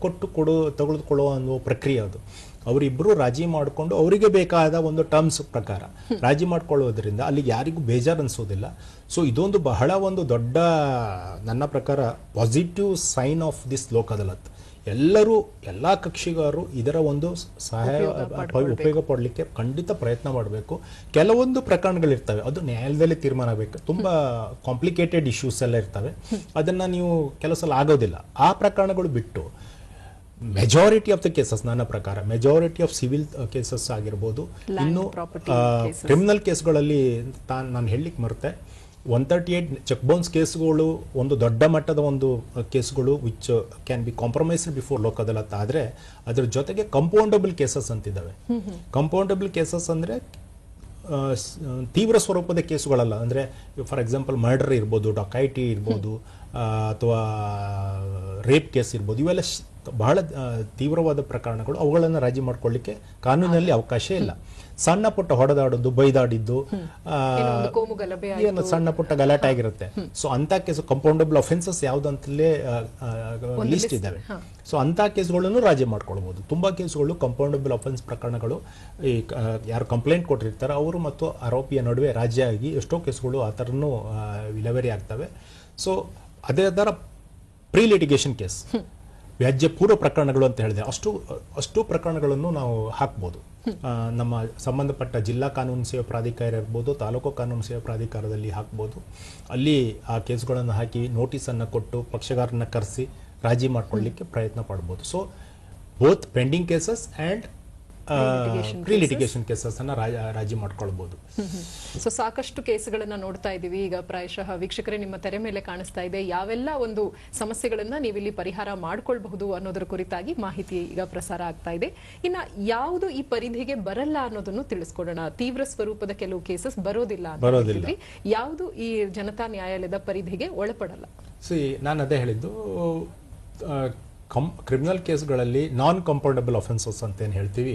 ತೆಗೆದುಕೊಳ್ಳುವ ಒಂದು ಪ್ರಕ್ರಿಯೆ ಅದು. ಅವರಿಬ್ಬರು ರಾಜಿ ಮಾಡಿಕೊಂಡು ಅವರಿಗೆ ಬೇಕಾದ ಒಂದು ಟರ್ಮ್ಸ್ ಪ್ರಕಾರ ರಾಜಿ ಮಾಡ್ಕೊಳ್ಳೋದ್ರಿಂದ ಅಲ್ಲಿಗೆ ಯಾರಿಗೂ ಬೇಜಾರು ಅನಿಸೋದಿಲ್ಲ. ಸೊ ಇದೊಂದು ಬಹಳ ಒಂದು ದೊಡ್ಡ ನನ್ನ ಪ್ರಕಾರ positive sign of this Lok Adalat. ಎಲ್ಲ ಕಕ್ಷಿಗಾರರು ಇದರ ಒಂದು ಸಹಾಯ ಉಪಯೋಗ ಪಡಲಿಕ್ಕೆ ಖಂಡಿತ ಪ್ರಯತ್ನ ಮಾಡಬೇಕು. ಕೆಲವೊಂದು ಪ್ರಕರಣಗಳಿರ್ತವೆ, ಅದು ನ್ಯಾಯಾಲಯದಲ್ಲಿ ತೀರ್ಮಾನ ಆಗಬೇಕು, ತುಂಬ ಕಾಂಪ್ಲಿಕೇಟೆಡ್ ಇಶ್ಯೂಸ್ ಎಲ್ಲ ಇರ್ತವೆ, ಅದನ್ನು ನೀವು ಕೆಲವು ಸಲ ಆಗೋದಿಲ್ಲ. ಆ ಪ್ರಕರಣಗಳು ಬಿಟ್ಟು ಮೆಜಾರಿಟಿ ಆಫ್ ದ ಕೇಸಸ್, ನನ್ನ ಪ್ರಕಾರ ಮೆಜಾರಿಟಿ ಆಫ್ ಸಿವಿಲ್ ಕೇಸಸ್ ಆಗಿರ್ಬೋದು, ಇನ್ನು ಕ್ರಿಮಿನಲ್ ಕೇಸ್ಗಳಲ್ಲಿ ನಾನು ಹೇಳಲಿಕ್ಕೆ ಮರೆತೆ, 138 ಚೆಕ್ ಬೌನ್ಸ್ ಕೇಸ್ಗಳು ಒಂದು ದೊಡ್ಡ ಮಟ್ಟದ ಒಂದು ಕೇಸ್ಗಳು which can be compromised before Lok Adalat. ಆದರೆ ಅದ್ರ ಜೊತೆಗೆ ಕಂಪೌಂಡಬಲ್ ಕೇಸಸ್ ಅಂತಿದ್ದಾವೆ. ಕಂಪೌಂಡಬಲ್ ಕೇಸಸ್ ಅಂದರೆ ತೀವ್ರ ಸ್ವರೂಪದ ಕೇಸುಗಳಲ್ಲ, ಅಂದರೆ ಫಾರ್ ಎಕ್ಸಾಂಪಲ್ ಮರ್ಡರ್ ಇರ್ಬೋದು, ಡಕಾಯಿಟಿ ಇರ್ಬೋದು, ಅಥವಾ ರೇಪ್ ಕೇಸ್ ಇರ್ಬೋದು, ಇವೆಲ್ಲ ಬಹಳ ತೀವ್ರವಾದ ಪ್ರಕರಣಗಳು. ಅವುಗಳನ್ನು ರಾಜಿ ಮಾಡ್ಕೊಳ್ಳಿಕ್ಕೆ ಕಾನೂನಲ್ಲಿ ಅವಕಾಶ ಇಲ್ಲ. ಸಣ್ಣ ಪುಟ್ಟ ಹೊಡೆದಾಡೋದು, ಬೈದಾಡಿದ್ದು, ಏನು ಸಣ್ಣ ಪುಟ್ಟ ಗಲಾಟೆ ಆಗಿರುತ್ತೆ. ಸೊ ಅಂತ ಕೇಸು ಕಂಪೌಂಡಬಲ್ ಅಫೆನ್ಸಸ್ ಯಾವುದಂತಲೇ ಲಿಸ್ಟ್ ಇದ್ದಾವೆ. ಸೊ ಅಂತ ಕೇಸುಗಳನ್ನು ರಾಜಿ ಮಾಡ್ಕೊಳ್ಬಹುದು. ತುಂಬಾ ಕೇಸುಗಳು ಕಂಪೌಂಡಬಲ್ ಅಫೆನ್ಸ್ ಪ್ರಕರಣಗಳು, ಈ ಯಾರು ಕಂಪ್ಲೇಂಟ್ ಕೊಟ್ಟಿರ್ತಾರೆ ಅವರು ಮತ್ತು ಆರೋಪಿಯ ನಡುವೆ ರಾಜಿ ಆಗಿ ಎಷ್ಟೋ ಕೇಸುಗಳು ಆ ಥರನೂ ವಿಲೇವಾರಿ ಆಗ್ತವೆ. ಸೊ ಅದೇ ಥರ ಪ್ರೀ ಲಿಟಿಗೇಷನ್ ಕೇಸ್, ವ್ಯಾಜ್ಯ ಪೂರ್ವ ಪ್ರಕರಣಗಳು ಅಂತ ಹೇಳಿದೆ, ಅಷ್ಟು ಪ್ರಕರಣಗಳನ್ನು ನಾವು ಹಾಕ್ಬೋದು. ನಮ್ಮ ಸಂಬಂಧಪಟ್ಟ ಜಿಲ್ಲಾ ಕಾನೂನು ಸೇವಾ ಪ್ರಾಧಿಕಾರ ಇರ್ಬೋದು, ತಾಲೂಕು ಕಾನೂನು ಸೇವಾ ಪ್ರಾಧಿಕಾರದಲ್ಲಿ ಹಾಕ್ಬೋದು. ಅಲ್ಲಿ ಆ ಕೇಸ್ಗಳನ್ನು ಹಾಕಿ ನೋಟಿಸನ್ನು ಕೊಟ್ಟು ಪಕ್ಷಗಾರನ್ನ ಕರೆಸಿ ರಾಜಿ ಮಾಡ್ಕೊಳ್ಳಿಕ್ಕೆ ಪ್ರಯತ್ನ ಪಡ್ಬೋದು. So both pending cases and pre litigation cases ಅನ್ನ ರಾಜಿ ಮಾಡ್ಕೊಳ್ಬಹುದು. ಸೊ ಸಾಕಷ್ಟು ಕೇಸುಗಳನ್ನ ನೋಡ್ತಾ ಇದೀವಿ ಈಗ. ಪ್ರಾಯಶಃ ವೀಕ್ಷಕರೇ ನಿಮ್ಮ ತೆರೆ ಮೇಲೆ ಕಾಣಿಸ್ತಾ ಇದೆ ಯಾವೆಲ್ಲ ಒಂದು ಸಮಸ್ಯೆಗಳನ್ನ ನೀವಿಲ್ಲಿ ಪರಿಹಾರ ಮಾಡ್ಕೊಳ್ಬಹುದು ಅನ್ನೋದರ ಕುರಿತಾಗಿ ಮಾಹಿತಿ ಈಗ ಪ್ರಸಾರ ಆಗ್ತಾ ಇದೆ. ಇನ್ನ ಯಾವುದು ಈ ಪರಿಧಿಗೆ ಬರಲ್ಲ ಅನ್ನೋದನ್ನು ತಿಳಿಸ್ಕೊಡೋಣ. ತೀವ್ರ ಸ್ವರೂಪದ ಕೆಲವು ಕೇಸಸ್ ಬರೋದಿಲ್ಲ, ಯಾವುದು ಈ ಜನತಾ ನ್ಯಾಯಾಲಯದ ಪರಿಧಿಗೆ ಒಳಪಡಲ್ಲ? ನಾನು ಅದೇ ಹೇಳಿದ್ದು, ಕ್ರಿಮಿನಲ್ ಕೇಸ್ಗಳಲ್ಲಿ ನಾನ್ ಕಂಪೌಂಡಬಲ್ ಅಫೆನ್ಸಸ್ ಅಂತ ಏನು ಹೇಳ್ತೀವಿ,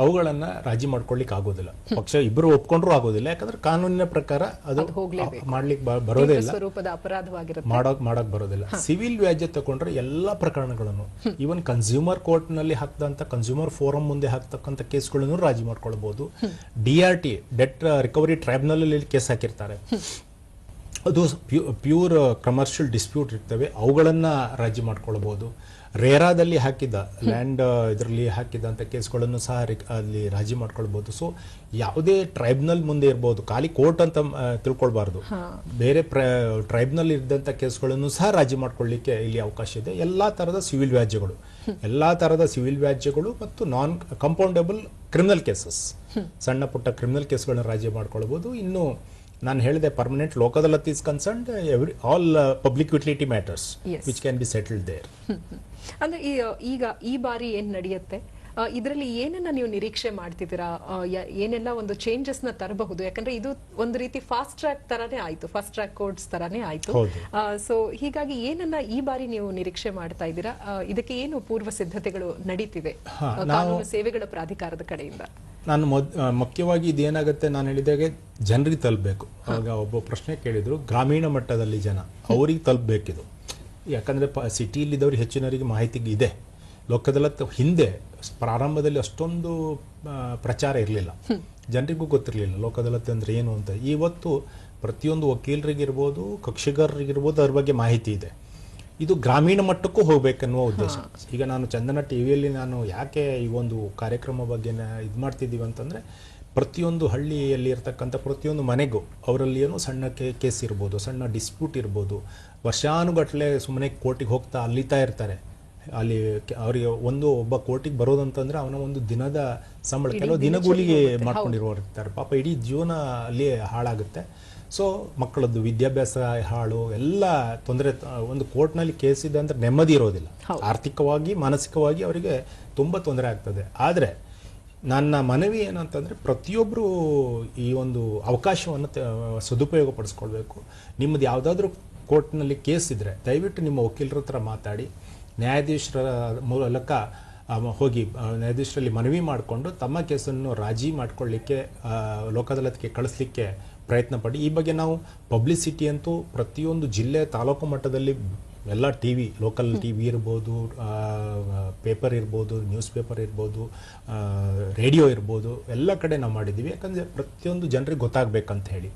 ಅವುಗಳನ್ನು ರಾಜಿ ಮಾಡ್ಕೊಳ್ಳಿಕ್ಕೆ ಆಗೋದಿಲ್ಲ. ಪಕ್ಷ ಇಬ್ಬರು ಒಪ್ಕೊಂಡ್ರೂ ಆಗೋದಿಲ್ಲ, ಯಾಕಂದ್ರೆ ಕಾನೂನಿನ ಪ್ರಕಾರ ಅದು ಮಾಡ್ಲಿಕ್ಕೆ ಬರೋದೇ ಇಲ್ಲ, ಮಾಡಕ್ ಬರೋದಿಲ್ಲ. ಸಿವಿಲ್ ವ್ಯಾಜ್ಯ ತಗೊಂಡ್ರೆ ಎಲ್ಲಾ ಪ್ರಕರಣಗಳನ್ನು, ಈವನ್ ಕನ್ಸ್ಯೂಮರ್ ಕೋರ್ಟ್ ನಲ್ಲಿ ಹಾಕ್ದಂತ ಕನ್ಸ್ಯೂಮರ್ ಫೋರಂ ಮುಂದೆ ಹಾಕ್ತಕ್ಕಂಥ ಕೇಸ್ಗಳನ್ನು ರಾಜಿ ಮಾಡ್ಕೊಳ್ಬಹುದು. DRT ಡೆಟ್ ರಿಕವರಿ ಟ್ರೈಬ್ಯುನಲ್ ಅಲ್ಲಿ ಕೇಸ್ ಹಾಕಿರ್ತಾರೆ, ಅದು ಪ್ಯೂರ್ ಕಮರ್ಷಿಯಲ್ ಡಿಸ್ಪ್ಯೂಟ್ ಇರ್ತವೆ, ಅವುಗಳನ್ನ ರಾಜಿ ಮಾಡ್ಕೊಳ್ಬಹುದು. ರೇರಾದಲ್ಲಿ ಹಾಕಿದ ಲ್ಯಾಂಡ್ ಇದರಲ್ಲಿ ಹಾಕಿದಂಥ ಕೇಸ್ಗಳನ್ನು ಸಹ ಅಲ್ಲಿ ರಾಜಿ ಮಾಡ್ಕೊಳ್ಬಹುದು. ಸೊ ಯಾವುದೇ ಟ್ರೈಬ್ಯುನಲ್ ಮುಂದೆ ಇರ್ಬೋದು, ಖಾಲಿ ಕೋರ್ಟ್ ಅಂತ ತಿಳ್ಕೊಳ್ಬಾರ್ದು, ಬೇರೆ ಟ್ರೈಬ್ಯುನಲ್ ಇದ್ದಂಥ ಕೇಸ್ಗಳನ್ನು ಸಹ ರಾಜಿ ಮಾಡ್ಕೊಳ್ಳಿಕ್ಕೆ ಇಲ್ಲಿ ಅವಕಾಶ ಇದೆ. ಎಲ್ಲಾ ತರದ ಸಿವಿಲ್ ವ್ಯಾಜ್ಯಗಳು ಮತ್ತು ನಾನ್ ಕಂಪೌಂಡಬಲ್ ಕ್ರಿಮಿನಲ್ ಕೇಸಸ್, ಸಣ್ಣ ಪುಟ್ಟ ಕ್ರಿಮಿನಲ್ ಕೇಸ್ಗಳನ್ನ ರಾಜಿ ಮಾಡ್ಕೊಳ್ಬಹುದು. ಇನ್ನು ನಾನು ಹೇಳಿದೆ permanent Lok Adalat is concerned all public utility matters which can be settled there. ಅಂದ್ರೆ ಈಗ ಈ ಬಾರಿ ಏನ್ ನಡೆಯುತ್ತೆ, ಇದರಲ್ಲಿ ಏನನ್ನ ನೀವು ನಿರೀಕ್ಷೆ ಮಾಡ್ತಿದ್ದೀರಾ? ಏನೆಲ್ಲ ಒಂದು ಚೇಂಜಸ್ ನ ತರಬಹುದು? ಯಾಕಂದ್ರೆ ಇದು ಒಂದು ರೀತಿ ಫಾಸ್ಟ್ ಟ್ರ್ಯಾಕ್ ತರಾನೇ ಆಯ್ತು, ಫಾಸ್ಟ್ ಟ್ರ್ಯಾಕ್ ಕೋರ್ಟ್ಸ್ ತರಾನೇ ಆಯ್ತು. ಸೊ ಹೀಗಾಗಿ ಏನನ್ನ ಈ ಬಾರಿ ನೀವು ನಿರೀಕ್ಷೆ ಮಾಡ್ತಾ ಇದ್ದೀರಾ? ಇದಕ್ಕೆ ಏನು ಪೂರ್ವ ಸಿದ್ಧತೆಗಳು ನಡೀತಿದೆ ಕಾನೂನು ಸೇವೆಗಳ ಪ್ರಾಧಿಕಾರದ ಕಡೆಯಿಂದ? ನಾನು ಮುಖ್ಯವಾಗಿ ಇದೇನಾಗುತ್ತೆ, ನಾನು ಹೇಳಿದಾಗೆ ಜನರಿಗೆ ತಲುಪಬೇಕು. ಆಗ ಒಬ್ಬ ಪ್ರಶ್ನೆ ಕೇಳಿದ್ರು, ಗ್ರಾಮೀಣ ಮಟ್ಟದಲ್ಲಿ ಜನ ಅವ್ರಿಗೆ ತಲುಪಬೇಕಿದು. ಯಾಕಂದ್ರೆ ಸಿಟಿಯಲ್ಲಿದ್ದವ್ರಿಗೆ ಹೆಚ್ಚಿನವರಿಗೆ ಮಾಹಿತಿ ಇದೆ. ಲೋಕ ಅದಾಲತ್ ಹಿಂದೆ ಪ್ರಾರಂಭದಲ್ಲಿ ಅಷ್ಟೊಂದು ಪ್ರಚಾರ ಇರಲಿಲ್ಲ, ಜನರಿಗೂ ಗೊತ್ತಿರಲಿಲ್ಲ ಲೋಕ ಅದಾಲತ್ ಅಂದ್ರೆ ಏನು ಅಂತ. ಇವತ್ತು ಪ್ರತಿಯೊಂದು ವಕೀಲರಿಗಿರ್ಬೋದು, ಕಕ್ಷಿಗಾರರಿಗಿರ್ಬೋದು ಅದ್ರ ಬಗ್ಗೆ ಮಾಹಿತಿ ಇದೆ. ಇದು ಗ್ರಾಮೀಣ ಮಟ್ಟಕ್ಕೂ ಹೋಗ್ಬೇಕನ್ನುವ ಉದ್ದೇಶ. ಈಗ ನಾನು ಚಂದನ ಟಿವಿಯಲ್ಲಿ ನಾನು ಯಾಕೆ ಈ ಒಂದು ಕಾರ್ಯಕ್ರಮ ಬಗ್ಗೆ ಇದು ಮಾಡ್ತಿದ್ದೀವಿ ಅಂತಂದರೆ, ಪ್ರತಿಯೊಂದು ಹಳ್ಳಿಯಲ್ಲಿ ಇರ್ತಕ್ಕಂಥ ಪ್ರತಿಯೊಂದು ಮನೆಗೂ ಅವರಲ್ಲಿ ಏನೋ ಸಣ್ಣ ಕೇಸ್ ಇರ್ಬೋದು, ಸಣ್ಣ ಡಿಸ್ಪ್ಯೂಟ್ ಇರ್ಬೋದು, ವರ್ಷಾನುಗಟ್ಟಲೆ ಸುಮ್ಮನೆ ಕೋರ್ಟಿಗೆ ಹೋಗ್ತಾ ಅಲ್ಲಿತಾ ಇರ್ತಾರೆ. ಅಲ್ಲಿ ಅವರಿಗೆ ಒಬ್ಬ ಕೋರ್ಟಿಗೆ ಬರೋದಂತಂದ್ರೆ ಅವನ ಒಂದು ದಿನದ ಸಂಬಳ, ಕೆಲವು ದಿನಗೂಲಿಗೆ ಮಾಡ್ಕೊಂಡಿರೋರು ಇರ್ತಾರೆ. ಪಾಪ ಇಡೀ ಜೀವನ ಅಲ್ಲಿ ಹಾಳಾಗುತ್ತೆ. ಸೊ ಮಕ್ಕಳದ್ದು ವಿದ್ಯಾಭ್ಯಾಸ ಹಾಳು, ಎಲ್ಲ ತೊಂದರೆ. ಒಂದು ಕೋರ್ಟ್ನಲ್ಲಿ ಕೇಸ್ ಇದೆ ಅಂದ್ರೆ ನೆಮ್ಮದಿ ಇರೋದಿಲ್ಲ, ಆರ್ಥಿಕವಾಗಿ ಮಾನಸಿಕವಾಗಿ ಅವರಿಗೆ ತುಂಬ ತೊಂದರೆ ಆಗ್ತದೆ. ಆದರೆ ನನ್ನ ಮನವಿ ಏನಂತಂದರೆ, ಪ್ರತಿಯೊಬ್ಬರು ಈ ಒಂದು ಅವಕಾಶವನ್ನು ಸದುಪಯೋಗ ಪಡಿಸ್ಕೊಳ್ಬೇಕು. ನಿಮ್ಮದು ಯಾವುದಾದ್ರೂ ಕೋರ್ಟ್ನಲ್ಲಿ ಕೇಸ್ ಇದ್ದರೆ ದಯವಿಟ್ಟು ನಿಮ್ಮ ವಕೀಲರ ಹತ್ರ ಮಾತಾಡಿ, ನ್ಯಾಯಾಧೀಶರ ಮೂಲಕ ಹೋಗಿ ನ್ಯಾಯಾಧೀಶರಲ್ಲಿ ಮನವಿ ಮಾಡಿಕೊಂಡು ತಮ್ಮ ಕೇಸನ್ನು ರಾಜಿ ಮಾಡಿಕೊಳ್ಳಿಕ್ಕೆ ಲೋಕ ಅದಾಲತ್ಗೆ ಕಳಿಸ್ಲಿಕ್ಕೆ ಪ್ರಯತ್ನ ಪಡಿ. ಈ ಬಗ್ಗೆ ನಾವು ಪಬ್ಲಿಸಿಟಿ ಅಂತೂ ಪ್ರತಿಯೊಂದು ಜಿಲ್ಲೆ ತಾಲೂಕು ಮಟ್ಟದಲ್ಲಿ ಎಲ್ಲ ಟಿವಿ, ಲೋಕಲ್ ಟಿವಿ ಇರ್ಬೋದು, ಪೇಪರ್ ಇರ್ಬೋದು, ನ್ಯೂಸ್ ಪೇಪರ್ ಇರ್ಬೋದು, ರೇಡಿಯೋ ಇರ್ಬೋದು, ಎಲ್ಲ ಕಡೆ ನಾವು ಮಾಡಿದ್ದೀವಿ. ಯಾಕಂದರೆ ಪ್ರತಿಯೊಂದು ಜನರಿಗೆ ಗೊತ್ತಾಗಬೇಕಂತ ಹೇಳಿ.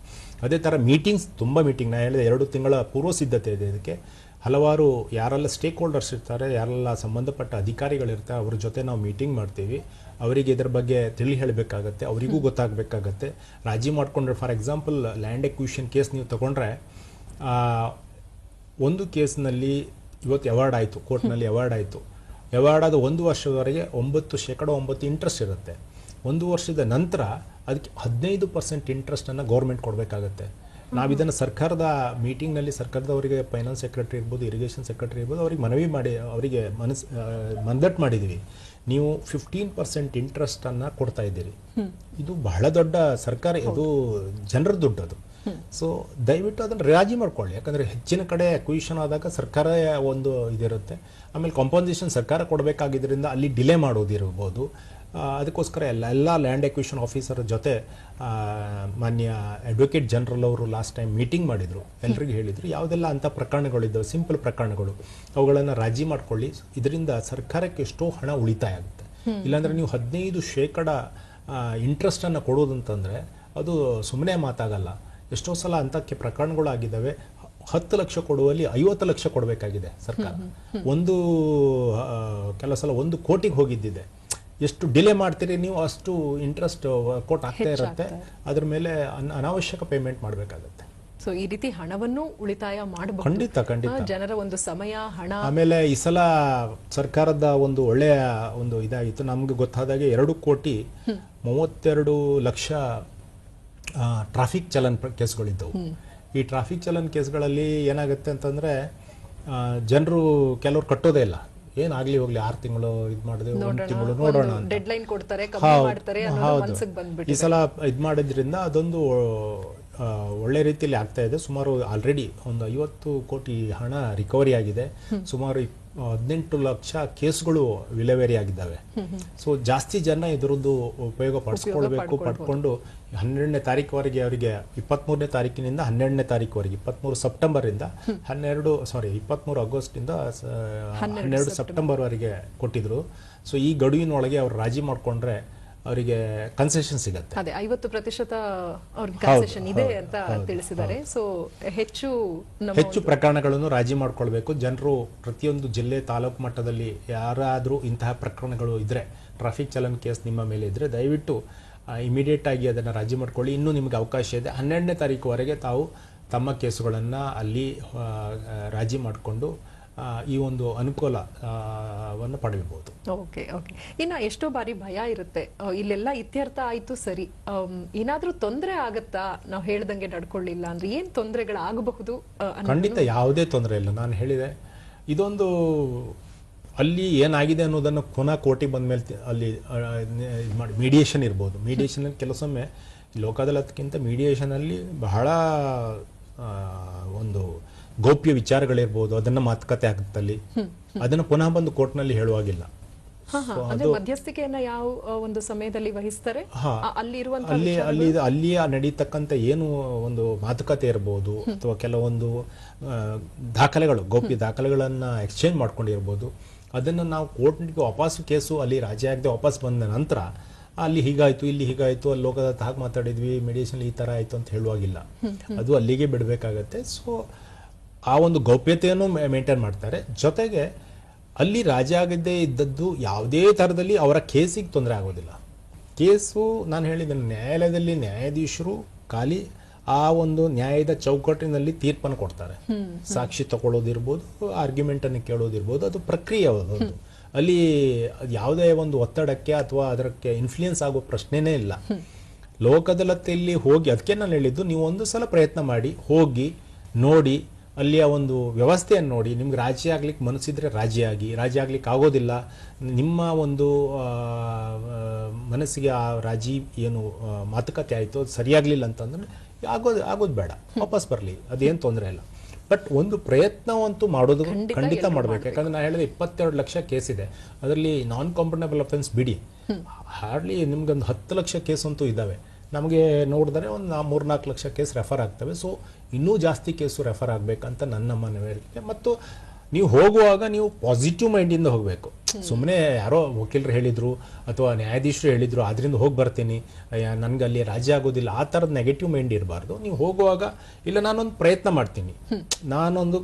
ಅದೇ ಥರ ಮೀಟಿಂಗ್ಸ್, ತುಂಬ ಮೀಟಿಂಗ್, ನಾನು ಹೇಳಿದೆ 2 ತಿಂಗಳ ಪೂರ್ವ ಸಿದ್ಧತೆ ಇದೆ ಇದಕ್ಕೆ. ಹಲವಾರು ಯಾರೆಲ್ಲ ಸ್ಟೇಕ್ ಹೋಲ್ಡರ್ಸ್ ಇರ್ತಾರೆ, ಯಾರೆಲ್ಲ ಸಂಬಂಧಪಟ್ಟ ಅಧಿಕಾರಿಗಳಿರ್ತಾರೆ, ಅವ್ರ ಜೊತೆ ನಾವು ಮೀಟಿಂಗ್ ಮಾಡ್ತೀವಿ. ಅವರಿಗೆ ಇದರ ಬಗ್ಗೆ ತಿಳಿ ಹೇಳಬೇಕಾಗತ್ತೆ, ಅವರಿಗೂ ಗೊತ್ತಾಗಬೇಕಾಗತ್ತೆ. ರಾಜಿ ಮಾಡಿಕೊಂಡ್ರೆ, for example land acquisition case ನೀವು ತಗೊಂಡ್ರೆ, ಒಂದು ಕೇಸ್ನಲ್ಲಿ ಇವತ್ತು ಅವಾರ್ಡ್ ಆಯಿತು, ಕೋರ್ಟ್ನಲ್ಲಿ ಅವಾರ್ಡ್ ಆಯಿತು. ಅವಾರ್ಡ್ ಆದ 1 ವರ್ಷದವರೆಗೆ 9% ಇಂಟ್ರೆಸ್ಟ್ ಇರುತ್ತೆ. 1 ವರ್ಷದ ನಂತರ ಅದಕ್ಕೆ 15% ಇಂಟ್ರೆಸ್ಟನ್ನು ಗೌರ್ಮೆಂಟ್ ಕೊಡಬೇಕಾಗತ್ತೆ. ನಾವು ಇದನ್ನು ಸರ್ಕಾರದ ಮೀಟಿಂಗ್ನಲ್ಲಿ ಸರ್ಕಾರದವರಿಗೆ ಫೈನಾನ್ಸ್ ಸೆಕ್ರೆಟರಿ ಇರ್ಬೋದು, ಇರಿಗೇಷನ್ ಸೆಕ್ರೆಟರಿ ಇರ್ಬೋದು, ಅವ್ರಿಗೆ ಮನವಿ ಮಾಡಿ ಅವರಿಗೆ ಮಂದಟ್ಟು ಮಾಡಿದ್ದೀವಿ. ನೀವು 15% ಇಂಟ್ರೆಸ್ಟನ್ನು ಕೊಡ್ತಾ ಇದ್ದೀರಿ. ಇದು ಬಹಳ ದೊಡ್ಡ ಸರ್ಕಾರ, ಇದು ಜನರ ದುಡ್ಡು ಅದು. ಸೊ ದಯವಿಟ್ಟು ಅದನ್ನು ರಾಜಿ ಮಾಡ್ಕೊಳ್ಳಿ. ಯಾಕಂದರೆ ಹೆಚ್ಚಿನ ಕಡೆ ಅಕ್ವಿಷನ್ ಆದಾಗ ಸರ್ಕಾರ ಒಂದು ಇದಿರುತ್ತೆ. ಆಮೇಲೆ ಕಾಂಪನ್ಸೇಷನ್ ಸರ್ಕಾರ ಕೊಡಬೇಕಾಗಿದ್ದರಿಂದ ಅಲ್ಲಿ ಡಿಲೇ ಮಾಡೋದಿರ್ಬೋದು. ಅದಕ್ಕೋಸ್ಕರ ಎಲ್ಲ ಲ್ಯಾಂಡ್ ಎಕ್ವಿಷನ್ ಆಫೀಸರ್ ಜೊತೆ ಮಾನ್ಯ ಅಡ್ವೊಕೇಟ್ ಜನರಲ್ ಅವರು ಲಾಸ್ಟ್ ಟೈಮ್ ಮೀಟಿಂಗ್ ಮಾಡಿದರು. ಎಲ್ರಿಗೂ ಹೇಳಿದರು ಯಾವುದೆಲ್ಲ ಅಂಥ ಪ್ರಕರಣಗಳಿದ್ದಾವೆ, ಸಿಂಪಲ್ ಪ್ರಕರಣಗಳು, ಅವುಗಳನ್ನು ರಾಜಿ ಮಾಡ್ಕೊಳ್ಳಿ. ಇದರಿಂದ ಸರ್ಕಾರಕ್ಕೆ ಎಷ್ಟೋ ಹಣ ಉಳಿತಾಯ ಆಗುತ್ತೆ. ಇಲ್ಲಾಂದರೆ ನೀವು 15% ಇಂಟ್ರೆಸ್ಟನ್ನು ಕೊಡೋದಂತಂದರೆ ಅದು ಸುಮ್ಮನೆ ಮಾತಾಗಲ್ಲ. ಎಷ್ಟೋ ಸಲ ಅಂಥಕ್ಕೆ ಪ್ರಕರಣಗಳಾಗಿದ್ದಾವೆ. 10 ಲಕ್ಷ ಕೊಡುವಲ್ಲಿ 50 ಲಕ್ಷ ಕೊಡಬೇಕಾಗಿದೆ ಸರ್ಕಾರ. ಕೆಲವು ಸಲ 1 ಕೋಟಿಗೆ ಹೋಗಿದ್ದಿದೆ. ಎಷ್ಟು ಡಿಲೇ ಮಾಡ್ತೀರಿ ನೀವು, ಅಷ್ಟು ಇಂಟ್ರೆಸ್ಟ್ ಕೋಟ್ ಆಗ್ತಾ ಇರುತ್ತೆ. ಅದ್ರ ಮೇಲೆ ಅನಾವಶ್ಯಕ ಪೇಮೆಂಟ್ ಮಾಡಬೇಕಾಗುತ್ತೆ. ಸೊ ಈ ರೀತಿ ಹಣವನ್ನು ಉಳಿತಾಯ ಮಾಡಬಹುದು. ಖಂಡಿತ ಜನರ ಒಂದು ಸಮಯ, ಹಣ. ಆಮೇಲೆ ಈ ಸಲ ಸರ್ಕಾರದ ಒಂದು ಒಳ್ಳೆಯ ಒಂದು ಇದಾಗಿತ್ತು. ನಮ್ಗೆ ಗೊತ್ತಾದಾಗೆ 2,32 ಲಕ್ಷ ಟ್ರಾಫಿಕ್ ಚಲನ್ ಕೇಸ್ಗಳಿದ್ದವು. ಈ ಟ್ರಾಫಿಕ್ ಚಲನ್ ಕೇಸ್ಗಳಲ್ಲಿ ಏನಾಗುತ್ತೆ ಅಂತಂದ್ರೆ, ಜನರು ಕೆಲವ್ರು ಕಟ್ಟೋದೇ ಇಲ್ಲ. ಏನಾಗ್ಲಿ ಹೋಗ್ಲಿ 6 ತಿಂಗಳು ಇದು ಮಾಡಿದೆ, 1 ತಿಂಗಳು ನೋಡೋಣ ಅಂತ ಡೆಡ್ಲೈನ್ ಕೊಡ್ತಾರೆ, ಕಮ್ಮಿ ಮಾಡ್ತಾರೆ ಅನ್ನೋದು ಮನಸ್ಸಿಗೆ ಬಂದ್ಬಿಟ್ಟಿದೆ. ಈ ಸಲ ಇದು ಮಾಡಿದ್ರಿಂದ ಅದೊಂದು ಒಳ್ಳೆ ರೀತಿಯಲ್ಲಿ ಆಗ್ತಾ ಇದೆ. ಸುಮಾರು ಆಲ್ರೆಡಿ ಒಂದು 50 ಕೋಟಿ ಹಣ ರಿಕವರಿ ಆಗಿದೆ. ಸುಮಾರು 18 ಲಕ್ಷ ಕೇಸ್ಗಳು ವಿಲೇವಾರಿ ಆಗಿದ್ದಾವೆ. ಸೊ ಜಾಸ್ತಿ ಜನ ಇದರದ್ದು ಉಪಯೋಗ ಪಡ್ಕೊಂಡು 12ನೇ ತಾರೀಕುವರೆಗೆ ಅವರಿಗೆ 23ನೇ ತಾರೀಕಿನಿಂದ 12ನೇ ತಾರೀಕುವರೆಗೆ 23 ಸೆಪ್ಟೆಂಬರಿಂದ 23 ಆಗಸ್ಟಿಂದ 12 ಸೆಪ್ಟೆಂಬರ್ ವರೆಗೆ ಕೊಟ್ಟಿದ್ರು. ಸೊ ಈ ಗಡುವಿನೊಳಗೆ ಅವ್ರು ರಾಜಿ ಮಾಡಿಕೊಂಡ್ರೆ ಅವರಿಗೆ ಕನ್ಸೆಷನ್ ಸಿಗುತ್ತೆ. ಅದೇ 50% ಅವ್ರಿಗೆ ಕನ್ಸೆಷನ್ ಇದೆ ಅಂತ ತಿಳಿಸಿದ್ದಾರೆ. ಸೊ ಹೆಚ್ಚು ಪ್ರಕರಣಗಳನ್ನು ರಾಜಿ ಮಾಡ್ಕೊಳ್ಬೇಕು. ಜನರು ಪ್ರತಿಯೊಂದು ಜಿಲ್ಲೆ, ತಾಲೂಕು ಮಟ್ಟದಲ್ಲಿ ಯಾರಾದರೂ ಇಂತಹ ಪ್ರಕರಣಗಳು ಇದ್ರೆ, ಟ್ರಾಫಿಕ್ ಚಲನ್ ಕೇಸ್ ನಿಮ್ಮ ಮೇಲೆ ಇದ್ರೆ ದಯವಿಟ್ಟು ಇಮಿಡಿಯೇಟ್ ಆಗಿ ಅದನ್ನು ರಾಜಿ ಮಾಡ್ಕೊಳ್ಳಿ. ಇನ್ನೂ ನಿಮಗೆ ಅವಕಾಶ ಇದೆ. 12ನೇ ತಾರೀಕುವರೆಗೆ ತಾವು ತಮ್ಮ ಕೇಸುಗಳನ್ನು ಅಲ್ಲಿ ರಾಜಿ ಮಾಡಿಕೊಂಡು ಈ ಒಂದು ಅನುಕೂಲವನ್ನು ಪಡೆಯಬಹುದು. ಓಕೆ. ಇನ್ನು ಎಷ್ಟೋ ಬಾರಿ ಭಯ ಇರುತ್ತೆ, ಇಲ್ಲೆಲ್ಲ ಇತ್ಯರ್ಥ ಆಯ್ತು ಸರಿ, ಏನಾದ್ರೂ ತೊಂದರೆ ಆಗತ್ತಾ ನಾವು ಹೇಳ್ದಂಗೆ ನಡ್ಕೊಳ್ಳಿಲ್ಲ ಅಂದ್ರೆ, ಏನ್ ತೊಂದರೆಗಳಾಗಬಹುದು? ಖಂಡಿತ ಯಾವುದೇ ತೊಂದರೆ ಇಲ್ಲ. ನಾನು ಹೇಳಿದೆ, ಇದೊಂದು ಅಲ್ಲಿ ಏನಾಗಿದೆ ಅನ್ನೋದನ್ನು ಪುನಃ ಕೋರ್ಟಿಗೆ ಬಂದ ಮೇಲೆ ಅಲ್ಲಿ ಇದು ಮಾಡಿ ಮೀಡಿಯೇಷನ್ ಇರ್ಬೋದು. ಮೀಡಿಯೇಷನಲ್ಲಿ ಕೆಲವೊಮ್ಮೆ ಲೋಕ ಅದಾಲತ್ಗಿಂತ ಮೀಡಿಯೇಷನಲ್ಲಿ ಬಹಳ ಒಂದು ಗೌಪ್ಯ ವಿಚಾರಗಳಿರ್ಬೋದು, ಅದನ್ನ ಮಾತುಕತೆ ಆಗುತ್ತಲ್ಲಿ, ಅದನ್ನು ಪುನಃ ಬಂದು ಕೋರ್ಟ್ನಲ್ಲಿ ಹೇಳುವಾಗಿಲ್ಲ. ಅಂದ್ರೆ ಮಧ್ಯಸ್ಥಿಕೆಯನ್ನ ಯಾವ ಒಂದು ಸಮಯದಲ್ಲಿ ವಹಿಸ್ತಾರೆ, ಅಲ್ಲಿ ನಡೀತಕ್ಕಂಥ ಏನು ಒಂದು ಮಾತುಕತೆ ಇರ್ಬೋದು ಅಥವಾ ಕೆಲವೊಂದು ದಾಖಲೆಗಳು, ಗೌಪ್ಯ ದಾಖಲೆಗಳನ್ನ ಎಕ್ಸ್ಚೇಂಜ್ ಮಾಡ್ಕೊಂಡಿರ್ಬೋದು, ಅದನ್ನು ನಾವು ಕೋರ್ಟ್ಗೆ ವಾಪಸ್ ಕೇಸು ಅಲ್ಲಿ ರಾಜಿ ಆಗದೆ ವಾಪಸ್ ಬಂದ ನಂತರ ಅಲ್ಲಿ ಹೀಗಾಯ್ತು, ಇಲ್ಲಿ ಹೀಗಾಯ್ತು, ಅಲ್ಲಿ ಲೋಕದ ಹಾಗೆ ಮಾತಾಡಿದ್ವಿ, ಮೆಡಿಯೇಷನ್ ಈ ತರ ಆಯ್ತು ಅಂತ ಹೇಳುವಾಗಿಲ್ಲ. ಅದು ಅಲ್ಲಿಗೆ ಬಿಡಬೇಕಾಗತ್ತೆ. ಸೊ ಆ ಒಂದು ಗೌಪ್ಯತೆಯನ್ನು ಮೇಂಟೈನ್ ಮಾಡ್ತಾರೆ. ಜೊತೆಗೆ ಅಲ್ಲಿ ರಾಜಿ ಆಗದೆ ಇದ್ದದ್ದು ಯಾವುದೇ ಥರದಲ್ಲಿ ಅವರ ಕೇಸಿಗೆ ತೊಂದರೆ ಆಗೋದಿಲ್ಲ. ಕೇಸು ನಾನು ಹೇಳಿದ್ದೇನೆ, ನ್ಯಾಯಾಲಯದಲ್ಲಿ ನ್ಯಾಯಾಧೀಶರು ಖಾಲಿ ಆ ಒಂದು ನ್ಯಾಯದ ಚೌಕಟ್ಟಿನಲ್ಲಿ ತೀರ್ಪನ್ನು ಕೊಡ್ತಾರೆ. ಸಾಕ್ಷಿ ತಗೊಳ್ಳೋದಿರ್ಬೋದು, ಆರ್ಗ್ಯುಮೆಂಟ್ ಅನ್ನು ಕೇಳೋದಿರ್ಬೋದು, ಅದು ಪ್ರಕ್ರಿಯೆ ಅದು. ಅಲ್ಲಿ ಯಾವುದೇ ಒಂದು ಒತ್ತಡಕ್ಕೆ ಅಥವಾ ಅದಕ್ಕೆ ಇನ್ಫ್ಲೂಯೆನ್ಸ್ ಆಗೋ ಪ್ರಶ್ನೆನೇ ಇಲ್ಲ. ಲೋಕ ಅದಾಲತ್ನಲ್ಲಿ ಹೋಗಿ, ಅದಕ್ಕೆ ನಾನು ಹೇಳಿದ್ದು, ನೀವು ಒಂದು ಸಲ ಪ್ರಯತ್ನ ಮಾಡಿ, ಹೋಗಿ ನೋಡಿ, ಅಲ್ಲಿಯ ಒಂದು ವ್ಯವಸ್ಥೆಯನ್ನು ನೋಡಿ. ನಿಮ್ಗೆ ರಾಜಿ ಆಗ್ಲಿಕ್ಕೆ ಮನಸ್ಸಿದ್ರೆ ರಾಜಿ ಆಗ್ಲಿಕ್ಕೆ ಆಗೋದಿಲ್ಲ, ನಿಮ್ಮ ಒಂದು ಮನಸ್ಸಿಗೆ ಆ ರಾಜಿ ಏನು ಮಾತುಕತೆ ಆಯಿತು ಅದು ಸರಿಯಾಗಲಿಲ್ಲ ಅಂತಂದ್ರೆ ಆಗೋದು ಬೇಡ, ವಾಪಸ್ ಬರಲಿ, ಅದೇನು ತೊಂದರೆ ಇಲ್ಲ. ಬಟ್ ಒಂದು ಪ್ರಯತ್ನವಂತೂ ಮಾಡೋದು ಖಂಡಿತ ಮಾಡಬೇಕು. ಯಾಕಂದ್ರೆ ನಾನು ಹೇಳಿದೆ 22 ಲಕ್ಷ ಕೇಸ್ ಇದೆ, ಅದರಲ್ಲಿ ನಾನ್ ಕಾಂಪೌಂಡಬಲ್ ಅಫೆನ್ಸ್ ಬಿಡಿ, ಹಾರ್ಡ್ಲಿ ನಿಮ್ಗೆ ಒಂದು 10 ಲಕ್ಷ ಕೇಸ್ ಅಂತೂ ಇದ್ದಾವೆ. ನಮಗೆ ನೋಡಿದ್ರೆ ಒಂದು 3-4 ಲಕ್ಷ ಕೇಸ್ ರೆಫರ್ ಆಗ್ತವೆ. ಸೊ ಇನ್ನೂ ಜಾಸ್ತಿ ಕೇಸು ರೆಫರ್ ಆಗಬೇಕಂತ ನನ್ನ ಮನವರಿಕೆ. ಮತ್ತು ನೀವು ಹೋಗುವಾಗ ನೀವು ಪಾಸಿಟಿವ್ ಮೈಂಡಿಂದ ಹೋಗಬೇಕು. ಸುಮ್ಮನೆ ಯಾರೋ ವಕೀಲರು ಹೇಳಿದ್ರು ಅಥವಾ ನ್ಯಾಯಾಧೀಶರು ಹೇಳಿದ್ರು ಆದ್ರಿಂದ ಹೋಗಿ ಬರ್ತೀನಿ, ನನ್ಗೆ ಅಲ್ಲಿ ರಾಜಿ ಆಗೋದಿಲ್ಲ, ಆ ಥರದ ನೆಗೆಟಿವ್ ಮೈಂಡ್ ಇರಬಾರ್ದು. ನೀವು ಹೋಗುವಾಗ ಇಲ್ಲ ನಾನೊಂದು ಪ್ರಯತ್ನ ಮಾಡ್ತೀನಿ, ನಾನೊಂದು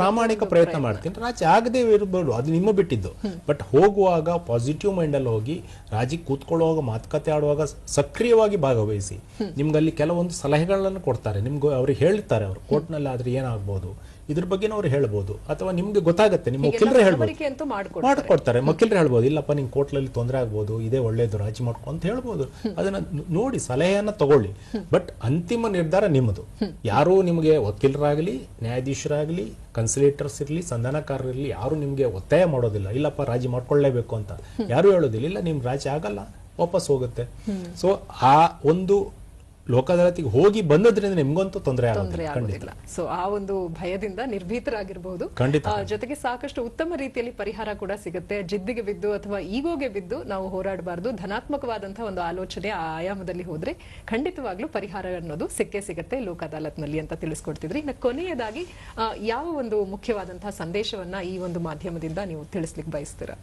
ಪ್ರಾಮಾಣಿಕ ಪ್ರಯತ್ನ ಮಾಡ್ತೀನಿ, ರಾಜಿ ಆಗದೆ ಇರ್ಬೋದು, ಅದು ನಿಮ್ಮ ಬಿಟ್ಟಿದ್ದು. ಬಟ್ ಹೋಗುವಾಗ ಪಾಸಿಟಿವ್ ಮೈಂಡಲ್ಲಿ ಹೋಗಿ, ರಾಜಿ ಕೂತ್ಕೊಳ್ಳುವಾಗ, ಮಾತುಕತೆ ಆಡುವಾಗ ಸಕ್ರಿಯವಾಗಿ ಭಾಗವಹಿಸಿ. ನಿಮ್ಗೆ ಅಲ್ಲಿ ಕೆಲವೊಂದು ಸಲಹೆಗಳನ್ನು ಕೊಡ್ತಾರೆ, ನಿಮ್ಗೆ ಅವ್ರಿಗೆ ಹೇಳ್ತಾರೆ, ಅವರು ಕೋರ್ಟ್ನಲ್ಲಿ ಆದ್ರೆ ಏನಾಗ್ಬೋದು ಇದ್ರ ಬಗ್ಗೆ ಅವ್ರು ಹೇಳ್ಬೋದು, ಅಥವಾ ನಿಮ್ಗೆ ಗೊತ್ತಾಗುತ್ತೆ, ನಿಮ್ಮ ವಕೀಲರೇ ಹೇಳ್ಬೋದು, ಮಾಡ್ಕೊಡ್ತಾರೆ. ವಕೀಲರು ಹೇಳ್ಬೋದು, ಇಲ್ಲಪ್ಪ ನಿಂಗೆ ಕೋರ್ಟ್ನಲ್ಲಿ ತೊಂದರೆ ಆಗ್ಬೋದು, ಇದೇ ಒಳ್ಳೇದು, ರಾಜಿ ಮಾಡ್ಕೊ ಅಂತ ಹೇಳ್ಬೋದು. ಅದನ್ನ ನೋಡಿ ಸಲಹೆಯನ್ನ ತಗೊಳ್ಳಿ. ಬಟ್ ಅಂತಿಮ ನಿರ್ಧಾರ ನಿಮ್ಮದು. ಯಾರು ನಿಮಗೆ ವಕೀಲರಾಗಲಿ, ನ್ಯಾಯಾಧೀಶರಾಗಲಿ, ಕನ್ಸಲೇಟರ್ಸ್ ಇರಲಿ, ಸಂಧಾನಕಾರರಿರಲಿ, ಯಾರು ನಿಮ್ಗೆ ಒತ್ತಾಯ ಮಾಡೋದಿಲ್ಲ, ಇಲ್ಲಪ್ಪ ರಾಜಿ ಮಾಡ್ಕೊಳ್ಳೇಬೇಕು ಅಂತ ಯಾರು ಹೇಳೋದಿಲ್ಲ. ಇಲ್ಲ, ನಿಮ್ ರಾಜಿ ಆಗಲ್ಲ, ವಾಪಸ್ ಹೋಗುತ್ತೆ. ಸೊ ಆ ಒಂದು ಲೋಕ ಅದಾಲತಿಗೆ ಹೋಗಿ ಬಂದದ್ರಿಂದ ನಿಮ್ಗಂತೂ ತೊಂದರೆ ಆಗೋದಿಲ್ಲ. ಸೊ ಆ ಒಂದು ಭಯದಿಂದ ನಿರ್ಭೀತರಾಗಿರಬಹುದು. ಜೊತೆಗೆ ಸಾಕಷ್ಟು ಉತ್ತಮ ರೀತಿಯಲ್ಲಿ ಪರಿಹಾರ ಕೂಡ ಸಿಗುತ್ತೆ. ಜಿದ್ದಿಗೆ ಬಿದ್ದು ಅಥವಾ ಈಗೋಗೆ ಬಿದ್ದು ನಾವು ಹೋರಾಡಬಾರ್ದು. ಧನಾತ್ಮಕವಾದಂತಹ ಒಂದು ಆಲೋಚನೆ ಆ ಆಯಾಮದಲ್ಲಿ ಹೋದ್ರೆ ಖಂಡಿತವಾಗ್ಲೂ ಪರಿಹಾರ ಅನ್ನೋದು ಸಿಕ್ಕೇ ಸಿಗುತ್ತೆ ಲೋಕ ಅದಾಲತ್ನಲ್ಲಿ ಅಂತ ತಿಳಿಸ್ಕೊಡ್ತಿದ್ರಿ. ಇನ್ನು ಕೊನೆಯದಾಗಿ ಯಾವ ಒಂದು ಮುಖ್ಯವಾದಂತಹ ಸಂದೇಶವನ್ನ ಈ ಒಂದು ಮಾಧ್ಯಮದಿಂದ ನೀವು ತಿಳಿಸ್ಲಿಕ್ಕೆ ಬಯಸ್ತೀರಾ?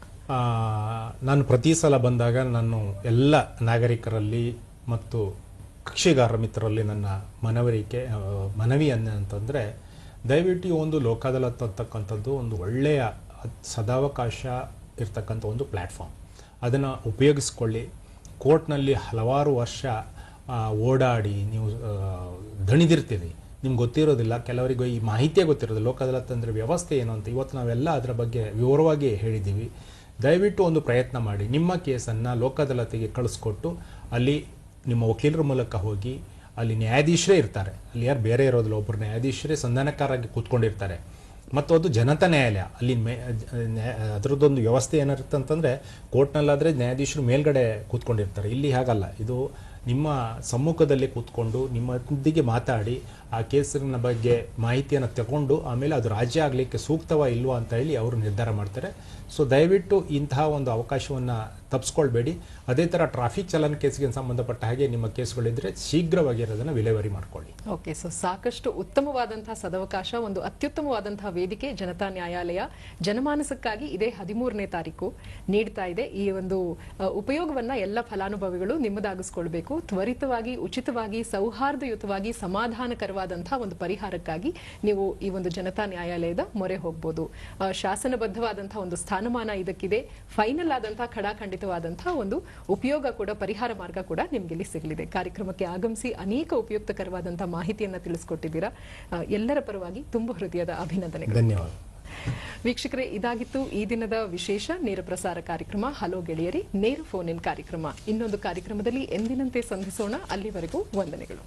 ನಾನು ಪ್ರತಿ ಸಲ ಬಂದಾಗ ನಾನು ಎಲ್ಲ ನಾಗರಿಕರಲ್ಲಿ ಮತ್ತು ಕಕ್ಷಿಗಾರರ ಮಿತ್ರರಲ್ಲಿ ನನ್ನ ಮನವಿ ಅಂತಂದರೆ, ದಯವಿಟ್ಟು ಒಂದು ಲೋಕ ಅದಾಲತ್ ಅಂತಕ್ಕಂಥದ್ದು ಒಂದು ಒಳ್ಳೆಯ ಸದಾವಕಾಶ ಇರ್ತಕ್ಕಂಥ ಒಂದು ಪ್ಲ್ಯಾಟ್ಫಾರ್ಮ್. ಅದನ್ನು ಉಪಯೋಗಿಸ್ಕೊಳ್ಳಿ. ಕೋರ್ಟ್ನಲ್ಲಿ ಹಲವಾರು ವರ್ಷ ಓಡಾಡಿ ನೀವು ದಣಿದಿರ್ತೀರಿ, ನಿಮ್ಗೆ ಗೊತ್ತಿರೋದಿಲ್ಲ, ಕೆಲವರಿಗೆ ಈ ಮಾಹಿತಿಯೇ ಗೊತ್ತಿರೋದಿಲ್ಲ ಲೋಕ ಅದಾಲತ್ ಅಂದರೆ ವ್ಯವಸ್ಥೆ ಏನು ಅಂತ. ಇವತ್ತು ನಾವೆಲ್ಲ ಅದರ ಬಗ್ಗೆ ವಿವರವಾಗಿ ಹೇಳಿದ್ದೀವಿ. ದಯವಿಟ್ಟು ಒಂದು ಪ್ರಯತ್ನ ಮಾಡಿ, ನಿಮ್ಮ ಕೇಸನ್ನು ಲೋಕ ಅದಾಲತಿಗೆ ಕಳಿಸ್ಕೊಟ್ಟು ಅಲ್ಲಿ ನಿಮ್ಮ ವಕೀಲರ ಮೂಲಕ ಹೋಗಿ, ಅಲ್ಲಿ ನ್ಯಾಯಾಧೀಶರೇ ಇರ್ತಾರೆ, ಅಲ್ಲಿ ಯಾರು ಬೇರೆ ಇರೋದಿಲ್ಲ, ಒಬ್ಬರು ನ್ಯಾಯಾಧೀಶರೇ ಸಂಧಾನಕಾರಾಗಿ ಕೂತ್ಕೊಂಡಿರ್ತಾರೆ. ಮತ್ತು ಅದು ಜನತಾ ನ್ಯಾಯಾಲಯ, ಅಲ್ಲಿ ಅದರದ್ದೊಂದು ವ್ಯವಸ್ಥೆ ಏನಿರುತ್ತೆ ಅಂತಂದರೆ, ಕೋರ್ಟ್ನಲ್ಲಾದರೆ ನ್ಯಾಯಾಧೀಶರು ಮೇಲ್ಗಡೆ ಕೂತ್ಕೊಂಡಿರ್ತಾರೆ, ಇಲ್ಲಿ ಹಾಗಲ್ಲ. ಇದು ನಿಮ್ಮ ಸಮ್ಮುಖದಲ್ಲಿ ಕೂತ್ಕೊಂಡು ನಿಮ್ಮೊಂದಿಗೆ ಮಾತಾಡಿ ಆ ಕೇಸಿನ ಬಗ್ಗೆ ಮಾಹಿತಿಯನ್ನು ತಗೊಂಡು ಆಮೇಲೆ ಅದು ರಾಜ್ಯ ಆಗಲಿಕ್ಕೆ ಸೂಕ್ತವಾ ಇಲ್ವಾ ಅಂತ ಹೇಳಿ ಅವರು ನಿರ್ಧಾರ ಮಾಡ್ತಾರೆ. ಸೊ ದಯವಿಟ್ಟು ಇಂತಹ ಒಂದು ಅವಕಾಶವನ್ನು ತಪ್ಪಿಸ್ಕೊಳ್ಬೇಡಿ. ಅದೇ ಥರ ಟ್ರಾಫಿಕ್ ಚಲನ್ ಕೇಸ್ಗೆ ಸಂಬಂಧಪಟ್ಟ ಹಾಗೆ ನಿಮ್ಮ ಕೇಸ್ಗಳಿದ್ರೆ ಶೀಘ್ರವಾಗಿ ಅದನ್ನು ವಿಲೇವಾರಿ ಮಾಡ್ಕೊಳ್ಳಿ. ಓಕೆ, ಸೊ ಸಾಕಷ್ಟು ಉತ್ತಮವಾದಂತಹ ಸದವಕಾಶ, ಒಂದು ಅತ್ಯುತ್ತಮವಾದಂತಹ ವೇದಿಕೆ ಜನತಾ ನ್ಯಾಯಾಲಯ ಜನಮಾನಸಕ್ಕಾಗಿ ಇದೇ 13ನೇ ತಾರೀಕು ನೀಡ್ತಾ ಇದೆ. ಈ ಒಂದು ಉಪಯೋಗವನ್ನ ಎಲ್ಲ ಫಲಾನುಭವಿಗಳು ನಿಮ್ಮದಾಗಿಸ್ಕೊಳ್ಬೇಕು. ತ್ವರಿತವಾಗಿ, ಉಚಿತವಾಗಿ, ಸೌಹಾರ್ದಯುತವಾಗಿ, ಸಮಾಧಾನಕರವಾದಂತಹ ಒಂದು ಪರಿಹಾರಕ್ಕಾಗಿ ನೀವು ಈ ಒಂದು ಜನತಾ ನ್ಯಾಯಾಲಯದ ಮೊರೆ ಹೋಗಬಹುದು. ಶಾಸನಬದ್ಧವಾದಂತಹ ಒಂದು ಸ್ಥಾನಮಾನ ಇದಕ್ಕಿದೆ. ಫೈನಲ್ ಆದಂತಹ ಖಡಾಖಂಡಿತವಾದಂತಹ ಒಂದು ಉಪಯೋಗ ಕೂಡ, ಪರಿಹಾರ ಮಾರ್ಗ ಕೂಡ ನಿಮ್ಗೆ ಇಲ್ಲಿ ಸಿಗಲಿದೆ. ಕಾರ್ಯಕ್ರಮಕ್ಕೆ ಆಗಮಿಸಿ ಅನೇಕ ಉಪಯುಕ್ತಕರವಾದಂತಹ ಮಾಹಿತಿಯನ್ನ ತಿಳಿಸ್ಕೊಟ್ಟಿದ್ದೀರಾ. ಎಲ್ಲರ ಪರವಾಗಿ ತುಂಬ ಹೃದಯದ ಅಭಿನಂದನೆಗಳು. ಧನ್ಯವಾದ. ವೀಕ್ಷಕರೇ, ಇದಾಗಿತ್ತು ಈ ದಿನದ ವಿಶೇಷ ನೇರ ಪ್ರಸಾರ ಕಾರ್ಯಕ್ರಮ ಹಲೋ ಗೆಳೆಯರಿ ನೇರ ಫೋನ್ ಇನ್ ಕಾರ್ಯಕ್ರಮ. ಇನ್ನೊಂದು ಕಾರ್ಯಕ್ರಮದಲ್ಲಿ ಎಂದಿನಂತೆ ಸಂಧಿಸೋಣ. ಅಲ್ಲಿವರೆಗೂ ವಂದನೆಗಳು.